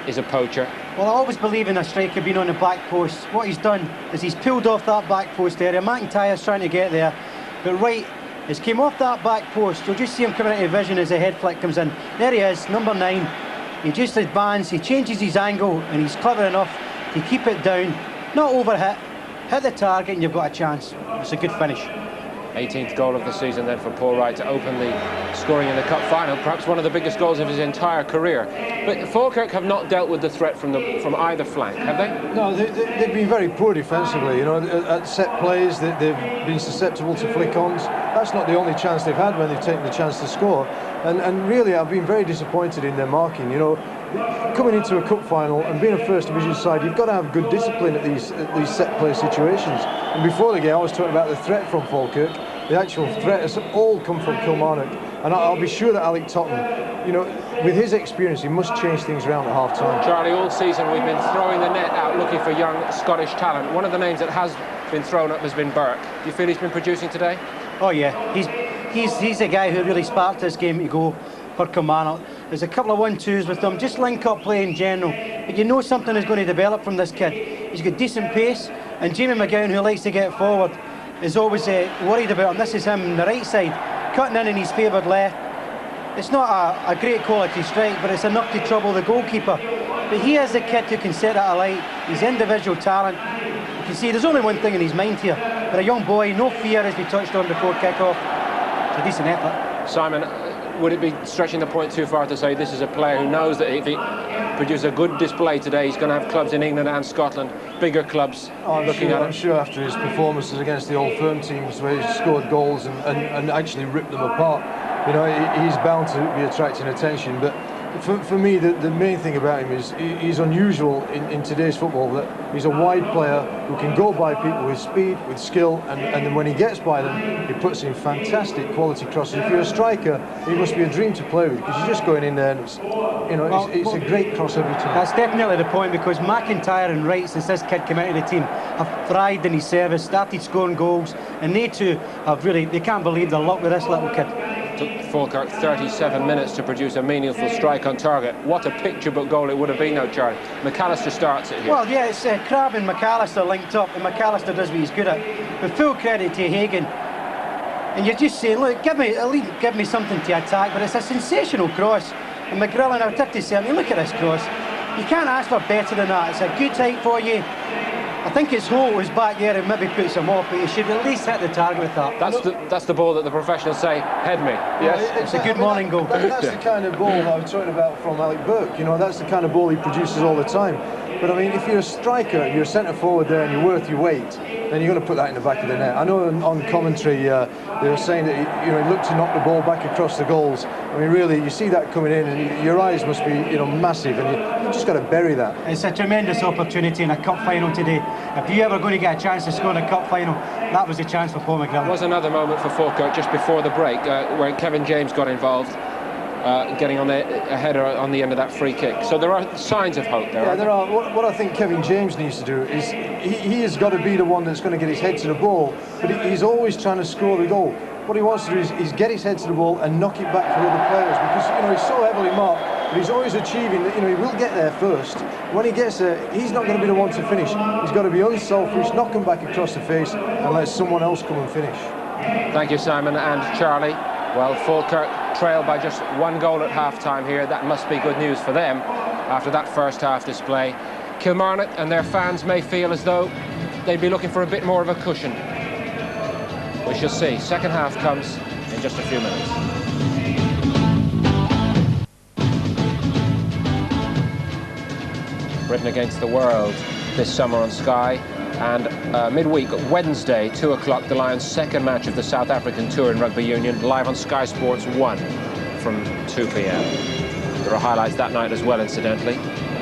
is a poacher. Well, I always believe in a striker being on the back post. What he's done is he's pulled off that back post area. McIntyre's trying to get there, but Wright has came off that back post. You'll just see him coming into vision as the head flick comes in. There he is, number 9. He just advances, he changes his angle, and he's clever enough to keep it down, not overhit, hit the target, and you've got a chance. It's a good finish. 18th goal of the season then for Paul Wright to open the scoring in the cup final, perhaps one of the biggest goals of his entire career. But Falkirk have not dealt with the threat from either flank, have they? No, they've been very poor defensively. You know, at set plays they've been susceptible to flick-ons. That's not the only chance they've had when they've taken the chance to score. And really, I've been very disappointed in their marking. You know, coming into a cup final and being a First Division side, you've got to have good discipline at these set play situations. And before the game, I was talking about the threat from Falkirk. The actual threat has all come from Kilmarnock, and I'll be sure that Alec Totten, you know, with his experience, he must change things around at half-time. Charlie, all season we've been throwing the net out looking for young Scottish talent. One of the names that has been thrown up has been Burke. Do you feel he's been producing today? Oh yeah, he's a guy who really sparked this game to go for Kilmarnock. There's a couple of 1-2s with him, just link-up play in general. But you know something is going to develop from this kid. He's got decent pace, and Jamie McGowan, who likes to get forward, is always worried about him. This is him on the right side, cutting in his favoured left. It's not a great quality strike, but it's enough to trouble the goalkeeper. But he is a kid who can set that alight. He's individual talent. You can see there's only one thing in his mind here. But a young boy, no fear, as we touched on before kick-off. It's a decent effort. Simon, would it be stretching the point too far to say this is a player who knows that if produce a good display today. He's going to have clubs in England and Scotland, bigger clubs looking at him. I'm sure after his performances against the Old Firm teams where he scored goals and actually ripped them apart, you know, he's bound to be attracting attention. But for me, the main thing about him is he's unusual in today's football, that he's a wide player who can go by people with speed, with skill, and then when he gets by them, he puts in fantastic quality crosses. If you're a striker, he must be a dream to play with, because you're just going in there and it's a great cross every time. That's definitely the point, because McIntyre and Wright, since this kid came into the team, have thrived in his service, started scoring goals, and they too have really, they can't believe their luck with this little kid. Took Falkirk 37 minutes to produce a meaningful strike on target. What a picture-book goal it would have been now, Charlie. McAllister starts it here. Well, yeah, it's Crabbe and McAllister linked up, and McAllister does what he's good at. But full credit to Hagan. And you're just saying, look, at least give me something to attack, but it's a sensational cross. And McGrillen, I'll take to say, I mean, look at this cross. You can't ask for better than that. It's a good height for you. I think his Holt was back there and maybe puts him off, but he should at least hit the target with that. That's the ball that the professionals say, head me. Yes, it's a good morning goal. That's the kind of ball I was talking about from Alec Burke. You know, that's the kind of ball he produces all the time. But I mean, if you're a striker, you're a centre forward there, and you're worth your weight, then you're going to put that in the back of the net. I know on commentary they were saying that he looked to knock the ball back across the goals. I mean, really, you see that coming in, and your eyes must be massive, and you just got to bury that. It's a tremendous opportunity in a cup final today. If you're ever going to get a chance to score in a cup final, that was a chance for Paul McGrillen. There was another moment for Falkirk just before the break where Kevin James got involved. Getting on a header on the end of that free kick. So there are signs of hope there. Yeah, there are. What I think Kevin James needs to do is he has got to be the one that's going to get his head to the ball, but he's always trying to score the goal. What he wants to do is get his head to the ball and knock it back for other players, because he's so heavily marked, but he's always achieving that. He will get there first. When he gets there, he's not going to be the one to finish. He's got to be unselfish, knock him back across the face, and let someone else come and finish. Thank you, Simon and Charlie. Well, Falkirk trail by just 1 goal at half-time here. That must be good news for them after that first half display. Kilmarnock and their fans may feel as though they'd be looking for a bit more of a cushion. We shall see. Second half comes in just a few minutes. Britain against the world this summer on Sky. And midweek, Wednesday, 2 o'clock, the Lions' second match of the South African Tour in Rugby Union, live on Sky Sports 1 from 2 p.m. There are highlights that night as well, incidentally,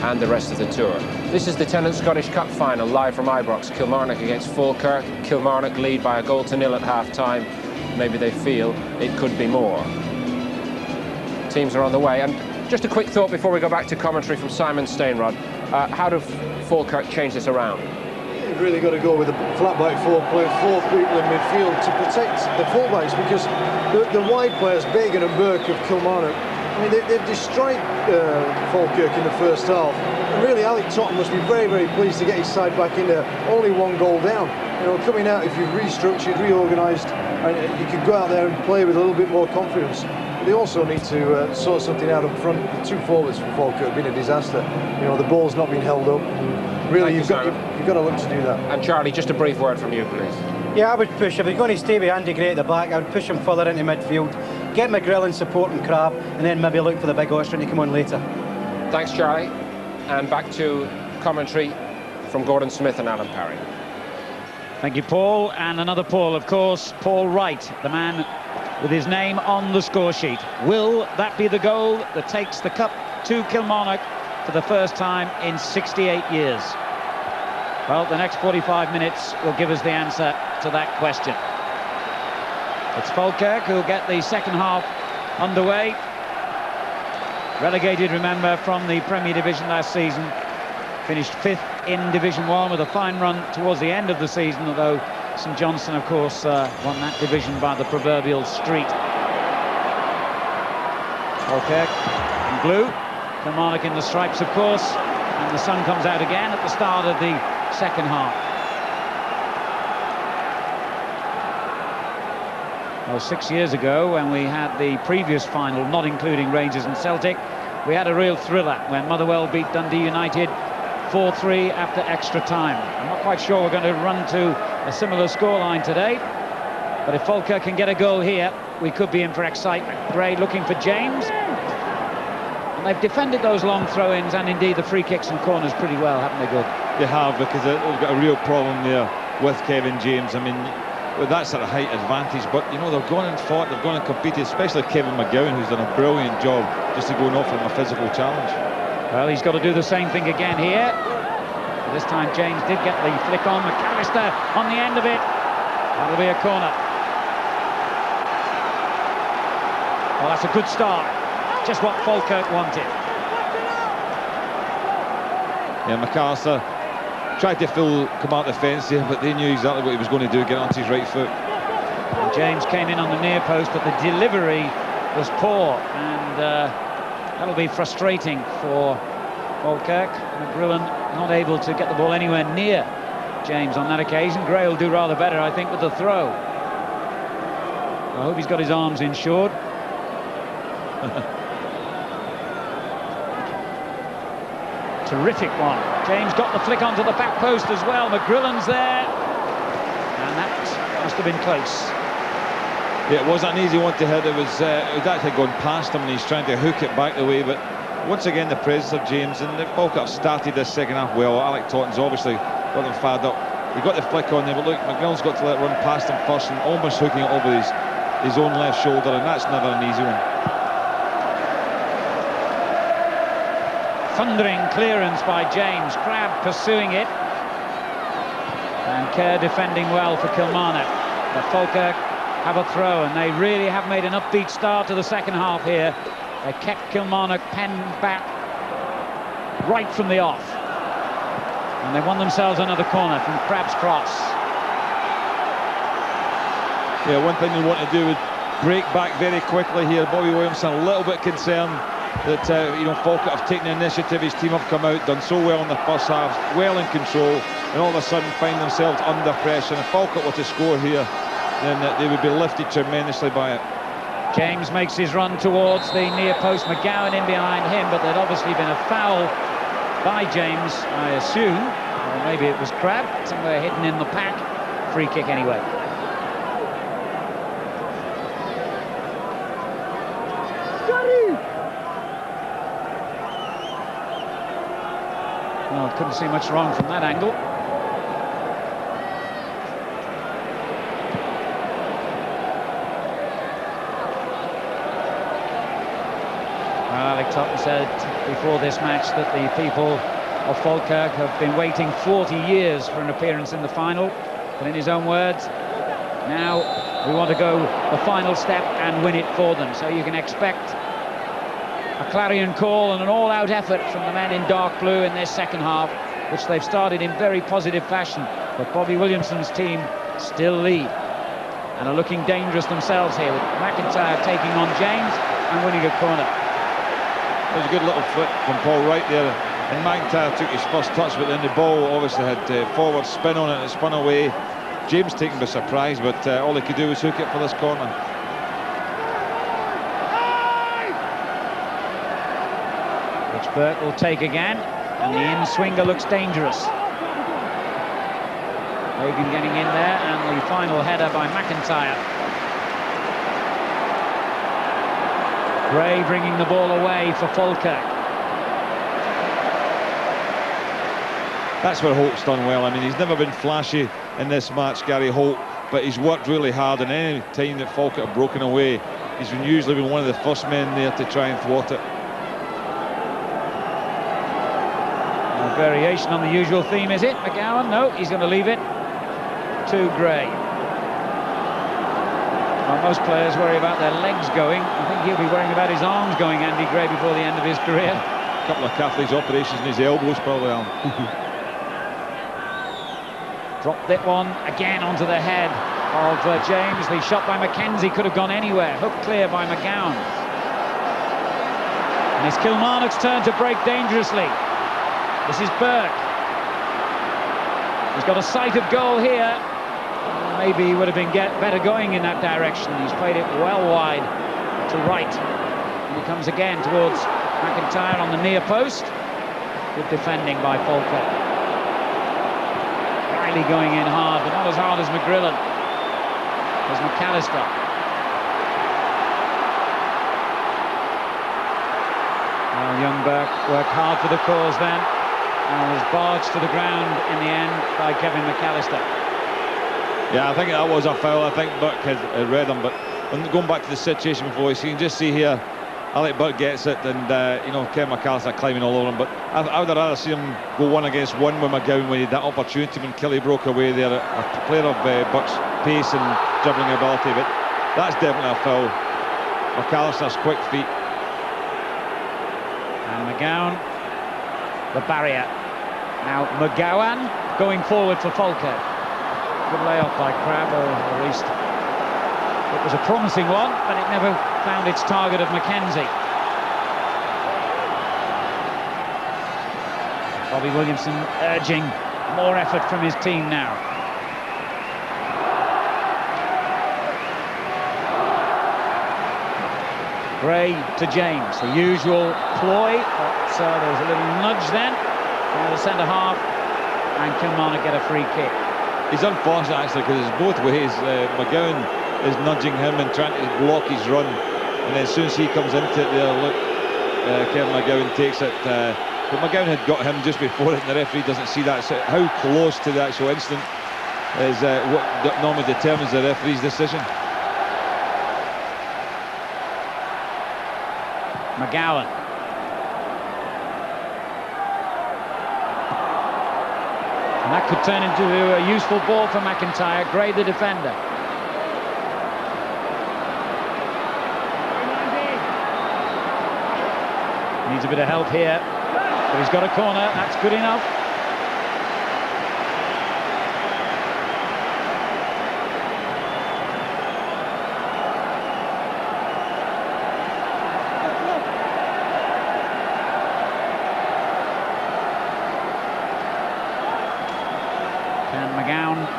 and the rest of the tour. This is the Tennant Scottish Cup final, live from Ibrox. Kilmarnock against Falkirk. Kilmarnock lead by 1-0 at half-time. Maybe they feel it could be more. Teams are on the way. And just a quick thought before we go back to commentary from Simon Stainrod. How do Falkirk change this around? You've really got to go with a flat back four, play 4 people in midfield to protect the fullbacks, because the wide players, Bagan and Burke of Kilmarnock, I mean, they've destroyed Falkirk in the first half. And really, Alec Totten must be very, very pleased to get his side back in there. Only 1 goal down. Coming out, if you've restructured, reorganised, you could go out there and play with a little bit more confidence. But they also need to sort something out up front. The 2 forwards for Falkirk have been a disaster. The ball's not been held up. Really, you've got to look to do that. And Charlie, just a brief word from you, please. Yeah, I would push. If he's going to stay with Andy Gray at the back, I would push him further into midfield, get McGrillen supporting Crabbe, and then maybe look for the big Austrian to come on later. Thanks, Charlie. And back to commentary from Gordon Smith and Alan Parry. Thank you, Paul. And another Paul, of course, Paul Wright, the man with his name on the score sheet. Will that be the goal that takes the cup to Kilmarnock for the first time in 68 years? Well, the next 45 minutes will give us the answer to that question. It's Falkirk who'll get the second half underway. Relegated, remember, from the Premier Division last season. Finished 5th in Division 1 with a fine run towards the end of the season, although St Johnstone, of course, won that division by the proverbial street. Falkirk in blue, Kilmarnock in the stripes, of course, and the sun comes out again at the start of the second half. Well, 6 years ago, when we had the previous final, not including Rangers and Celtic, we had a real thriller when Motherwell beat Dundee United 4-3 after extra time. I'm not quite sure we're going to run to a similar scoreline today, but if Falkirk can get a goal here, we could be in for excitement. Gray looking for James. And they've defended those long throw-ins and indeed the free kicks and corners pretty well, haven't they, Good? They have, because they've got a real problem there with Kevin James. I mean, with that sort of height advantage, but you know, they've gone and fought, they've gone and competed, especially Kevin McGowan, who's done a brilliant job just to go and offer him a physical challenge. Well, he's got to do the same thing again here. This time James did get the flick on. McAllister on the end of it. That'll be a corner. Well, that's a good start. Just what Falkirk wanted. Yeah, McAllister tried to come out the fence here, but they knew exactly what he was going to do, get onto his right foot. And James came in on the near post, but the delivery was poor, and that'll be frustrating for Falkirk. McGrillen not able to get the ball anywhere near James on that occasion. Gray will do rather better, I think, with the throw. I hope he's got his arms insured. Terrific one. James got the flick onto the back post as well. McGrillen's there, and that must have been close. Yeah, it wasn't an easy one to hit. It was actually gone past him, and he's trying to hook it back the way. But once again, the presence of James, and the Falkirk started this second half well. Alec Totten's obviously got them fired up. He got the flick on there, but look, McGrillen's got to let it run past him first, and almost hooking it over his own left shoulder, and that's never an easy one. Thundering clearance by James. Crabb pursuing it, and Kerr defending well for Kilmarnock. But Falkirk have a throw, and they really have made an upbeat start to the second half here. They kept Kilmarnock penned back right from the off, and they won themselves another corner from Crabb's cross. Yeah, one thing they want to do is break back very quickly here. Bobby Williamson a little bit concerned that you know, Falkirk have taken the initiative. His team have come out, done so well in the first half, well in control, and all of a sudden find themselves under pressure. And if Falkirk were to score here, then they would be lifted tremendously by it. James makes his run towards the near post. McGowan in behind him, but there'd obviously been a foul by James, I assume, or maybe it was Crabb, somewhere hidden in the pack. Free kick anyway. Well, couldn't see much wrong from that angle. Alec Totten said before this match that the people of Falkirk have been waiting 40 years for an appearance in the final. But in his own words, now we want to go the final step and win it for them. So you can expect a clarion call and an all-out effort from the men in dark blue in this second half, which they've started in very positive fashion. But Bobby Williamson's team still lead and are looking dangerous themselves here, with McIntyre taking on James and winning a corner. It was a good little flick from Paul Wright there, and McIntyre took his first touch, but then the ball obviously had forward spin on it and it spun away. James taken by surprise, but all he could do was hook it for this corner. Which Burke will take again, and the in-swinger looks dangerous. Hogan getting in there, and the final header by McIntyre. Gray bringing the ball away for Falkirk. That's where Holt's done well. I mean, he's never been flashy in this match, Gary Holt, but he's worked really hard, and any time that Falkirk have broken away, he's usually been one of the first men there to try and thwart it. A variation on the usual theme, is it? McGowan? No, he's going to leave it to Gray. Well, most players worry about their legs going. I think he'll be worrying about his arms going, Andy Gray, before the end of his career. A couple of Catholics operations in his elbows, probably, Alan. Dropped that one again onto the head of James. The shot by Mackenzie could have gone anywhere. Hooked clear by McGowan. And it's Kilmarnock's turn to break dangerously. This is Burke. He's got a sight of goal here. Maybe he would have been better going in that direction. He's played it well wide to right. And he comes again towards McIntyre on the near post. Good defending by Falkirk. Riley going in hard, but not as hard as McGrillen. As McAllister. Well, young Burke worked hard for the cause then, and was barged to the ground in the end by Kevin McAllister. Yeah, I think that was a foul. I think Burke had read him, but going back to the situation before, you can just see here, Alec Burke gets it, and you know, Kevin McAllister climbing all over him. But I would have rather seen him go 1 against 1 with McGowan when he had that opportunity when Killie broke away there. A player of Burke's pace and dribbling ability, but that's definitely a foul. McAllister's quick feet. And McGowan, the barrier. Now McGowan going forward for Falkirk. Good layoff by Crabb, or at least it was a promising one, but it never found its target of Mackenzie. Bobby Williamson urging more effort from his team now. Gray to James, the usual ploy, but there was a little nudge then by the centre half, and Kilmarnock get a free kick. He's unfortunate actually, because it's both ways. McGowan is nudging him and trying to block his run, and then as soon as he comes into it there, look, Kevin McGowan takes it, but McGowan had got him just before it, and the referee doesn't see that. So how close to the actual instant is what normally determines the referee's decision. McGowan. And that could turn into a useful ball for McIntyre. Gray, the defender. Needs a bit of help here, but he's got a corner. That's good enough.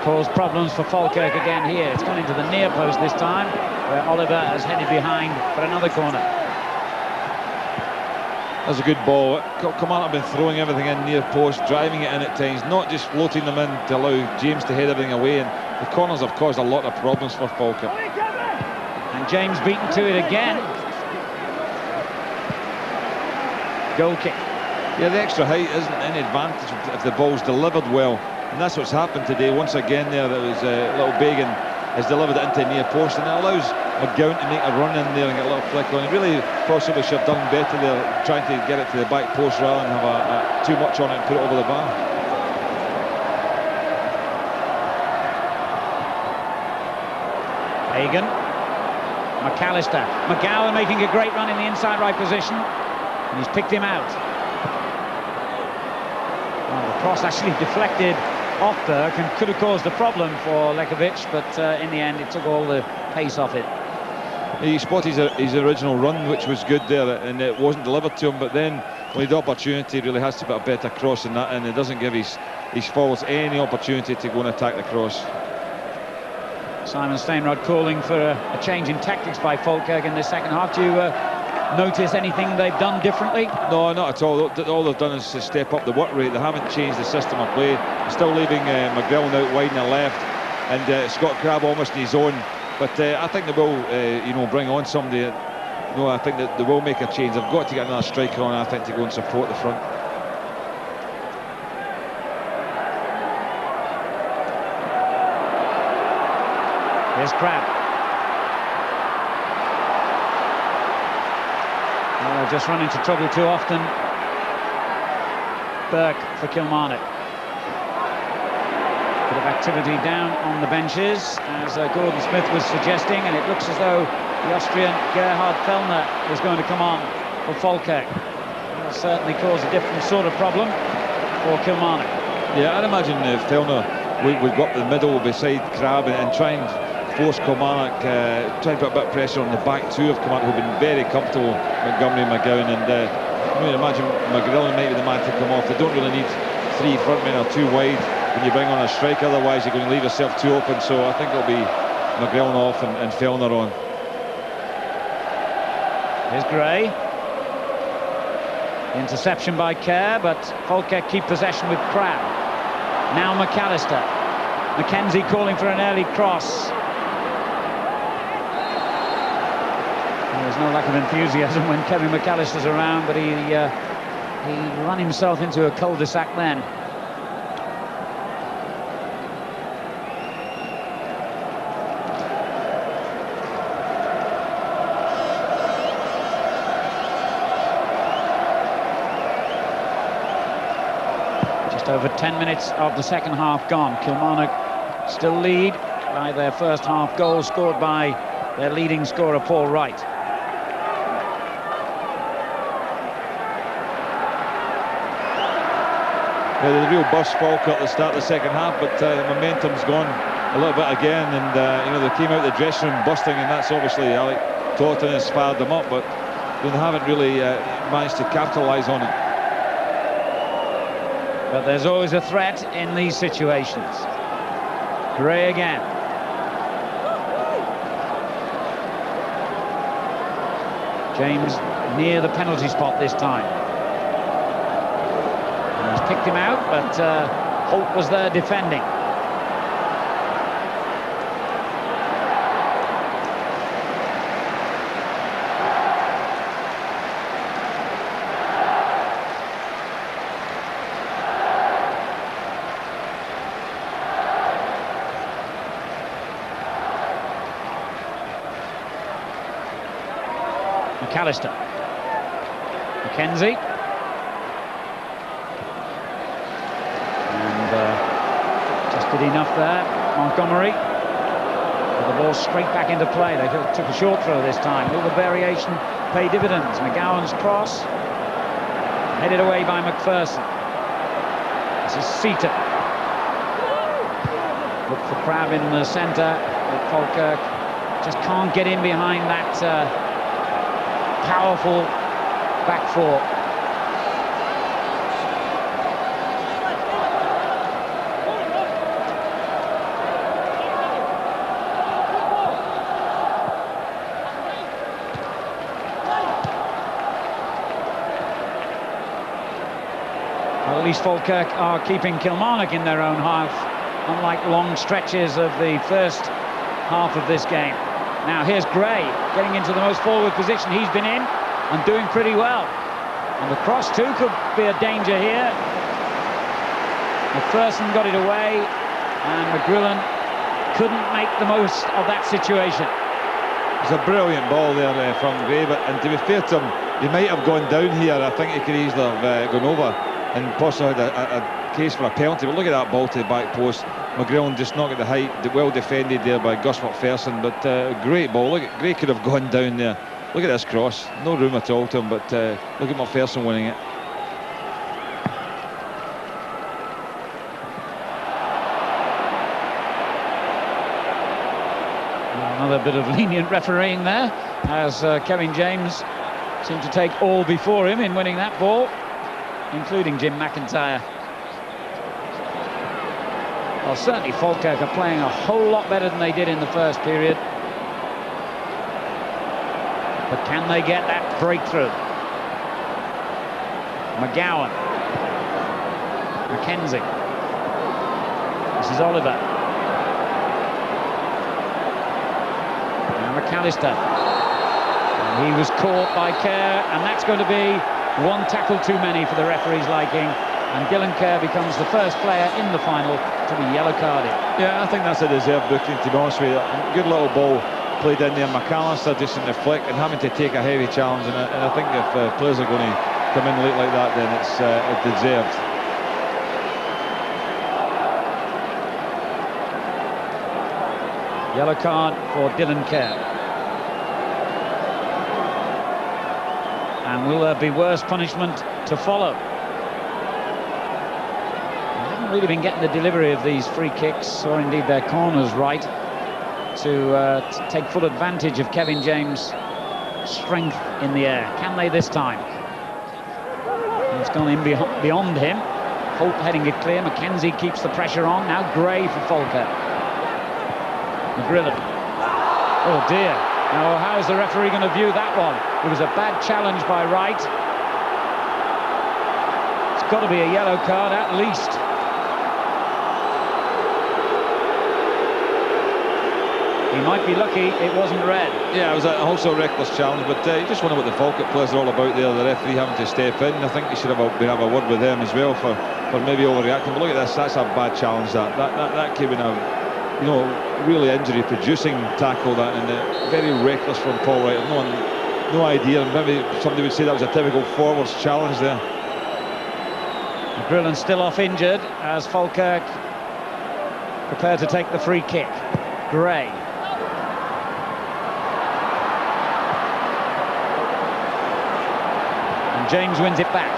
Cause problems for Falkirk again here. It's gone into the near post this time, where Oliver has headed behind for another corner. That's a good ball. Kilmarnock have been throwing everything in near post, driving it in at times, not just floating them in to allow James to head everything away, and the corners have caused a lot of problems for Falkirk. And James beaten to it again. Goal kick. Yeah, the extra height isn't any advantage if the ball's delivered well. And that's what's happened today. Once again there, that was little Bagan has delivered it into near post, and it allows McGowan to make a run in there and get a little flick on. He really possibly should have done better there, trying to get it to the back post rather than have too much on it and put it over the bar. Hagan. McAllister. McGowan making a great run in the inside right position, and he's picked him out. Well, the cross actually deflected off Burke and could have caused a problem for Lekovic, but in the end it took all the pace off it. He spotted his original run, which was good there, and it wasn't delivered to him, but then when he had the opportunity, he really has to put a better cross than that, and it doesn't give his forwards any opportunity to go and attack the cross. Simon Steinrod calling for a change in tactics by Falkirk in the second half. Do you notice anything they've done differently? No, not at all. All they've done is to step up the work rate. They haven't changed the system of play. They're still leaving McGrill out wide on the left, and Scott Crabb almost in his own. But I think they will, bring on somebody. I think that they will make a change. They've got to get another striker on, I think, to go and support the front. Here's Crabb. Just run into trouble too often. Burke for Kilmarnock. Bit of activity down on the benches, as Gordon Smith was suggesting, and it looks as though the Austrian Gerhard Fellner is going to come on for Falkirk. That'll certainly cause a different sort of problem for Kilmarnock. Yeah, I'd imagine Fellner would go up the middle beside Crabb and try and force Kilmarnock, try and put a bit of pressure on the back two of Kilmarnock, who've been very comfortable, Montgomery and McGowan, and I imagine McGrill might be the man to come off. They don't really need three front men or too wide when you bring on a striker, otherwise you're going to leave yourself too open, so I think it'll be McGrill off and Fellner on. Here's Gray. Interception by Kerr, but Falkirk keep possession with Crabb. Now McAllister. Mackenzie calling for an early cross. There's no lack of enthusiasm when Kevin McAllister's around, but he ran himself into a cul-de-sac then. Just over 10 minutes of the second half gone. Kilmarnock still lead by their first half goal, scored by their leading scorer Paul Wright. Yeah, there's a real burst Falkirk at the start of the second half, but the momentum's gone a little bit again, and you know, they came out of the dressing room busting, and that's obviously Alec Thornton has fired them up, but they haven't really managed to capitalise on it. But there's always a threat in these situations. Gray again. James near the penalty spot this time. And he's picked him out, but Holt was there defending. McAllister. McKenzie. And just did enough there. Montgomery. With the ball straight back into play. They took a short throw this time. Will the variation pay dividends? McGowan's cross. Headed away by McPherson. This is Seaton. Look for Crab in the centre. Falkirk just can't get in behind that powerful back four. Well, at least Falkirk are keeping Kilmarnock in their own half, unlike long stretches of the first half of this game. Now here's Gray getting into the most forward position he's been in and doing pretty well. And the cross too could be a danger here. McPherson got it away and McGrillen couldn't make the most of that situation. It's a brilliant ball there from Gray, and to be fair to him, he might have gone down here. I think he could easily have gone over and possibly had a case for a penalty, but look at that ball to the back post. McGrillen just not at the height, well defended there by Gus McPherson, but great ball. Look at Gray, could have gone down there. Look at this cross, no room at all to him, but look at McPherson winning it. Another bit of lenient refereeing there, as Kevin James seemed to take all before him in winning that ball, including Jim McIntyre. Well, certainly Falkirk are playing a whole lot better than they did in the first period. But can they get that breakthrough? McGowan. McKenzie. This is Oliver. And McAllister. And he was caught by Kerr, and that's going to be one tackle too many for the referee's liking. And Dylan Kerr becomes the first player in the final to be yellow carded. Yeah, I think that's a deserved booking, to be honest with you. Good little ball played in there. McAllister just in the flick and having to take a heavy challenge, and I think if players are going to come in late like that, then it's deserved. Yellow card for Dylan Kerr. And will there be worse punishment to follow? Really been getting the delivery of these free kicks, or indeed their corners, right, to take full advantage of Kevin James' strength in the air. Can they this time? It's gone in beyond him. Holt heading it clear. McKenzie keeps the pressure on. Now Gray for Falkirk. McGrillen. Oh dear. Now how's the referee going to view that one? It was a bad challenge by Wright. It's got to be a yellow card at least. He might be lucky it wasn't red. Yeah, it was also a reckless challenge, but you just wonder what the Falkirk players are all about there. The referee having to step in. I think you should have a word with them as well for maybe overreacting. But look at this, that's a bad challenge. That came in a, you know, really injury-producing tackle, that, and very reckless from Paul Wright. No idea. Maybe somebody would say that was a typical forwards challenge there. McGrillen still off injured as Falkirk prepare to take the free kick. Gray. And James wins it back.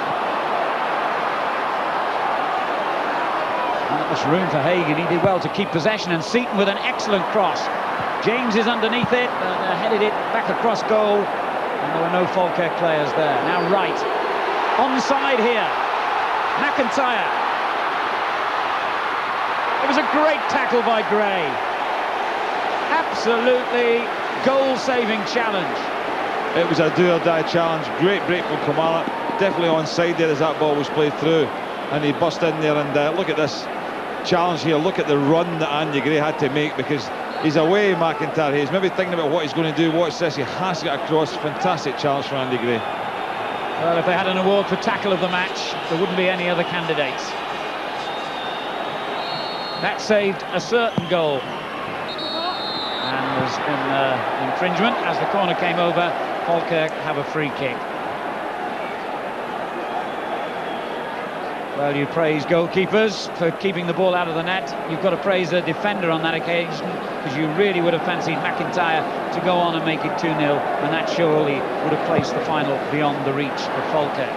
Not much room for Hagan. He did well to keep possession, and Seaton with an excellent cross. James is underneath it, but headed it back across goal, and there were no Falkirk players there. Now Wright. Onside here. McIntyre. It was a great tackle by Gray. Absolutely goal-saving challenge. It was a do-or-die challenge. Great break from Kamala. Definitely onside there as that ball was played through, and he bust in there. And look at this challenge here. Look at the run that Andy Gray had to make, because he's away, McIntyre. He's maybe thinking about what he's going to do. Watch this. He has to get across. Fantastic challenge for Andy Gray. Well, if they had an award for tackle of the match, there wouldn't be any other candidates. That saved a certain goal. And there's been infringement as the corner came over. Falkirk have a free kick. Well, you praise goalkeepers for keeping the ball out of the net. You've got to praise the defender on that occasion, because you really would have fancied McIntyre to go on and make it 2-0, and that surely would have placed the final beyond the reach of Falkirk.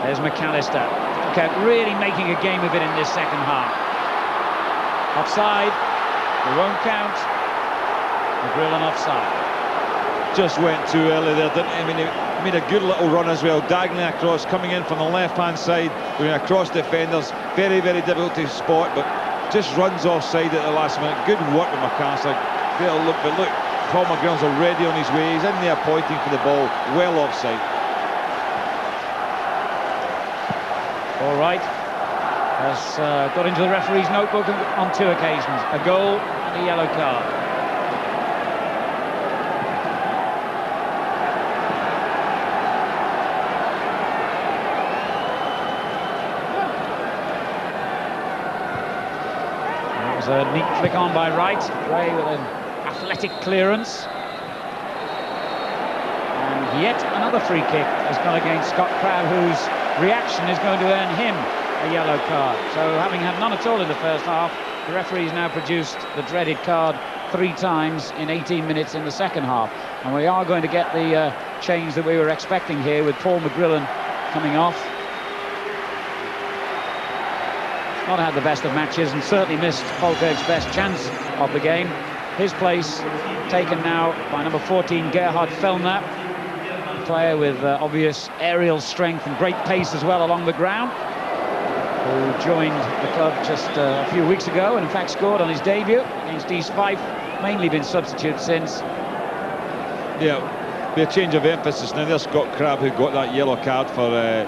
There's McAllister. Falkirk really making a game of it in this second half. Offside. It won't count. McGrillen offside. Just went too early there, didn't he? I mean, he made a good little run as well, diagonally across, coming in from the left-hand side, going across defenders. Very, very difficult to spot, but just runs offside at the last minute. Good work with McAllister. Great look, but look, Paul McGrillen's already on his way. He's in there pointing for the ball, well offside. All right. Has got into the referee's notebook on 2 occasions. A goal and a yellow card. A neat flick on by Wright. Gray with an athletic clearance. And yet another free kick has gone against Scott Crabbe, whose reaction is going to earn him a yellow card. So having had none at all in the first half, the referee's now produced the dreaded card 3 times in 18 minutes in the second half. And we are going to get the change that we were expecting here, with Paul McGrillen coming off. Not had the best of matches and certainly missed Falkirk's best chance of the game. His place taken now by number 14, Gerhard Fellner, a player with obvious aerial strength and great pace as well along the ground, who joined the club just a few weeks ago and in fact scored on his debut against East Fife. Mainly been substitute since. Yeah, be a change of emphasis now. There's Scott Crabbe, who got that yellow card for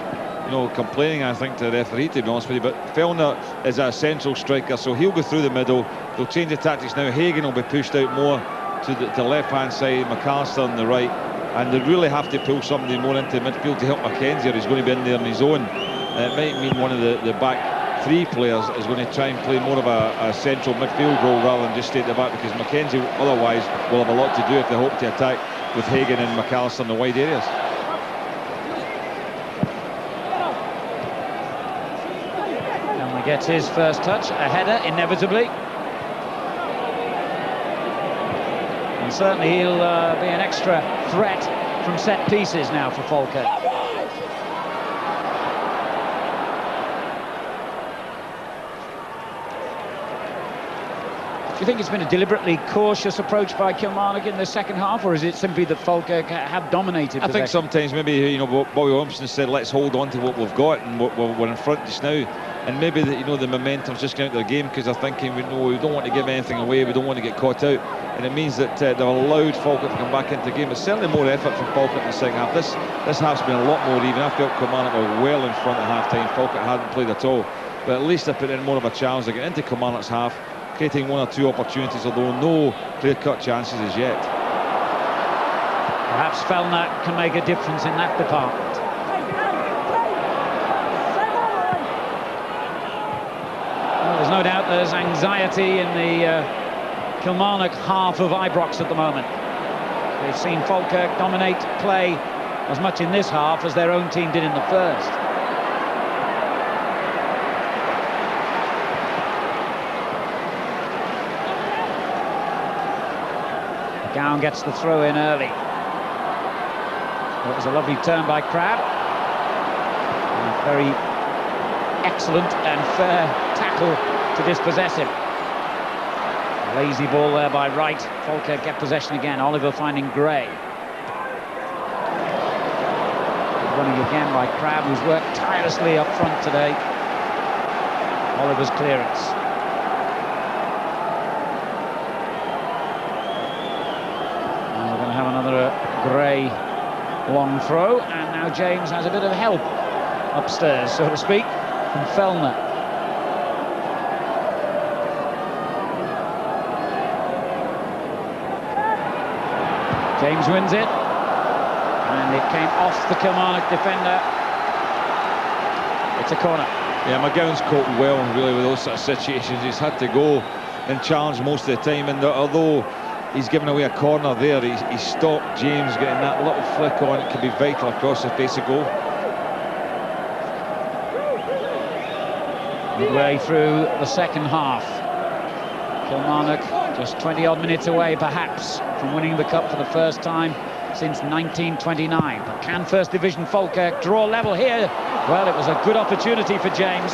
complaining, I think, to the referee, to be honest with you. But Fellner is a central striker, so he'll go through the middle. They'll change the tactics now. Hagan will be pushed out more to the left-hand side, McAllister on the right, and they really have to pull somebody more into midfield to help Mackenzie, or he's going to be in there on his own. It might mean one of the back 3 players is going to try and play more of a central midfield role rather than just stay at the back, because Mackenzie otherwise will have a lot to do if they hope to attack with Hagan and McAllister in the wide areas. Gets his first touch, a header, inevitably. And certainly he'll be an extra threat from set pieces now for Falkirk. Do you think it's been a deliberately cautious approach by Kilmarnock in the second half, or is it simply that Falkirk have dominated possession? I think sometimes maybe, Bobby Williamson said, let's hold on to what we've got, and we're in front just now. and maybe the momentum's just going out of the game because they're thinking we don't want to give anything away, we don't want to get caught out, and it means that they've allowed Falkirk to come back into the game. It's certainly more effort from Falkirk in the second half. This half's been a lot more even. I felt Kilmarnock were well in front at half-time. Falkirk hadn't played at all, but at least they put in more of a challenge. They get into Kilmarnock's half, creating one or two opportunities, although no clear-cut chances as yet. Perhaps Fellner can make a difference in that department. Well, there's no doubt there's anxiety in the Kilmarnock half of Ibrox at the moment. They've seen Falkirk dominate play as much in this half as their own team did in the first. McGowan gets the throw in early. It was a lovely turn by Crabb. And a very excellent and fair tackle to dispossess him. Lazy ball there by Wright. Falkirk get possession again. Oliver finding Gray. Running again by Crabb, who's worked tirelessly up front today. Oliver's clearance. And we're going to have another Gray long throw, and now James has a bit of help upstairs, so to speak, from Fellner. James wins it, and it came off the Kilmarnock defender. It's a corner. Yeah, McGowan's coped well really with those sort of situations. He's had to go and challenge most of the time, and although he's given away a corner there, he stopped James getting that little flick on. It could be vital across the face of goal. Midway through the second half, Kilmarnock just 20-odd minutes away perhaps from winning the cup for the first time since 1929. But can First Division Falkirk draw level here? Well, it was a good opportunity for James,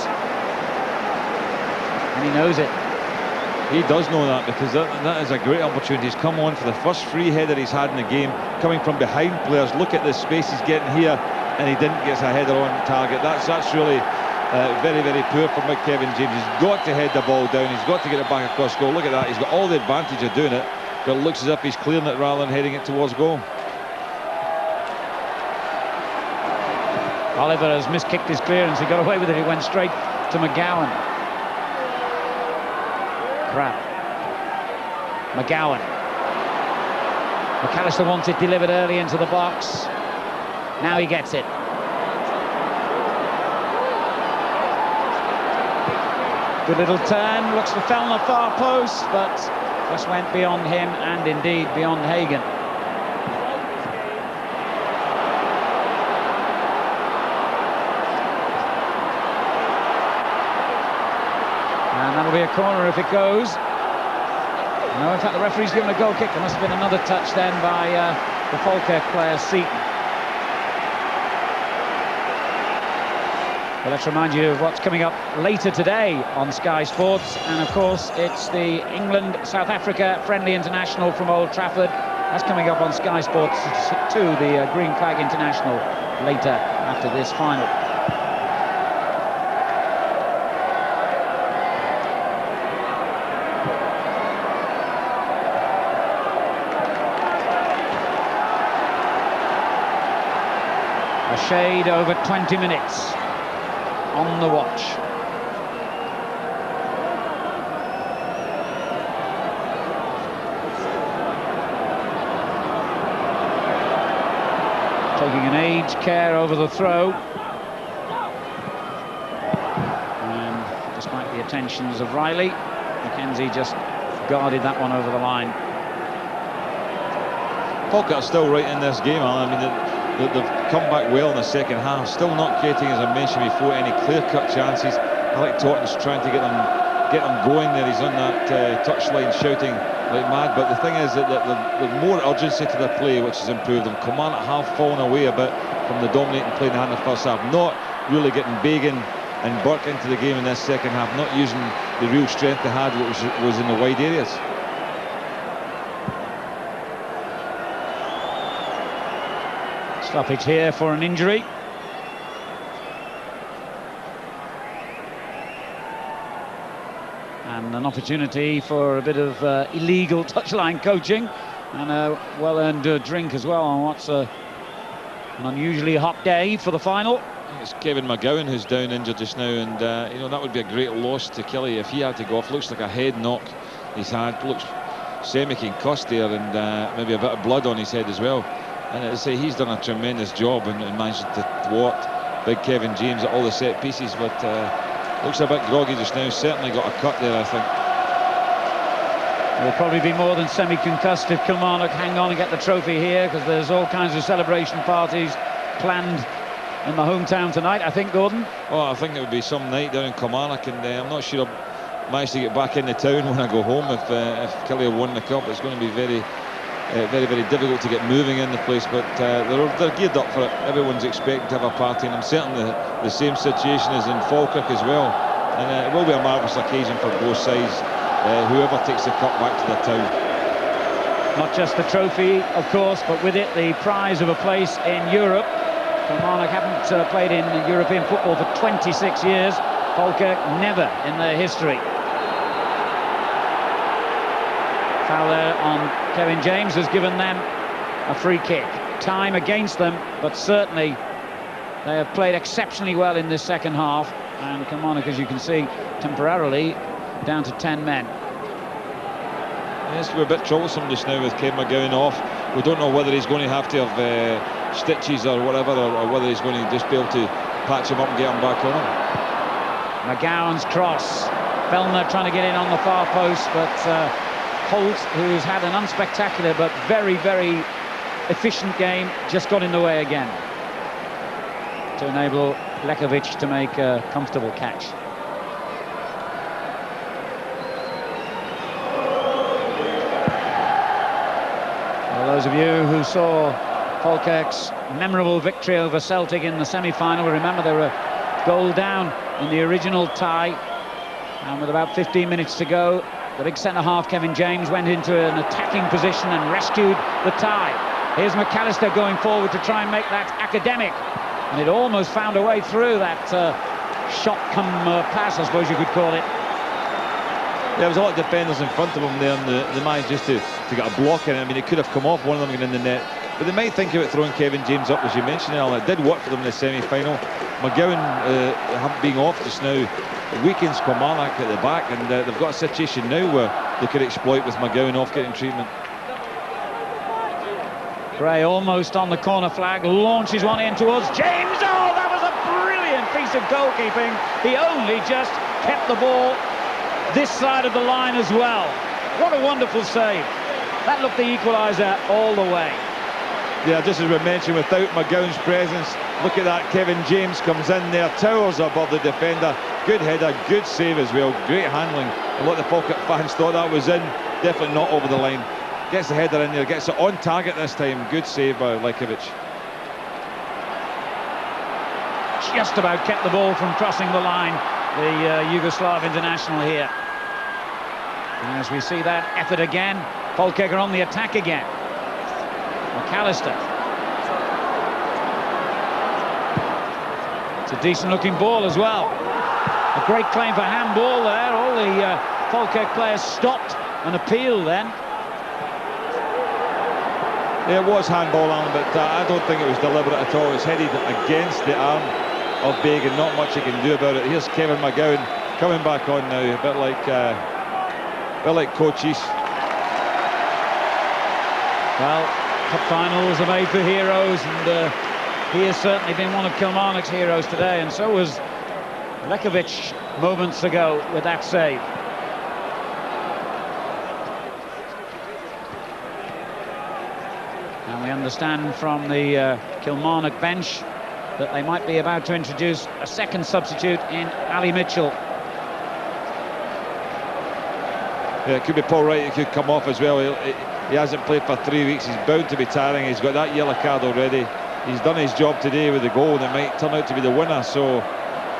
and he knows it. He does know that, because that is a great opportunity. He's come on for the first free header he's had in the game, coming from behind players. Look at the space he's getting here, and he didn't get a header on target. That's really very, very poor for Kevin James. He's got to head the ball down. He's got to get it back across goal. Look at that. He's got all the advantage of doing it, but it looks as if he's clearing it rather than heading it towards goal. Oliver has miskicked his clearance. He got away with it. He went straight to McGowan. Crabb. McGowan. McAllister wants it delivered early into the box. Now he gets it. Good little turn. Looks for Fellner far post, but just went beyond him and indeed beyond Hagan. And that'll be a corner if it goes. No, in fact, the referee's given a goal kick. There must have been another touch then by the Falkirk player, Seaton. But let's remind you of what's coming up later today on Sky Sports. And, of course, it's the England-South Africa friendly international from Old Trafford. That's coming up on Sky Sports 2, the Green Flag International, later after this final. A shade over 20 minutes on the watch. Taking an aged care over the throw. And despite the attentions of Riley, Mackenzie just guarded that one over the line. Falkirk are still right in this game, Alan. I mean, they've come back well in the second half, still not creating, as I mentioned before, any clear-cut chances. Alec Totten's trying to get them going there. He's on that touchline shouting like mad, but the thing is that there's more urgency to their play, which has improved them. Kilmarnock have fallen away a bit from the dominating play they had in the first half, not really getting Bagan and Burke into the game in this second half, not using the real strength they had, which was in the wide areas. Stoppage here for an injury. and an opportunity for a bit of illegal touchline coaching and a well-earned drink as well on what's an unusually hot day for the final. It's Kevin McGowan who's down injured just now, and you know, that would be a great loss to Killie if he had to go off. Looks like a head knock he's had, looks semi-concussed there, and maybe a bit of blood on his head as well. And as I say, he's done a tremendous job and managed to thwart big Kevin James at all the set pieces, but looks a bit groggy just now. Certainly got a cut there, I think. Will probably be more than semi-concussed if Kilmarnock hang on and get the trophy here, because there's all kinds of celebration parties planned in the hometown tonight, I think, Gordon. Oh, I think it would be some night down in Kilmarnock, and I'm not sure I'll manage to get back into town when I go home if Killie have won the cup. It's going to be very difficult to get moving in the place, but they're geared up for it. Everyone's expecting to have a party, and I'm certain the same situation is in Falkirk as well. And it will be a marvellous occasion for both sides, whoever takes the cup back to their town. Not just the trophy, of course, but with it the prize of a place in Europe. Kilmarnock haven't played in European football for 26 years. Falkirk never in their history. Foul there on Kevin James has given them a free kick. Time against them, but certainly they have played exceptionally well in this second half, and Kilmarnock, as you can see, temporarily down to 10 men. Yes, we're a bit troublesome just now with Kevin McGowan off. We don't know whether he's going to have to have stitches or whatever, or whether he's going to just be able to patch him up and get him back on. McGowan's cross. Fellner trying to get in on the far post, but Holt, who's had an unspectacular but very, very efficient game, just got in the way again to enable Lekovic to make a comfortable catch. For those of you who saw Falkirk's memorable victory over Celtic in the semi-final, remember they were a goal down in the original tie, and with about 15 minutes to go, the big centre-half Kevin James went into an attacking position and rescued the tie. Here's McAllister going forward to try and make that academic, and it almost found a way through that shot come pass, I suppose you could call it. There was a lot of defenders in front of him there, and they managed just to get a block in it. I mean, it could have come off one of them getting in the net, but they might think about throwing Kevin James up, as you mentioned, Alan. It did work for them in the semi-final. McGowan being off just now weakens Kilmarnock at the back, and they've got a situation now where they could exploit with McGowan off getting treatment. Gray almost on the corner flag, launches one in towards James. Oh, that was a brilliant piece of goalkeeping. He only just kept the ball this side of the line as well. What a wonderful save. That looked the equaliser all the way. Yeah, just as we mentioned, without McGowan's presence, look at that. Kevin James comes in there, towers above the defender. Good header, good save as well, great handling. And what the Falkirk fans thought that was in, definitely not over the line. Gets the header in there, gets it on target this time. Good save by Lekovic. Just about kept the ball from crossing the line, the Yugoslav international here. And as we see that effort again, Falkirk are on the attack again. McAllister. It's a decent looking ball as well. A great claim for handball there. All the Falkirk players stopped and appealed then. Yeah, it was handball, Alan, but I don't think it was deliberate at all. It was headed against the arm of Bagan. Not much he can do about it. Here's Kevin McGowan coming back on now, a bit like coaches. Well, cup finals are made for heroes, and he has certainly been one of Kilmarnock's heroes today, and so was Lekovic moments ago with that save. And we understand from the Kilmarnock bench that they might be about to introduce a second substitute in Ali Mitchell. Yeah, it could be Paul Wright, he could come off as well. He hasn't played for 3 weeks, he's bound to be tiring. He's got that yellow card already. He's done his job today with the goal, and it might turn out to be the winner. So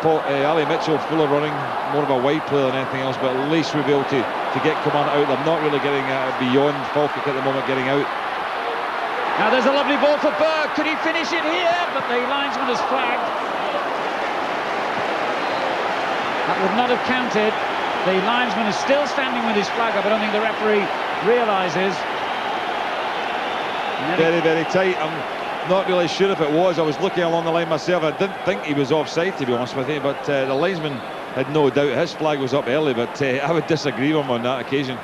Ali Mitchell, full of running, more of a wide player than anything else, but at least we'll be able to get Kilmarnock out. They're not really getting beyond Falkirk at the moment, getting out. Now there's a lovely ball for Burke. Could he finish it here? But the linesman has flagged. That would not have counted. The linesman is still standing with his flag up. I don't think the referee realises. Very, very tight. I'm not really sure if it was. I was looking along the line myself. I didn't think he was offside, to be honest with you, but the linesman had no doubt his flag was up early, but I would disagree with him on that occasion.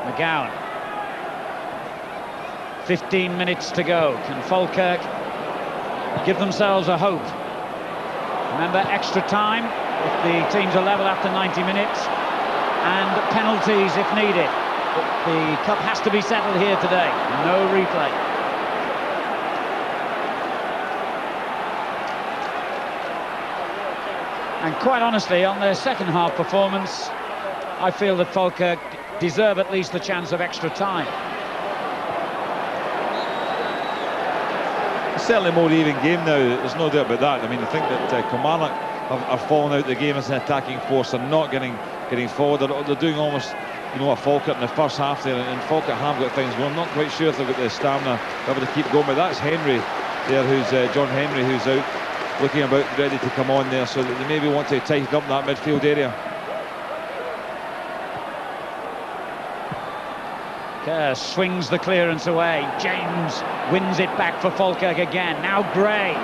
McGowan. 15 minutes to go. Can Falkirk give themselves a hope? Remember, extra time if the teams are level after 90 minutes, and penalties if needed. The cup has to be settled here today. No replay. And quite honestly, on their second half performance, I feel that Falkirk deserve at least the chance of extra time. It's certainly a more even game now, there's no doubt about that. I mean, I think that Kilmarnock are falling out the game as an attacking force. They're not getting forward. They're doing almost, you know, a Falkirk in the first half there, and Falkirk have got things going. I'm not quite sure if they've got the stamina to be able to keep going, but that's Henry there, who's John Henry, who's out looking about ready to come on there, so that they maybe want to tighten up that midfield area. Kerr swings the clearance away. James wins it back for Falkirk again. Now Gray.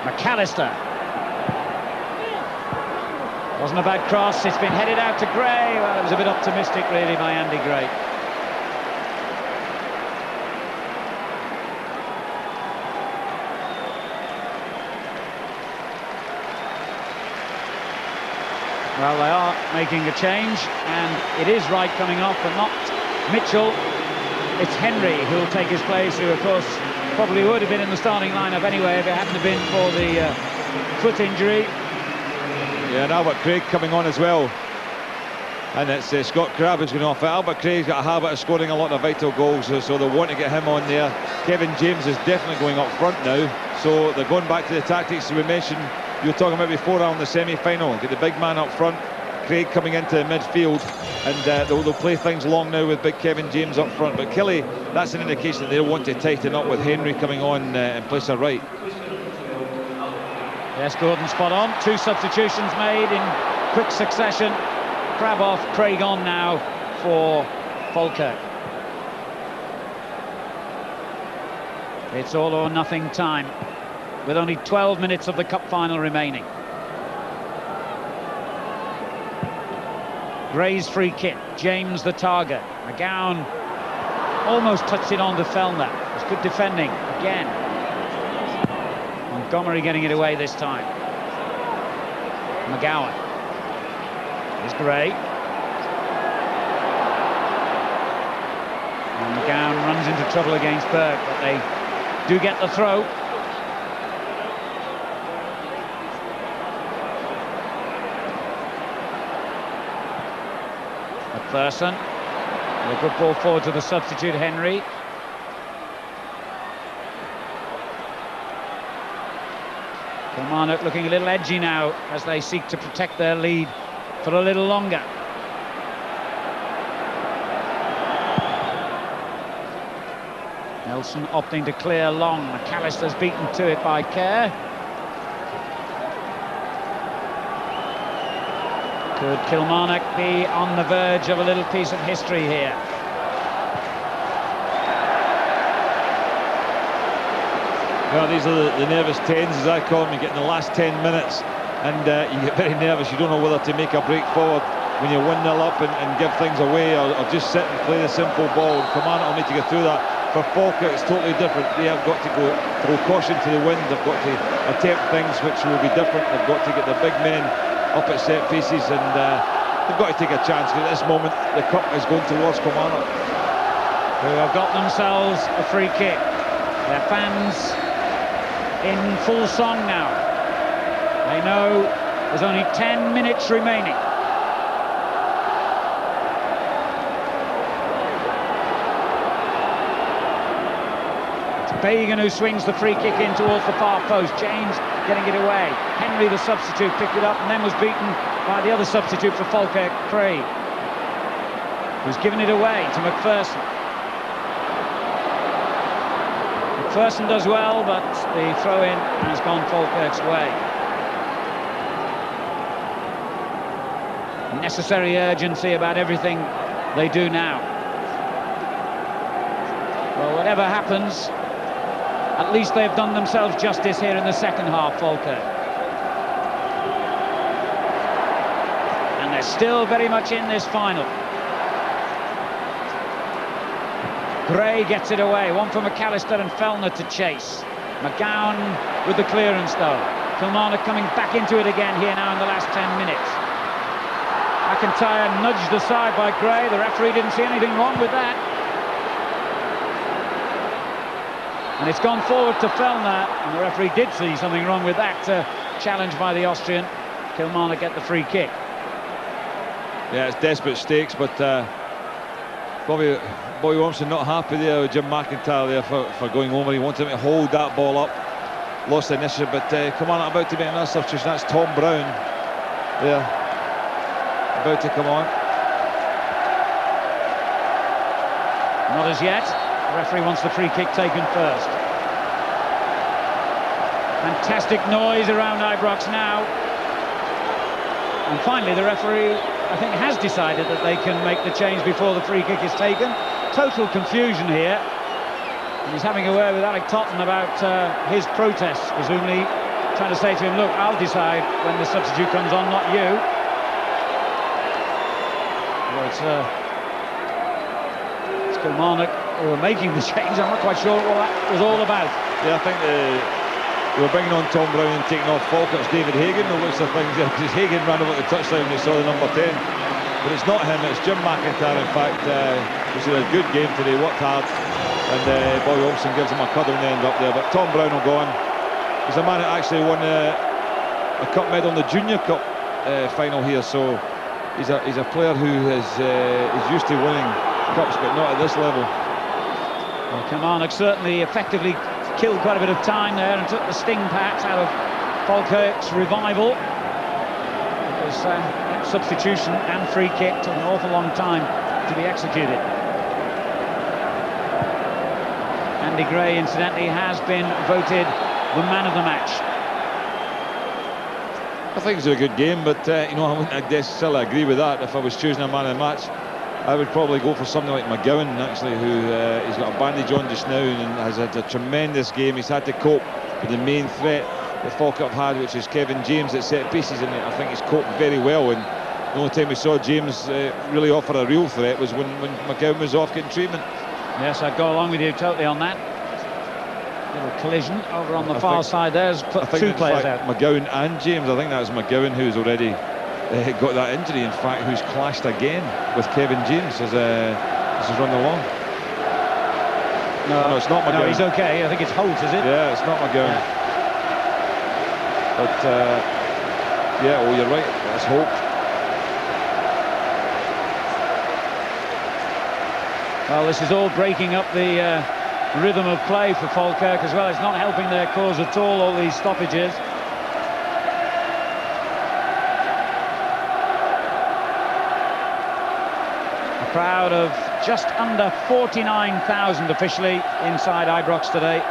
McAllister. Wasn't a bad cross. It's been headed out to Gray. Well, it was a bit optimistic, really, by Andy Gray. Well, they are making a change, and it is Wright coming off, but not Mitchell. It's Henry who will take his place, who, of course, probably would have been in the starting lineup anyway if it hadn't have been for the foot injury. Yeah, and Albert Craig coming on as well. And it's Scott Crabb who's going off. Albert Craig's got a habit of scoring a lot of vital goals, so they want to get him on there. Kevin James is definitely going up front now, so they're going back to the tactics we mentioned. You were talking about before on the semi-final. Get the big man up front, Craig coming into the midfield, and they'll play things long now with big Kevin James up front. But Killie, that's an indication that they want to tighten up with Henry coming on in place of Wright. Yes, Gordon spot on. 2 substitutions made in quick succession. Crab off, Craig on now for Falkirk. It's all or nothing time, with only 12 minutes of the cup final remaining. Gray's free kick, James the target. McGowan almost touched it on to Fellner. It's good defending again. Montgomery getting it away this time. McGowan. Here's Gray. And McGowan runs into trouble against Burke, but they do get the throw. McPherson. A good ball forward to the substitute, Henry. Kilmarnock looking a little edgy now as they seek to protect their lead for a little longer. Nelson opting to clear long. McAllister's beaten to it by Kerr. Could Kilmarnock be on the verge of a little piece of history here? Well, these are the nervous 10s, as I call them. You get in the last 10 minutes and you get very nervous. You don't know whether to make a break forward when you're 1-0 up and give things away, or just sit and play the simple ball. And Kilmarnock will need to get through that. For Falkirk, it's totally different. They have got to go throw caution to the wind. They've got to attempt things which will be different. They've got to get the big men up at set pieces, and they've got to take a chance, because at this moment the cup is going towards Kilmarnock, who have got themselves a free kick. Their fans in full song now. They know there's only 10 minutes remaining. It's Bagan who swings the free kick in towards the far post. James getting it away. Henry, the substitute, picked it up and then was beaten by the other substitute for Falkirk, Craig, who's given it away to McPherson. Ferguson does well, but the throw-in has gone Falkirk's way. Necessary urgency about everything they do now. Well, whatever happens, at least they've done themselves justice here in the second half, Falkirk. And they're still very much in this final. Gray gets it away, one for McAllister and Fellner to chase. McGowan with the clearance though. Kilmarnock coming back into it again here now in the last 10 minutes. McIntyre nudged aside by Gray. The referee didn't see anything wrong with that. And it's gone forward to Fellner, and the referee did see something wrong with that challenge by the Austrian. Kilmarnock get the free kick. Yeah, it's desperate stakes, but probably Boy Williamson not happy there with Jim McIntyre there for going over. He wanted him to hold that ball up. Lost the initiative, but Kilmarnock about to make another substitution. That's Tom Brown there, about to come on. Not as yet. The referee wants the free kick taken first. Fantastic noise around Ibrox now. And finally the referee, I think, has decided that they can make the change before the free kick is taken. Total confusion here. And he's having a word with Alec Totten about his protest, presumably trying to say to him, look, I'll decide when the substitute comes on, not you. Well, it's Kilmarnock who are making the change. I'm not quite sure what that was all about. Yeah, I think they were bringing on Tom Brown and taking off Falkirk's David Hagan. The looks of things there, because Hagan ran over the touchline when he saw the number 10. But it's not him, it's Jim McIntyre, in fact, who's had a good game today, worked hard. And Boy Wilson gives him a cuddle in the end up there. But Tom Brown will go on. He's a man that actually won a cup medal in the Junior Cup final here. So he's a player who is used to winning cups, but not at this level. Well, Kilmarnock certainly effectively killed quite a bit of time there and took the sting perhaps out of Falkirk's revival. Because substitution and free kick took an awful long time to be executed. Andy Gray, incidentally, has been voted the man of the match. I think it's a good game, but you know, I wouldn't necessarily agree with that. If I was choosing a man of the match, I would probably go for something like McGowan, actually, who he's got a bandage on just now and has had a tremendous game. He's had to cope with the main threat that Falkirk have had, which is Kevin James at set pieces, and I think he's coped very well. And the only time we saw James really offer a real threat was when McGowan was off getting treatment. Yes, I'd go along with you totally on that. Little collision over on the far side. There's put two players out. McGowan and James. I think that was McGowan who's already got that injury. In fact, who's clashed again with Kevin James as he's run along. No, it's not McGowan. No, he's okay. I think it's Holt, is it? Yeah, it's not McGowan. Yeah. But yeah, oh, you're right. It's Holt. Well, this is all breaking up the rhythm of play for Falkirk as well. It's not helping their cause at all these stoppages. A crowd of just under 49,000 officially inside Ibrox today.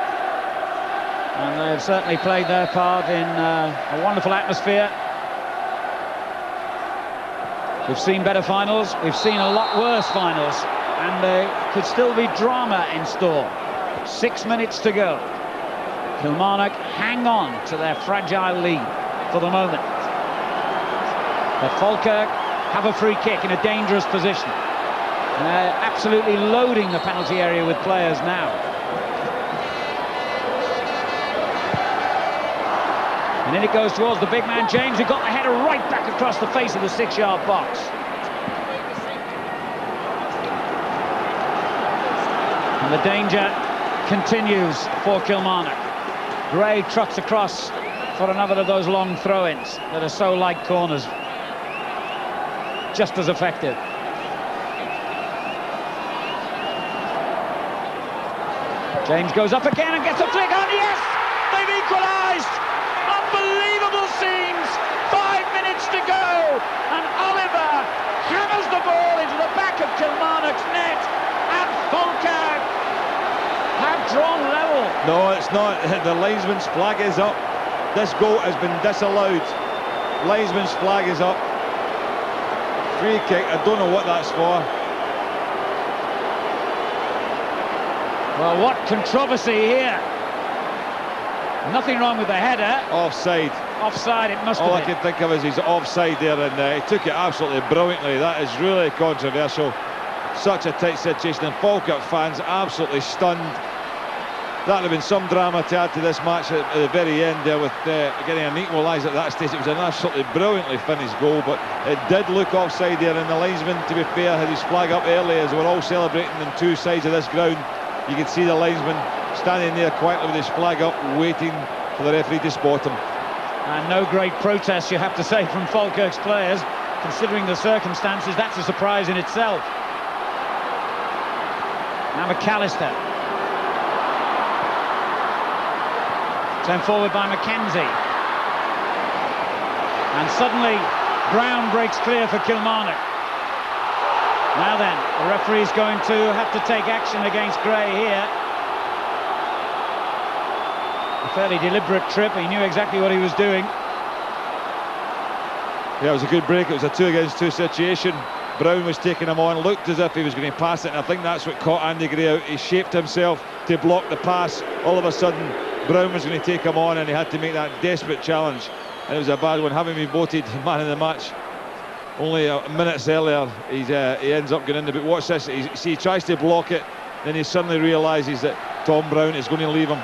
And they've certainly played their part in a wonderful atmosphere. We've seen better finals, we've seen a lot worse finals, and there could still be drama in store. 6 minutes to go. Kilmarnock hang on to their fragile lead for the moment. But Falkirk have a free kick in a dangerous position. And they're absolutely loading the penalty area with players now. And then it goes towards the big man, James, who got the header right back across the face of the 6-yard box. And the danger continues for Kilmarnock. Gray trots across for another of those long throw-ins that are so like corners. Just as effective. James goes up again and gets a flick on. Yes! They've equalised! Unbelievable scenes! 5 minutes to go! And Oliver hammers the ball into the back of Kilmarnock's net, and Falkirk have drawn level No, it's not. The linesman's flag is up. This goal has been disallowed. Linesman's flag is up. Free kick, I don't know what that's for. Well, what controversy here. Nothing wrong with the header. Offside. Offside, it must All have I been. can think of is he's offside there, and he took it absolutely brilliantly. That is really controversial. Such a tight situation, and Falkirk fans absolutely stunned. That would have been some drama to add to this match at the very end there, with getting an equaliser at that stage. It was an absolutely brilliantly finished goal, but it did look offside there, and the linesman, to be fair, had his flag up early as we're all celebrating on two sides of this ground. You can see the linesman standing there quietly with his flag up, waiting for the referee to spot him. And no great protest, you have to say, from Falkirk's players, considering the circumstances. That's a surprise in itself. Now McAllister. Sent forward by Mackenzie. And suddenly, Brown breaks clear for Kilmarnock. Now then, the referee's going to have to take action against Gray here. A fairly deliberate trip, he knew exactly what he was doing. Yeah, it was a good break. It was a 2-against-2 situation. Brown was taking him on, looked as if he was going to pass it, and I think that's what caught Andy Gray out. He shaped himself to block the pass. All of a sudden, Brown was going to take him on, and he had to make that desperate challenge. And it was a bad one, having been voted man of the match. Only minutes earlier, he ends up going in. But watch this, he tries to block it, then he suddenly realises that Tom Brown is going to leave him.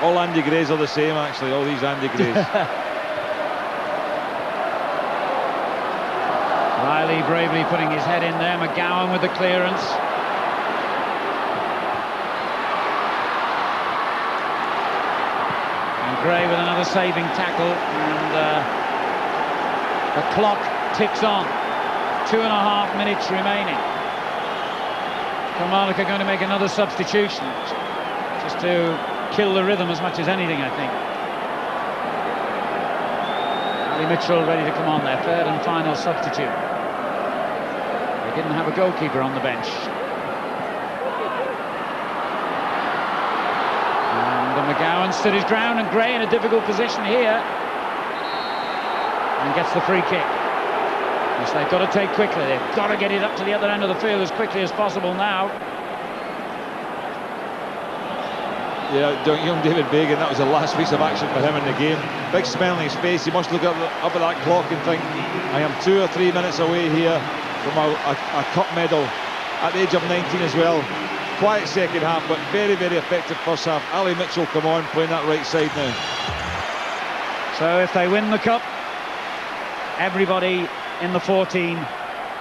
All Andy Grays are the same, actually, all these Andy Grays. Riley bravely putting his head in there, McGowan with the clearance. And Gray with another saving tackle, and the clock ticks on. 2.5 minutes remaining. Kilmarnock are going to make another substitution, just to kill the rhythm as much as anything, I think. Ali Mitchell ready to come on there, third and final substitute. They didn't have a goalkeeper on the bench. And McGowan stood his ground, and Gray in a difficult position here. And gets the free kick. Which they've got to take quickly. They've got to get it up to the other end of the field as quickly as possible now. Yeah, young David Bagan, that was the last piece of action for him in the game. Big smile on his face. He must look up at that clock and think, I am 2 or 3 minutes away here from a cup medal at the age of 19 as well. Quiet second half, but very, very effective first half. Ali Mitchell come on, playing that right side now. So if they win the cup, everybody in the 14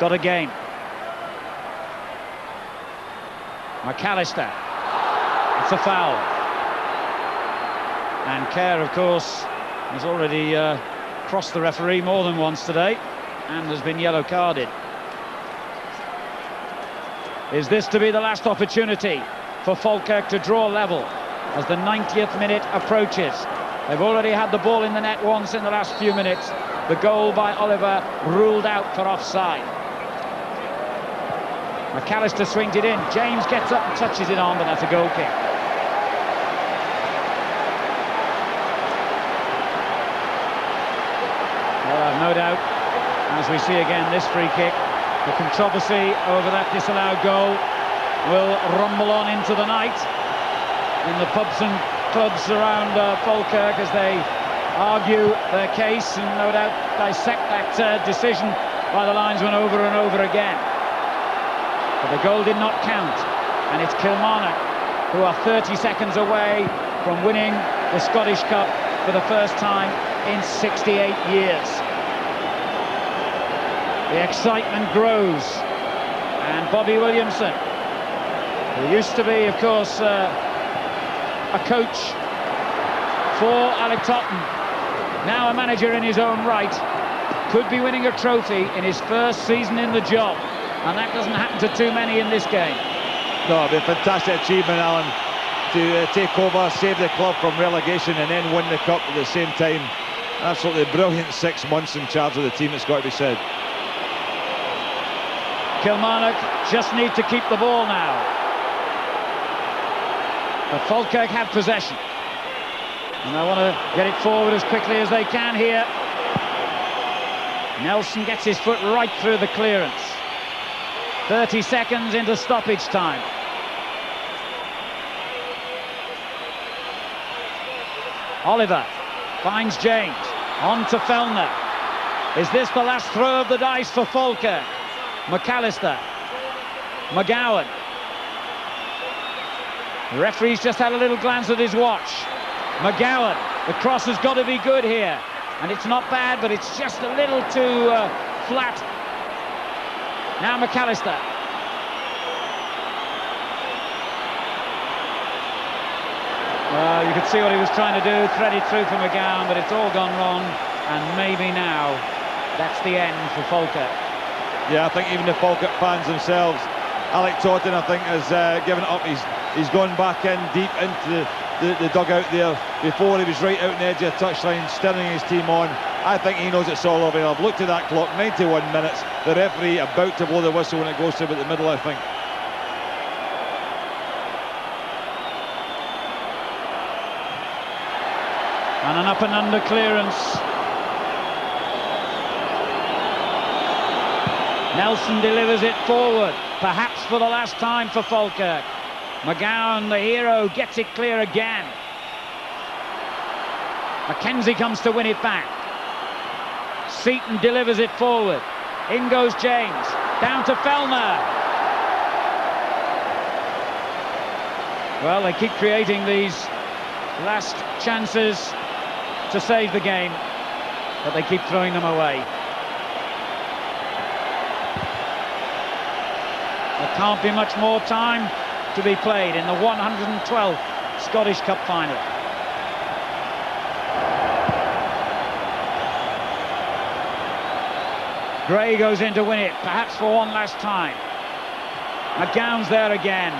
got a game. McAllister. It's a foul. And Kerr, of course, has already crossed the referee more than once today and has been yellow carded. Is this to be the last opportunity for Falkirk to draw level as the 90th minute approaches? They've already had the ball in the net once in the last few minutes. The goal by Oliver ruled out for offside. McAllister swings it in. James gets up and touches it on, but that's a goal kick. Well, I've no doubt, as we see again this free kick, the controversy over that disallowed goal will rumble on into the night in the pubs and clubs around Falkirk as they argue their case and no doubt dissect that decision by the linesman over and over again. But the goal did not count, and it's Kilmarnock who are 30 seconds away from winning the Scottish Cup for the first time in 68 years. The excitement grows, and Bobby Williamson, who used to be, of course, a coach for Alec Totten, now a manager in his own right, could be winning a trophy in his first season in the job, and that doesn't happen to too many in this game. No, it'd be a fantastic achievement, Alan, to take over, save the club from relegation and then win the cup at the same time. Absolutely brilliant 6 months in charge of the team, it's got to be said. Kilmarnock just need to keep the ball now. But Falkirk have possession. And they want to get it forward as quickly as they can here. Nelson gets his foot right through the clearance. 30 seconds into stoppage time. Oliver finds James. On to Fellner. Is this the last throw of the dice for Falkirk? McAllister. McGowan. The referee's just had a little glance at his watch. McGowan. The cross has got to be good here. And it's not bad, but it's just a little too flat. Now McAllister. You could see what he was trying to do, thread it through for McGowan, but it's all gone wrong. And maybe now that's the end for Falkirk. Yeah, I think even the Falkirk fans themselves, Alec Totten, I think, has given it up. He's gone back in deep into the dugout there. Before he was right out on the edge of the touchline, steering his team on. I think he knows it's all over. I've looked at that clock, 91 minutes. The referee about to blow the whistle when it goes to about the middle, I think. And an up and under clearance. Nelson delivers it forward, perhaps for the last time for Falkirk. McGowan, the hero, gets it clear again. Mackenzie comes to win it back. Seaton delivers it forward. In goes James, down to Fellner. Well, they keep creating these last chances to save the game, but they keep throwing them away. There can't be much more time to be played in the 112th Scottish Cup final. Gray goes in to win it, perhaps for one last time. McGowan's there again.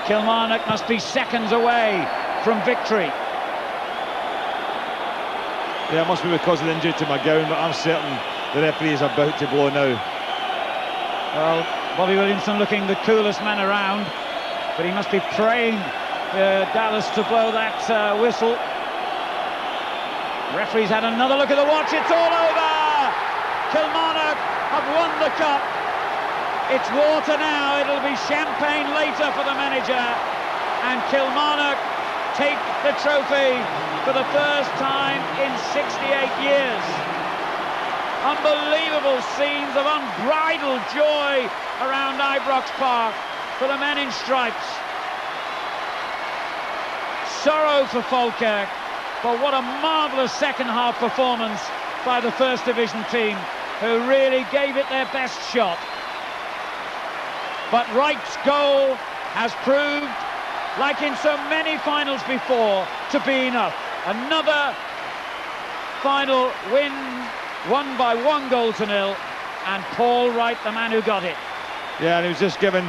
Kilmarnock must be seconds away from victory. Yeah, it must be because of the injury to McGowan, but I'm certain the referee is about to blow now. Well, Bobby Williamson looking the coolest man around, but he must be praying for Dallas to blow that whistle. Referee's had another look at the watch. It's all over! Kilmarnock have won the cup. It's water now. It'll be champagne later for the manager. And Kilmarnock take the trophy for the first time in 68 years. Unbelievable scenes of unbridled joy around Ibrox Park for the men in stripes. Sorrow for Falkirk, but what a marvellous second half performance by the First Division team, who really gave it their best shot. But Wright's goal has proved, like in so many finals before, to be enough. Another final win, won by 1-0, and Paul Wright, the man who got it. Yeah, and he was just giving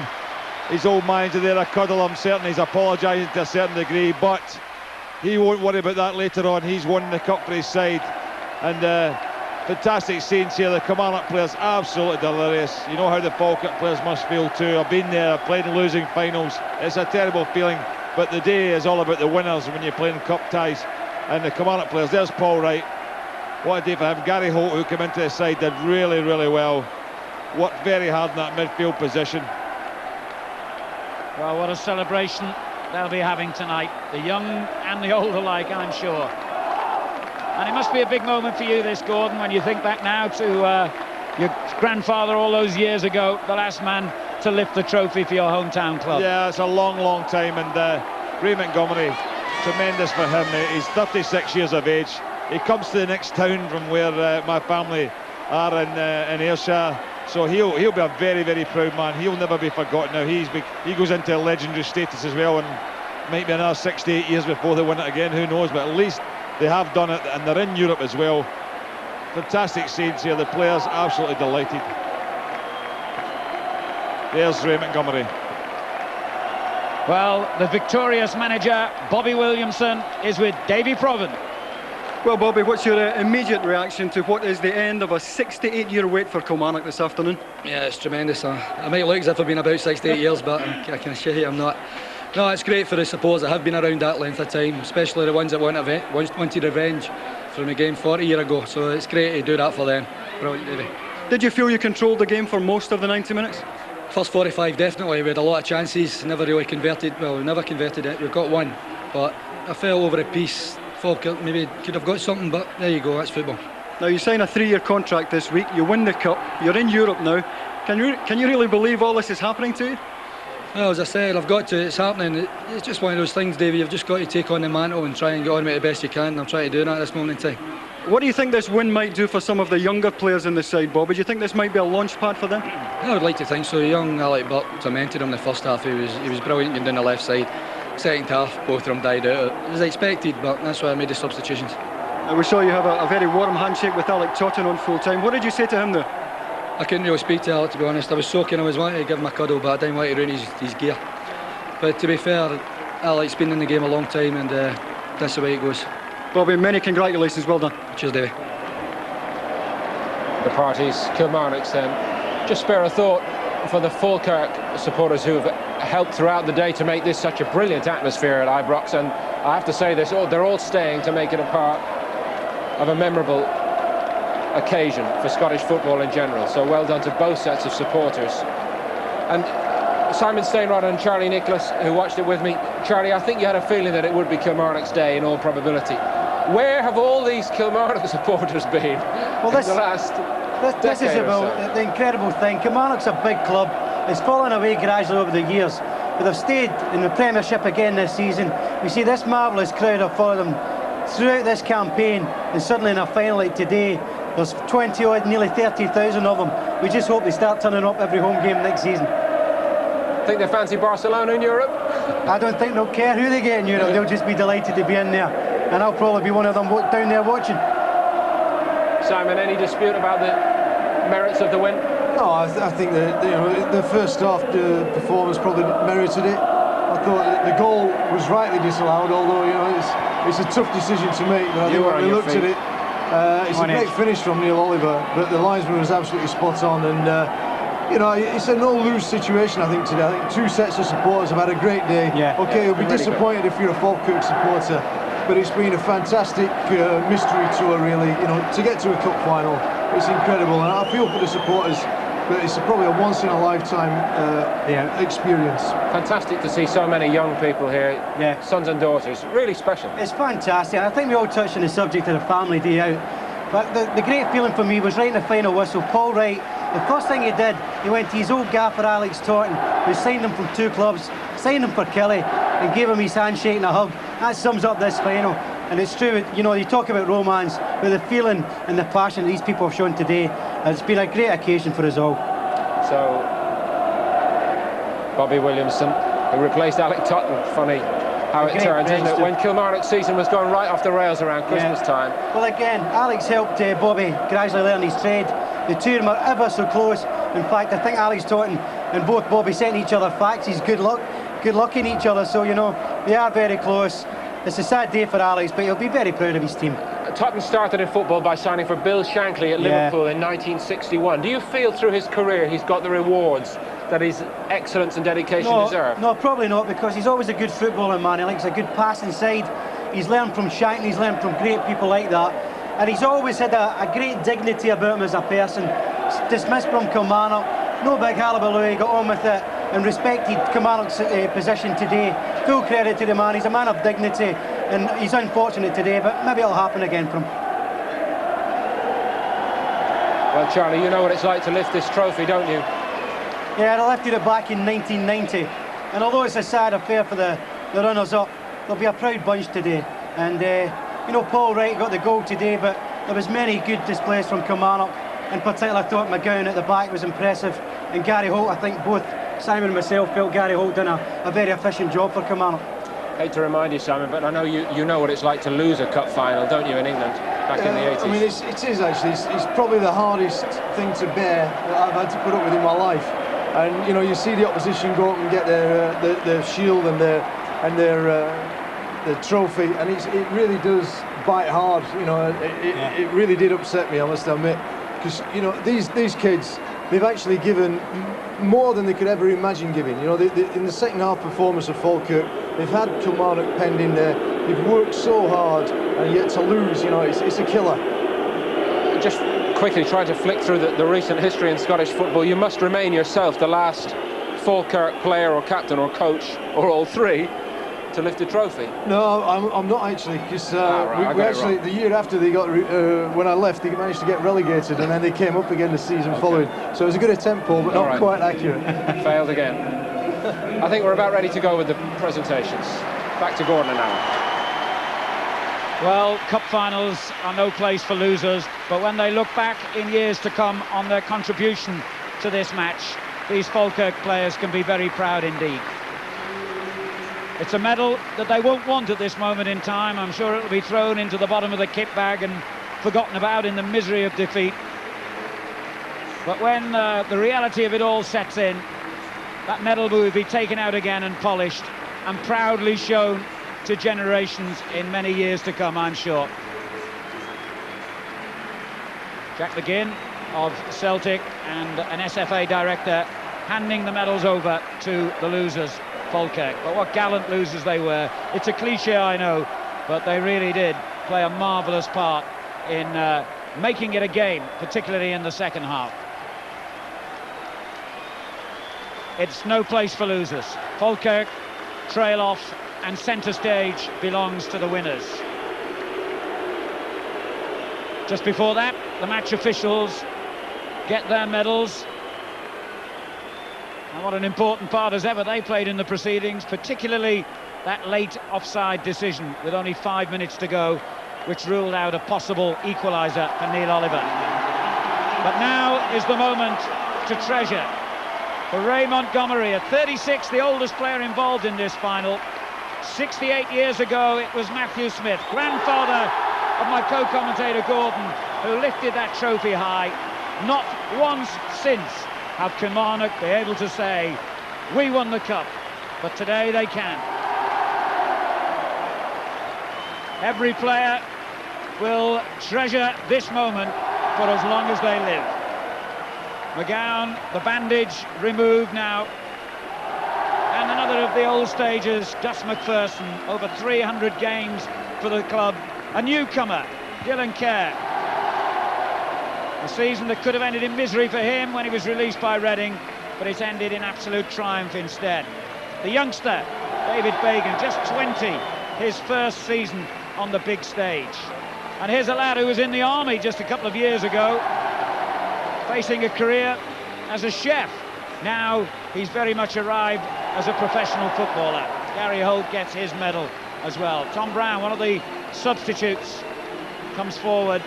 his old manager there a cuddle. I'm certain he's apologising to a certain degree, but he won't worry about that later on. He's won the cup for his side. And fantastic scenes here. The Kilmarnock players absolutely delirious. You know how the Falkirk players must feel too. I've been there, I've played in losing finals. It's a terrible feeling, but the day is all about the winners when you're playing cup ties. And the Kilmarnock players, there's Paul Wright. What a day for him. Gary Holt, who came into the side, did really, really well. Worked very hard in that midfield position. Well, what a celebration they'll be having tonight. The young and the old alike, I'm sure. And it must be a big moment for you, this, Gordon, when you think back now to your grandfather all those years ago, the last man to lift the trophy for your hometown club. Yeah, it's a long, long time, and Ray Montgomery, tremendous for him. He's 36 years of age. He comes to the next town from where my family are in Ayrshire, so he'll be a very, very proud man. He'll never be forgotten now. He goes into a legendary status as well, and might be another 6 to 8 years before they win it again, who knows, but at least they have done it, and they're in Europe as well. Fantastic scenes here, the players absolutely delighted. There's Ray Montgomery. Well, the victorious manager, Bobby Williamson, is with Davy Provan. Well, Bobby, what's your immediate reaction to what is the end of a 68-year wait for Kilmarnock this afternoon? Yeah, it's tremendous. I might look as if I've been about 68 years, but I can assure you I'm not. No, it's great for the supporters that have been around that length of time, especially the ones that wanted revenge from the game 40 years ago. So it's great to do that for them. Brilliant, Davey. Did you feel you controlled the game for most of the 90 minutes? First 45 definitely. We had a lot of chances, never really converted. Well, we never converted it. We've got one, but I fell over a piece. Falkirk maybe could have got something, but there you go. That's football. Now you sign a 3-year contract this week. You win the cup. You're in Europe now. Can you really believe all this is happening to you? Well, as I said, I've got to. It's happening. It's just one of those things, Davey. You've just got to take on the mantle and try and get on with it the best you can. I'm trying to do that at this moment in time. What do you think this win might do for some of the younger players in the side, Bobby? Do you think this might be a launch pad for them? I would like to think so. Young Alec Burke tormented him the first half. He was brilliant getting down the left side. Second half, both of them died out. It was expected, but that's why I made the substitutions. We saw you have a very warm handshake with Alec Totten on full time. What did you say to him there? I couldn't really speak to Alec, to be honest. I was soaking. I was wanting to give him a cuddle, but I didn't want to ruin his gear. But to be fair, Alec's been in the game a long time, and that's the way it goes. Bobby, many congratulations. Well done. Cheers, Davey. The parties, Kilmarnock's then. Just spare a thought for the Falkirk supporters who have helped throughout the day to make this such a brilliant atmosphere at Ibrox, and I have to say this, they're all staying to make it a part of a memorable occasion for Scottish football in general. So well done to both sets of supporters. And Simon Stainrod and Charlie Nicholas, who watched it with me. Charlie, I think you had a feeling that it would be Kilmarnock's day in all probability. Where have all these Kilmarnock supporters been in the last This is about the incredible thing. Kilmarnock's a big club. It's fallen away gradually over the years, but they've stayed in the Premiership again this season. We see this marvellous crowd have followed them throughout this campaign, and suddenly in a final like today, there's 20 odd, nearly 30,000 of them. We just hope they start turning up every home game next season. Think they fancy Barcelona in Europe? I don't think they'll care who they get in Europe. They'll just be delighted to be in there, and I'll probably be one of them down there watching. Simon, any dispute about the merits of the win? No, I think that the first half performance probably merited it. I thought that the goal was rightly disallowed, although it's a tough decision to make. But I think when we looked at it, it's a great finish from Neil Oliver, but the linesman was absolutely spot on, and it's a no-lose situation. I think today. I think two sets of supporters have had a great day. Okay, you'll be really disappointed if you're a Falkirk supporter, but it's been a fantastic mystery tour, really. To get to a cup final, it's incredible, and I feel for the supporters. But it's probably a once-in-a-lifetime experience. Fantastic to see so many young people here, sons and daughters. Really special. It's fantastic. I think we all touched on the subject of the family day out. But the great feeling for me was right in the final whistle. Paul Wright, the first thing he did, he went to his old gaffer Alex Totten, who signed him from two clubs, signed him for Killie, and gave him his handshake and a hug. That sums up this final. And it's true, you talk about romance, but the feeling and the passion that these people have shown today, it's been a great occasion for us all. So, Bobby Williamson, who replaced Alec Totten, funny how it turns, isn't it? When Kilmarnock's season was going right off the rails around Christmas time. Well, again, Alex helped Bobby gradually learn his trade. The two of them are ever so close. In fact, I think Alex Totten and both Bobby sent each other faxes, good luck in each other. So, they are very close. It's a sad day for Alex, but he'll be very proud of his team. Totten started in football by signing for Bill Shankly at Liverpool in 1961. Do you feel through his career he's got the rewards that his excellence and dedication deserve? No, probably not, because he's always a good footballer, man. He likes a good passing side. He's learned from Shankly, he's learned from great people like that. And he's always had a great dignity about him as a person. Dismissed from Kilmarnock, no big hullabaloo, he got on with it and respected Kilmarnock's position today. Full credit to the man, he's a man of dignity, and he's unfortunate today, but maybe it'll happen again for him. Well, Charlie, you know what it's like to lift this trophy, don't you? Yeah, I lifted it back in 1990, and although it's a sad affair for the runners-up, there'll be a proud bunch today. And Paul Wright got the goal today, but there was many good displays from Kilmarnock. In particular, I thought McGowan at the back was impressive, and Gary Holt, I think both Simon and myself felt Gary Holt done a very efficient job for Kilmarnock. I hate to remind you, Simon, but I know you know what it's like to lose a cup final, don't you, in England, back in the 80s? I mean, it is actually. It's probably the hardest thing to bear that I've had to put up with in my life. And you see the opposition go up and get their shield and their trophy, and it really does bite hard. It really did upset me, I must admit, because these kids, they've actually given more than they could ever imagine giving. You know, in the second half performance of Falkirk, they've had Kilmarnock penned in there. They've worked so hard, and yet to lose, you know, it's a killer. Just quickly trying to flick through the recent history in Scottish football, you must remain yourself the last Falkirk player or captain or coach, or all three, to lift a trophy. No, I'm not actually, because we actually, the year after they got, when I left, they managed to get relegated, and then they came up again the season following. So it was a good attempt, Paul, but not quite accurate. Failed again. I think we're about ready to go with the presentations. Back to Gordon now. Well, cup finals are no place for losers, but when they look back in years to come on their contribution to this match, these Falkirk players can be very proud indeed. It's a medal that they won't want at this moment in time. I'm sure it'll be thrown into the bottom of the kit bag and forgotten about in the misery of defeat. But when the reality of it all sets in, that medal will be taken out again and polished and proudly shown to generations in many years to come, I'm sure. Jack McGinn of Celtic and an SFA director handing the medals over to the losers, Falkirk. But what gallant losers they were. It's a cliche, I know, but they really did play a marvellous part in making it a game, particularly in the second half. It's no place for losers. Falkirk trail off, and centre stage belongs to the winners. Just before that, the match officials get their medals. And what an important part as ever they played in the proceedings, particularly that late offside decision with only 5 minutes to go, which ruled out a possible equaliser for Neil Oliver. But now is the moment to treasure. For Ray Montgomery, at 36, the oldest player involved in this final. 68 years ago, it was Matthew Smith, grandfather of my co-commentator Gordon, who lifted that trophy high. Not once since have Kilmarnock been able to say, we won the cup, but today they can. Every player will treasure this moment for as long as they live. McGowan, the bandage removed now. And another of the old stagers, Gus McPherson, over 300 games for the club. A newcomer, Dylan Kerr. A season that could have ended in misery for him when he was released by Reading, but it's ended in absolute triumph instead. The youngster, David Bagan, just 20, his first season on the big stage. And here's a lad who was in the army just a couple of years ago, facing a career as a chef. Now he's very much arrived as a professional footballer. Gary Holt gets his medal as well. Tom Brown, one of the substitutes, comes forward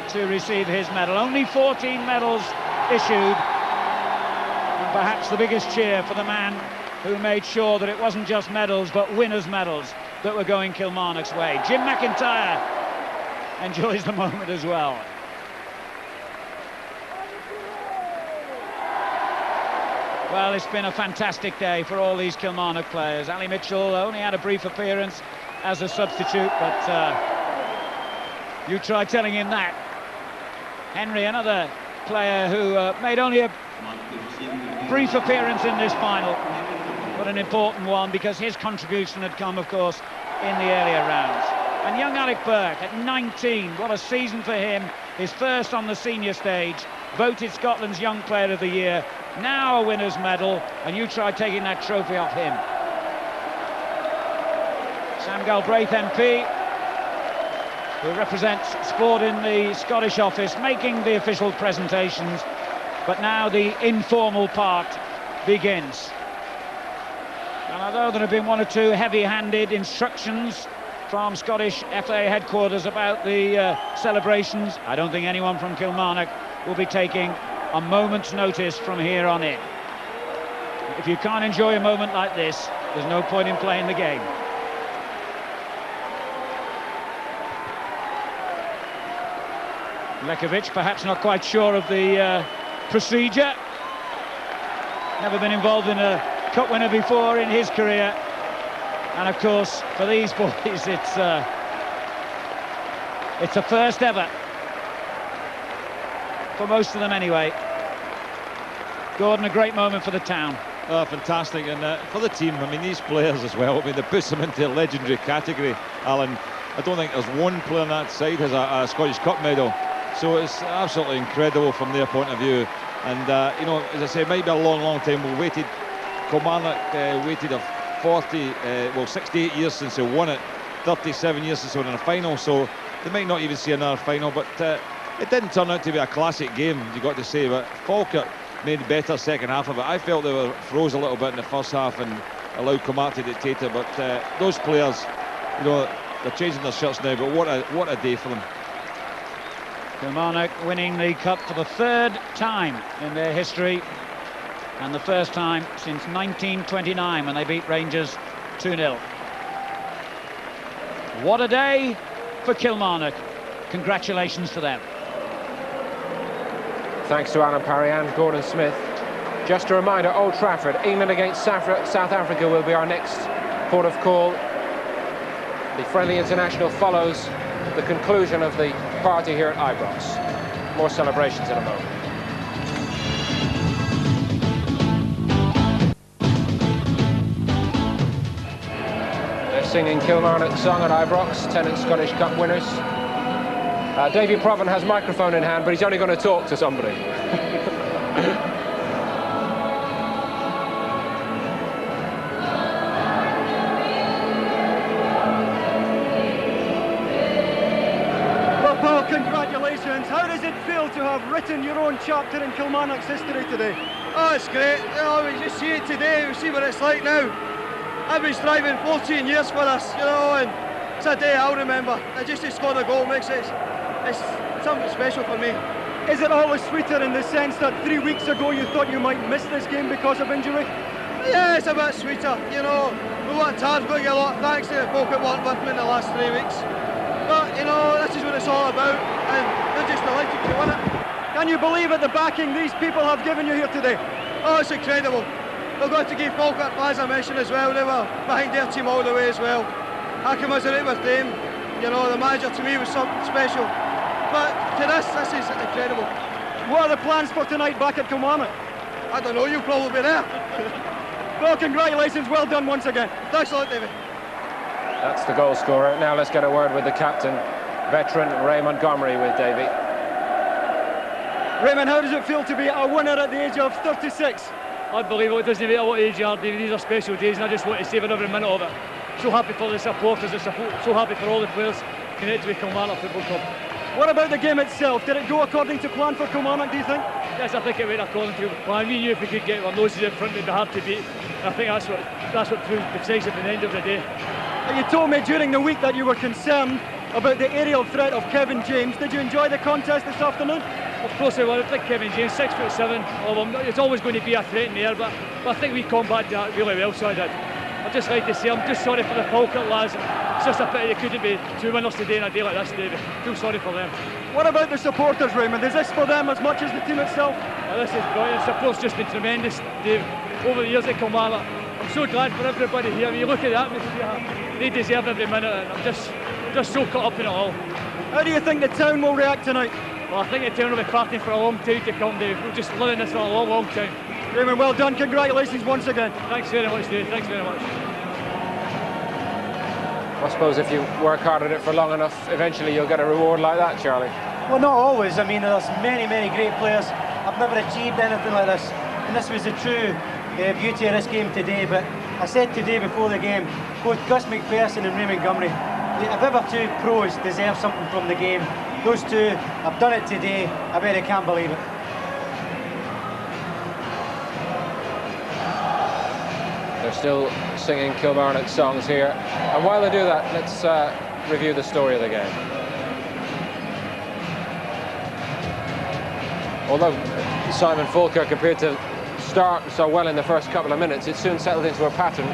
to receive his medal. Only 14 medals issued, and perhaps the biggest cheer for the man who made sure that it wasn't just medals but winners' medals that were going Kilmarnock's way. Jim McIntyre enjoys the moment as well. Well, it's been a fantastic day for all these Kilmarnock players. Ali Mitchell only had a brief appearance as a substitute, but you try telling him that. Henry, another player who made only a brief appearance in this final, but an important one because his contribution had come, of course, in the earlier rounds. And young Alec Burke at 19, what a season for him. His first on the senior stage, voted Scotland's Young Player of the Year. Now a winner's medal, and you try taking that trophy off him. Sam Galbraith MP, who represents sport in the Scottish office, making the official presentations, but now the informal part begins. And although there have been one or two heavy-handed instructions from Scottish FA headquarters about the celebrations, I don't think anyone from Kilmarnock will be taking a moment's notice from here on in. If you can't enjoy a moment like this, there's no point in playing the game. Lekovic perhaps not quite sure of the procedure. Never been involved in a cup winner before in his career. And of course, for these boys, it's a first ever. For most of them anyway. Gordon, a great moment for the town. Oh, fantastic, and for the team, I mean, these players as well, I mean, they push them into a legendary category, Alan. I don't think there's one player on that side has a Scottish Cup medal, so it's absolutely incredible from their point of view. And, you know, as I say, it might be a long time. We waited, Kilmarnock waited 68 years since they won it, 37 years since they were in a final, so they might not even see another final, but it didn't turn out to be a classic game, you got to say, but Falkirk made better second half of it. I felt they were froze a little bit in the first half and allowed Kilmarnock to dictate it, but those players, you know, they're changing their shirts now, but what a day for them. Kilmarnock winning the cup for the third time in their history, and the first time since 1929 when they beat Rangers 2-0. What a day for Kilmarnock. Congratulations to them. Thanks to Alan Parry and Gordon Smith. Just a reminder, Old Trafford, England against South Africa will be our next port of call. The friendly international follows the conclusion of the party here at Ibrox. More celebrations in a moment. They're singing Kilmarnock's song at Ibrox, Tennant Scottish Cup winners. Davy Provan has microphone in hand, but he's only going to talk to somebody. Well, Paul, congratulations. How does it feel to have written your own chapter in Kilmarnock's history today? Oh, it's great. You know, we just see it today, we see what it's like now. I've been striving 14 years for this, you know, and it's a day I'll remember. And just to score the goal makes it, it's something special for me. Is it always sweeter in the sense that 3 weeks ago you thought you might miss this game because of injury? Yeah, it's a bit sweeter, you know. We worked hard, got to get a lot of thanks to the folk that worked with me in the last 3 weeks. But, you know, this is what it's all about, and we're just delighted to win it. Can you believe it, the backing these people have given you here today? Oh, it's incredible. We've got to give Falkirk fans a mention as well. They were behind their team all the way as well. I commiserate with them. You know, the manager to me was something special. But to this is incredible. What are the plans for tonight back at Kilmarnock? I don't know, you'll probably be there. Well, congratulations, well done once again. Thanks a lot, David. That's the goal scorer. Now let's get a word with the captain, veteran Ray Montgomery, with Davy. Raymond, how does it feel to be a winner at the age of 36? Unbelievable. It doesn't matter what age you are, David. These are special days, and I just want to savour every minute of it. So happy for the supporters, so happy for all the players connected with Kilmarnock Football Club. What about the game itself? Did it go according to plan for Kilmarnock, do you think? Yes, I think it went according to plan. We knew if we could get our noses in front, we'd be hard to beat. And I think that's what proved decisive at the end of the day. You told me during the week that you were concerned about the aerial threat of Kevin James. Did you enjoy the contest this afternoon? Of course I will. I think Kevin James, 6'7", it's always going to be a threat in the air, but I think we combated that really well, so I did. I'd just like to say I'm just sorry for the Falkirk lads. It's just a pity you couldn't be two winners today in a day like this, David. Feel sorry for them. What about the supporters, Raymond? Is this for them as much as the team itself? This is brilliant. Support's just been tremendous, Dave, over the years at Kilmarnock. I'm so glad for everybody here. When you look at the atmosphere, they deserve every minute, and I'm just so caught up in it all. How do you think the town will react tonight? Well, I think the town will be partying for a long time to come, Dave. We'll just live in this for a long time. Raymond, well done. Congratulations once again. Thanks very much, Dave. Thanks very much. I suppose if you work hard at it for long enough, eventually you'll get a reward like that, Charlie. Well, not always. I mean, there's many great players. I've never achieved anything like this, and this was the true beauty of this game today. But I said today before the game, both Gus McPherson and Ray Montgomery, if ever two pros deserve something from the game, those two have done it today. I bet I can't believe it. They're still singing Kilmarnock songs here. And while they do that, let's review the story of the game. Although Simon Falkirk appeared to start so well in the first couple of minutes, it soon settled into a pattern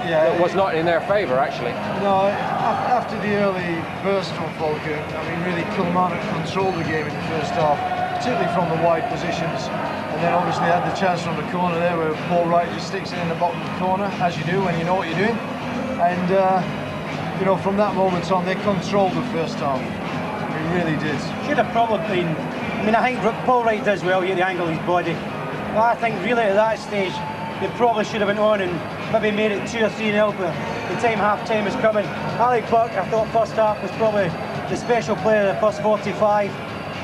that was not in their favour, actually. No, after the early burst from Falkirk, I mean, really Kilmarnock controlled the game in the first half, particularly from the wide positions. And then obviously had the chance from the corner there where Paul Wright just sticks it in the bottom corner, as you do when you know what you're doing. And, you know, from that moment on, they controlled the first half. They really did. Should have probably been, I mean, I think Paul Wright does well here to angle his body. Well, I think really at that stage, they probably should have went on and maybe made it 2 or 3-0, but the time half-time is coming. Alec Buck, I thought first half was probably the special player of the first 45,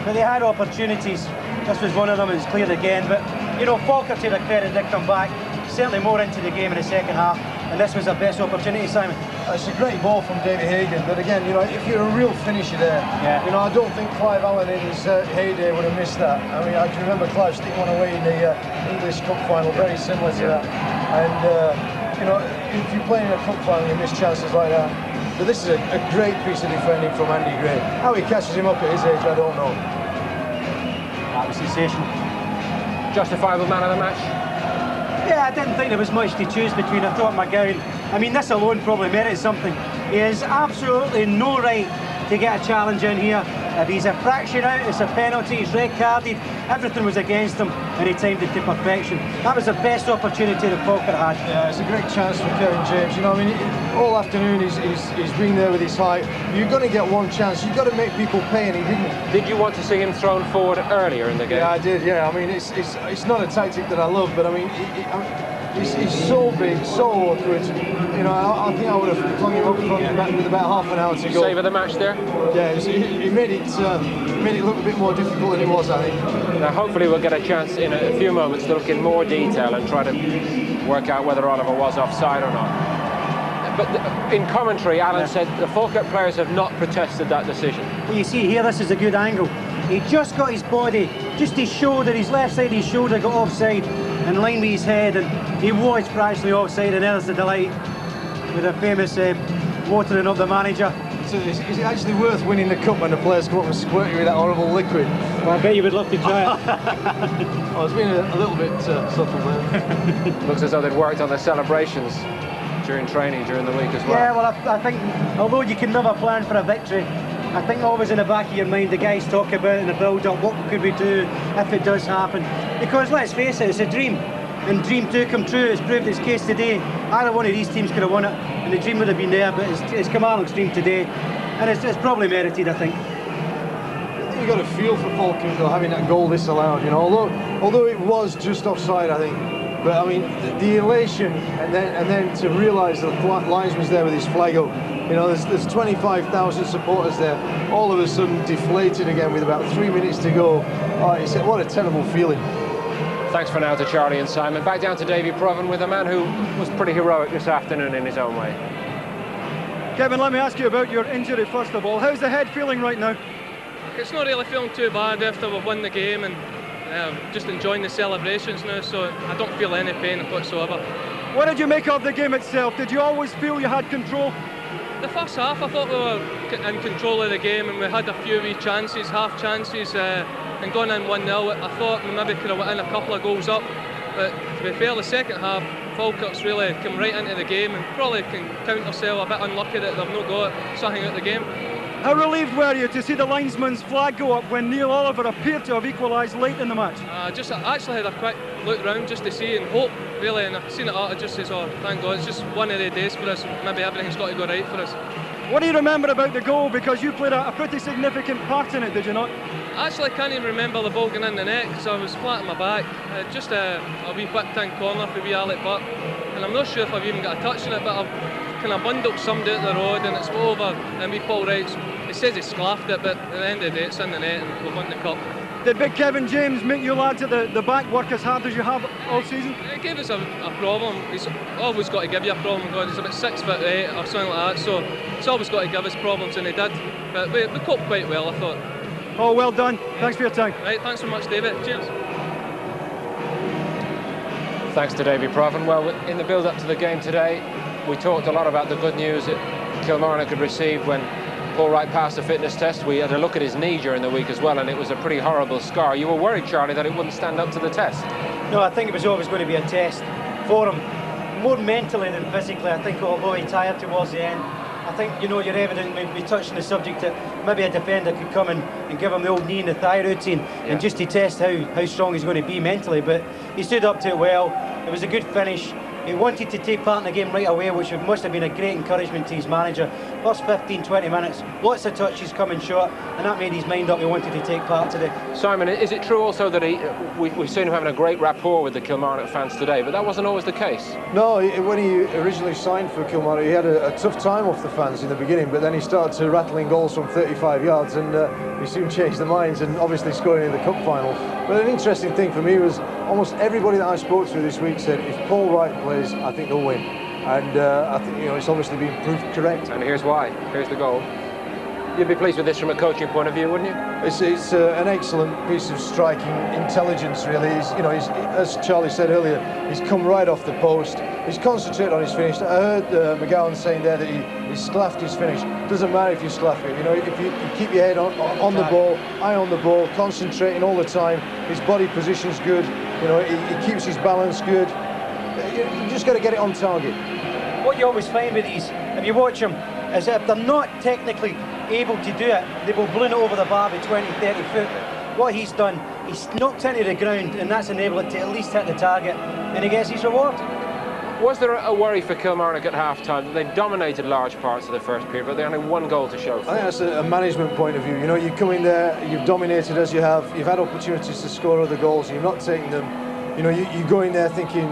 but they had opportunities. This was one of them, it was cleared again, but you know, Falkirk, to their credit, did come back, certainly more into the game in the second half, and this was their best opportunity, Simon. It's a great ball from David Hagan, but again, you know, if you're a real finisher there, you know, I don't think Clive Allen in his heyday would have missed that. I mean, I can remember Clive sticking one away in the English Cup final, very similar to that. And, you know, if you're playing in a cup final, you miss chances like that. But this is a great piece of defending from Andy Gray. How he catches him up at his age, I don't know. That was sensational. Justifiable man of the match? Yeah, I didn't think there was much to choose between. I thought McGowan, I mean, this alone probably merits something. He has absolutely no right to get a challenge in here. If he's a fraction out, it's a penalty, he's red carded, everything was against him, and he timed it to perfection. That was the best opportunity that Falkirk had. Yeah, it's a great chance for Kevin James. You know, I mean, all afternoon he's been there with his height. You're going to get one chance, you've got to make people pay, and he didn't. Did you want to see him thrown forward earlier in the game? Yeah, I did, yeah. I mean, it's not a tactic that I love, but I mean, he's so big, so awkward. You know, I think I would have flung him up front with about half an hour to go. Save of the match there? Yeah, he made it look a bit more difficult than it was, I think. Now, hopefully we'll get a chance in a few moments to look in more detail and try to work out whether Oliver was offside or not. But in commentary, Alan said the Falkirk players have not protested that decision. Well, you see here, this is a good angle. He just got his body, just his shoulder, his left side of his shoulder got offside and lined with his head, and he was practically offside, and there's the delight with a famous watering up the manager. So is it actually worth winning the cup when the players come up and squirt you with that horrible liquid? Well, I bet you would love to try it. I was being a little bit subtle there. Looks as though they'd worked on the celebrations during training during the week as well. Yeah, well, I think, although you can never plan for a victory, I think always in the back of your mind, the guys talk about in the build-up, what could we do if it does happen? Because let's face it, it's a dream, and dreams do come true. It's proved its case today. Either one of these teams could have won it, and the dream would have been there, but it's Kilmarnock's dream today, and it's probably merited, I think. You got a feel for Falkirk though, having that goal disallowed, you know, although it was just offside, I think. But I mean, the elation, and then to realise that the linesman's there with his flag up. You know, there's 25,000 supporters there, all of a sudden deflated again with about 3 minutes to go. Oh, what a terrible feeling. Thanks for now to Charlie and Simon. Back down to Davy Provan with a man who was pretty heroic this afternoon in his own way. Kevin, let me ask you about your injury first of all. How's the head feeling right now? It's not really feeling too bad after we've won the game, and just enjoying the celebrations now, so I don't feel any pain whatsoever. What did you make of the game itself? Did you always feel you had control? The first half, I thought we were in control of the game, and we had a few wee chances, half chances, and gone in 1-0. I thought we maybe could have went in a couple of goals up, but to be fair, the second half, Falkirk's really come right into the game and probably can count themselves a bit unlucky that they've not got something out of the game. How relieved were you to see the linesman's flag go up when Neil Oliver appeared to have equalised late in the match? I actually had a quick look round just to see and hope, really, and I've seen it all. I just says, oh, thank God, it's just one of the days for us. Maybe everything's got to go right for us. What do you remember about the goal? Because you played a pretty significant part in it, did you not? I actually can't even remember the ball going in the net because I was flat on my back. Just a wee whipped-in corner for wee Alec Buck, and I'm not sure if I've even got a touch on it, but I've kind of bundled somebody out the road and it's over, and wee Paul Wright, he says he sclaffed it, but at the end of the day it's in the net and we've won the cup. Did big Kevin James make you lads at the back work as hard as you have all season? It gave us a problem. He's always got to give you a problem. God, he's about 6'8" or something like that, so it's always got to give us problems, and he did. But we coped quite well, I thought. Oh, well done. Thanks for your time. Right, thanks so much, David. Cheers. Thanks to Davy Provan. Well, in the build-up to the game today, we talked a lot about the good news that Kilmarnock had received when Paul Wright passed the fitness test. We had a look at his knee during the week as well, and it was a pretty horrible scar. You were worried, Charlie, that it wouldn't stand up to the test? No, I think it was always going to be a test for him, more mentally than physically. I think although he tired towards the end, I think, you know, you're evident, we touched on the subject that maybe a defender could come and give him the old knee and the thigh routine, and just to test how strong he's going to be mentally. But he stood up to it well. It was a good finish. He wanted to take part in the game right away, which must have been a great encouragement to his manager. First 15-20 minutes, lots of touches coming short, and that made his mind up. He wanted to take part today. Simon, is it true also that we've seen him having a great rapport with the Kilmarnock fans today, but that wasn't always the case? No, when he originally signed for Kilmarnock, he had a tough time off the fans in the beginning, but then he started to rattling goals from 35 yards, and he soon changed their minds, and obviously scoring in the cup final. But an interesting thing for me was almost everybody that I spoke to this week said if Paul Wright plays, I think they'll win. And I think it's obviously been proved correct. And here's why. Here's the goal. You'd be pleased with this from a coaching point of view, wouldn't you? It's an excellent piece of striking intelligence, really. He's, as Charlie said earlier, he's come right off the post. He's concentrated on his finish. I heard McGowan saying there that he sclaffed his finish. Doesn't matter if you sclaff it. If you keep your head on the ball, eye on the ball, concentrating all the time. His body position's good. He keeps his balance good. You just got to get it on target. What you always find with these, if you watch them, is that if they're not technically able to do it, they will balloon it over the bar by 20, 30 foot. What he's done, he's knocked into the ground, and that's enabled it to at least hit the target, and he gets his reward. Was there a worry for Kilmarnock at half-time that they dominated large parts of the first period, but they only one goal to show for? I think that's a management point of view. You come in there, you've dominated as you have, you've had opportunities to score other goals, and you're not taking them. You go in there thinking,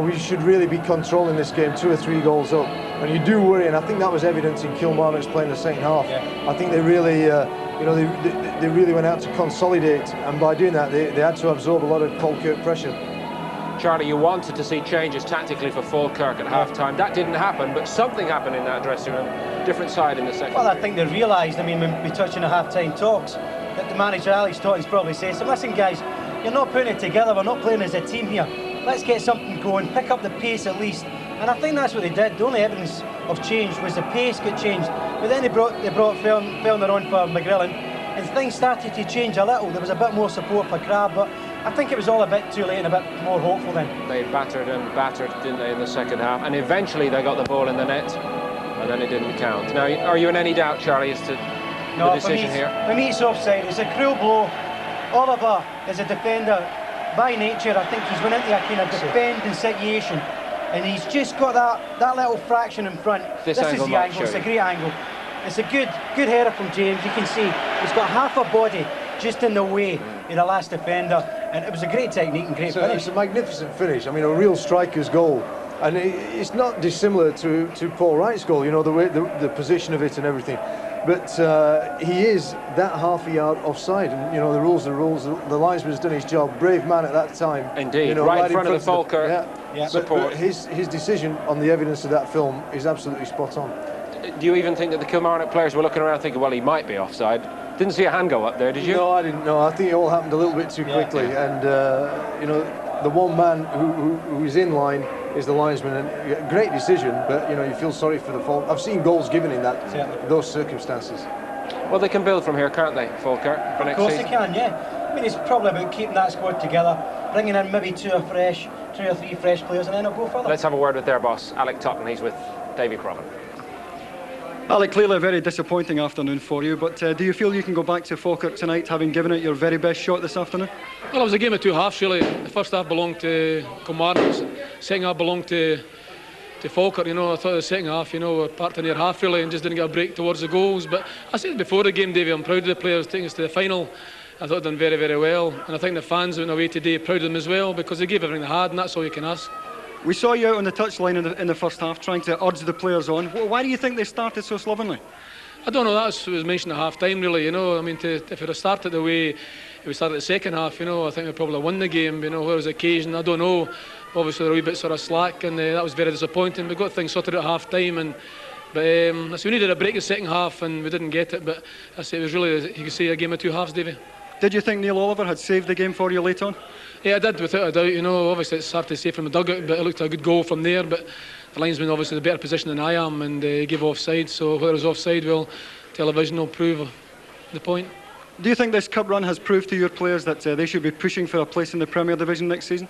we should really be controlling this game 2 or 3 goals up, and you do worry, and I think that was evident in Kilmarnock's play in the second half. Yeah. I think they really, they really went out to consolidate, and by doing that, they had to absorb a lot of Falkirk pressure. Charlie, you wanted to see changes tactically for Falkirk at half-time. That didn't happen, but something happened in that dressing room. Different side in the second. Well, I think they realised, when we touched on the half-time talks, that the manager, Alex Totten's probably says, so listen guys, you're not putting it together, we're not playing as a team here. Let's get something going, pick up the pace at least. And I think that's what they did. The only evidence of change was the pace got changed. But then they brought Fellner on for McGrillen, and things started to change a little. There was a bit more support for Crab, but I think it was all a bit too late and a bit more hopeful then. They battered and battered, didn't they, in the second half? And eventually they got the ball in the net, and then it didn't count. Now, are you in any doubt, Charlie, as to the decision here? For me, it's offside. It's a cruel blow. Oliver is a defender. By nature, I think he's went into a kind of defending situation, and he's just got that little fraction in front. This is the angle. It's a great angle. It's a good header from James. You can see he's got half a body just in the way of the last defender, and it was a great technique and great finish. It's a magnificent finish. I mean, a real striker's goal, and it's not dissimilar to Paul Wright's goal. The way, the position of it and everything. But he is that half a yard offside, and the rules are rules. The linesman's done his job. Brave man at that time. Indeed, right in front of the Falkirk support. But his decision on the evidence of that film is absolutely spot on. Do you even think that the Kilmarnock players were looking around thinking, well, he might be offside? Didn't see a hand go up there, did you? No, I didn't know. I think it all happened a little bit too quickly, and the one man who is in line is the linesman, and great decision, but you feel sorry for the Falk. I've seen goals given in those circumstances. Well, they can build from here, can't they, Falkirk, for next season? Of course they can, yeah. I mean, it's probably about keeping that squad together, bringing in maybe 2 or 3 fresh players, and then it'll go further. Let's have a word with their boss, Alec Totten. He's with Davy Croghan. Alec, clearly a very disappointing afternoon for you, but do you feel you can go back to Falkirk tonight having given it your very best shot this afternoon? Well, it was a game of 2 halves, really. The first half belonged to Kilmarnock, second half belonged to Falkirk. I thought the second half, were parked in their half, really, and just didn't get a break towards the goals. But I said before the game, Davey, I'm proud of the players taking us to the final. I thought they'd done very, very well, and I think the fans went away today proud of them as well, because they gave everything they had, and that's all you can ask. We saw you out on the touchline in the first half trying to urge the players on. Why do you think they started so slovenly? I don't know, that's what was mentioned at half-time, really. I mean, if it had started the way we started the second half, I think we probably won the game. Where was the occasion, I don't know. Obviously, there were a wee bit sort of slack, and that was very disappointing. We got things sorted at half-time, but we needed a break in the second half, and we didn't get it. But I say it was really, you could say, a game of 2 halves, Davey. Did you think Neil Oliver had saved the game for you late on? Yeah, I did, without a doubt. Obviously it's hard to say from the dugout, but it looked a good goal from there. But the linesman obviously in a better position than I am, and he gave offside. So whether it was offside, well, television will prove the point. Do you think this cup run has proved to your players that they should be pushing for a place in the Premier Division next season?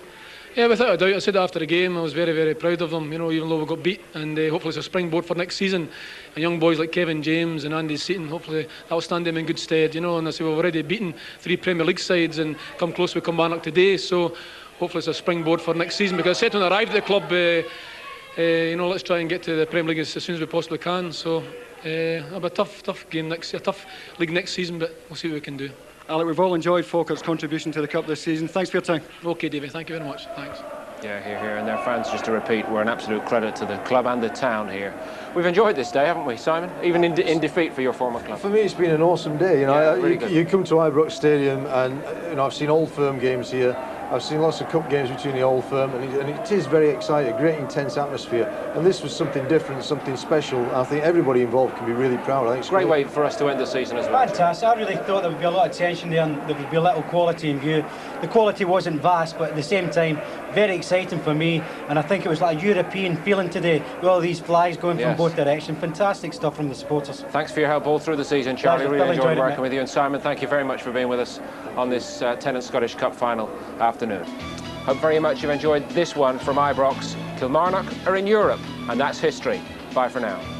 Yeah, without a doubt. I said after the game, I was very, very proud of them, even though we got beat, and hopefully it's a springboard for next season. And young boys like Kevin James and Andy Seaton, hopefully that'll stand them in good stead, and I say we've already beaten 3 Premier League sides and come close with Kilmarnock today, so hopefully it's a springboard for next season, because I said when I arrived at the club, you know, let's try and get to the Premier League as soon as we possibly can. So it'll be a tough game a tough league next season, but we'll see what we can do. Alec, we've all enjoyed Falkirk's contribution to the Cup this season. Thanks for your time. Okay, Davey, thank you very much. Thanks. Yeah, here, and their fans, just to repeat, were an absolute credit to the club and the town here. We've enjoyed this day, haven't we, Simon? Even in defeat for your former club. For me, it's been an awesome day. You know, Yeah, really you come to Ibrox Stadium, and you know, I've seen Old Firm games here. I've seen lots of cup games between the Old Firm, and it is very exciting, great intense atmosphere. And this was something different, something special. I think everybody involved can be really proud. I think it's great way for us to end the season as well. Fantastic. I really thought there would be a lot of tension there and there would be a little quality in view. The quality wasn't vast, but at the same time, very exciting for me. And I think it was like a European feeling today, with all these flags going from both directions. Fantastic stuff from the supporters. Thanks for your help all through the season, Charlie. Pleasure. Really enjoyed working with you. And Simon, thank you very much for being with us on this Tennant Scottish Cup final afternoon. Hope very much you've enjoyed this one from Ibrox. Kilmarnock are in Europe, and that's history. Bye for now.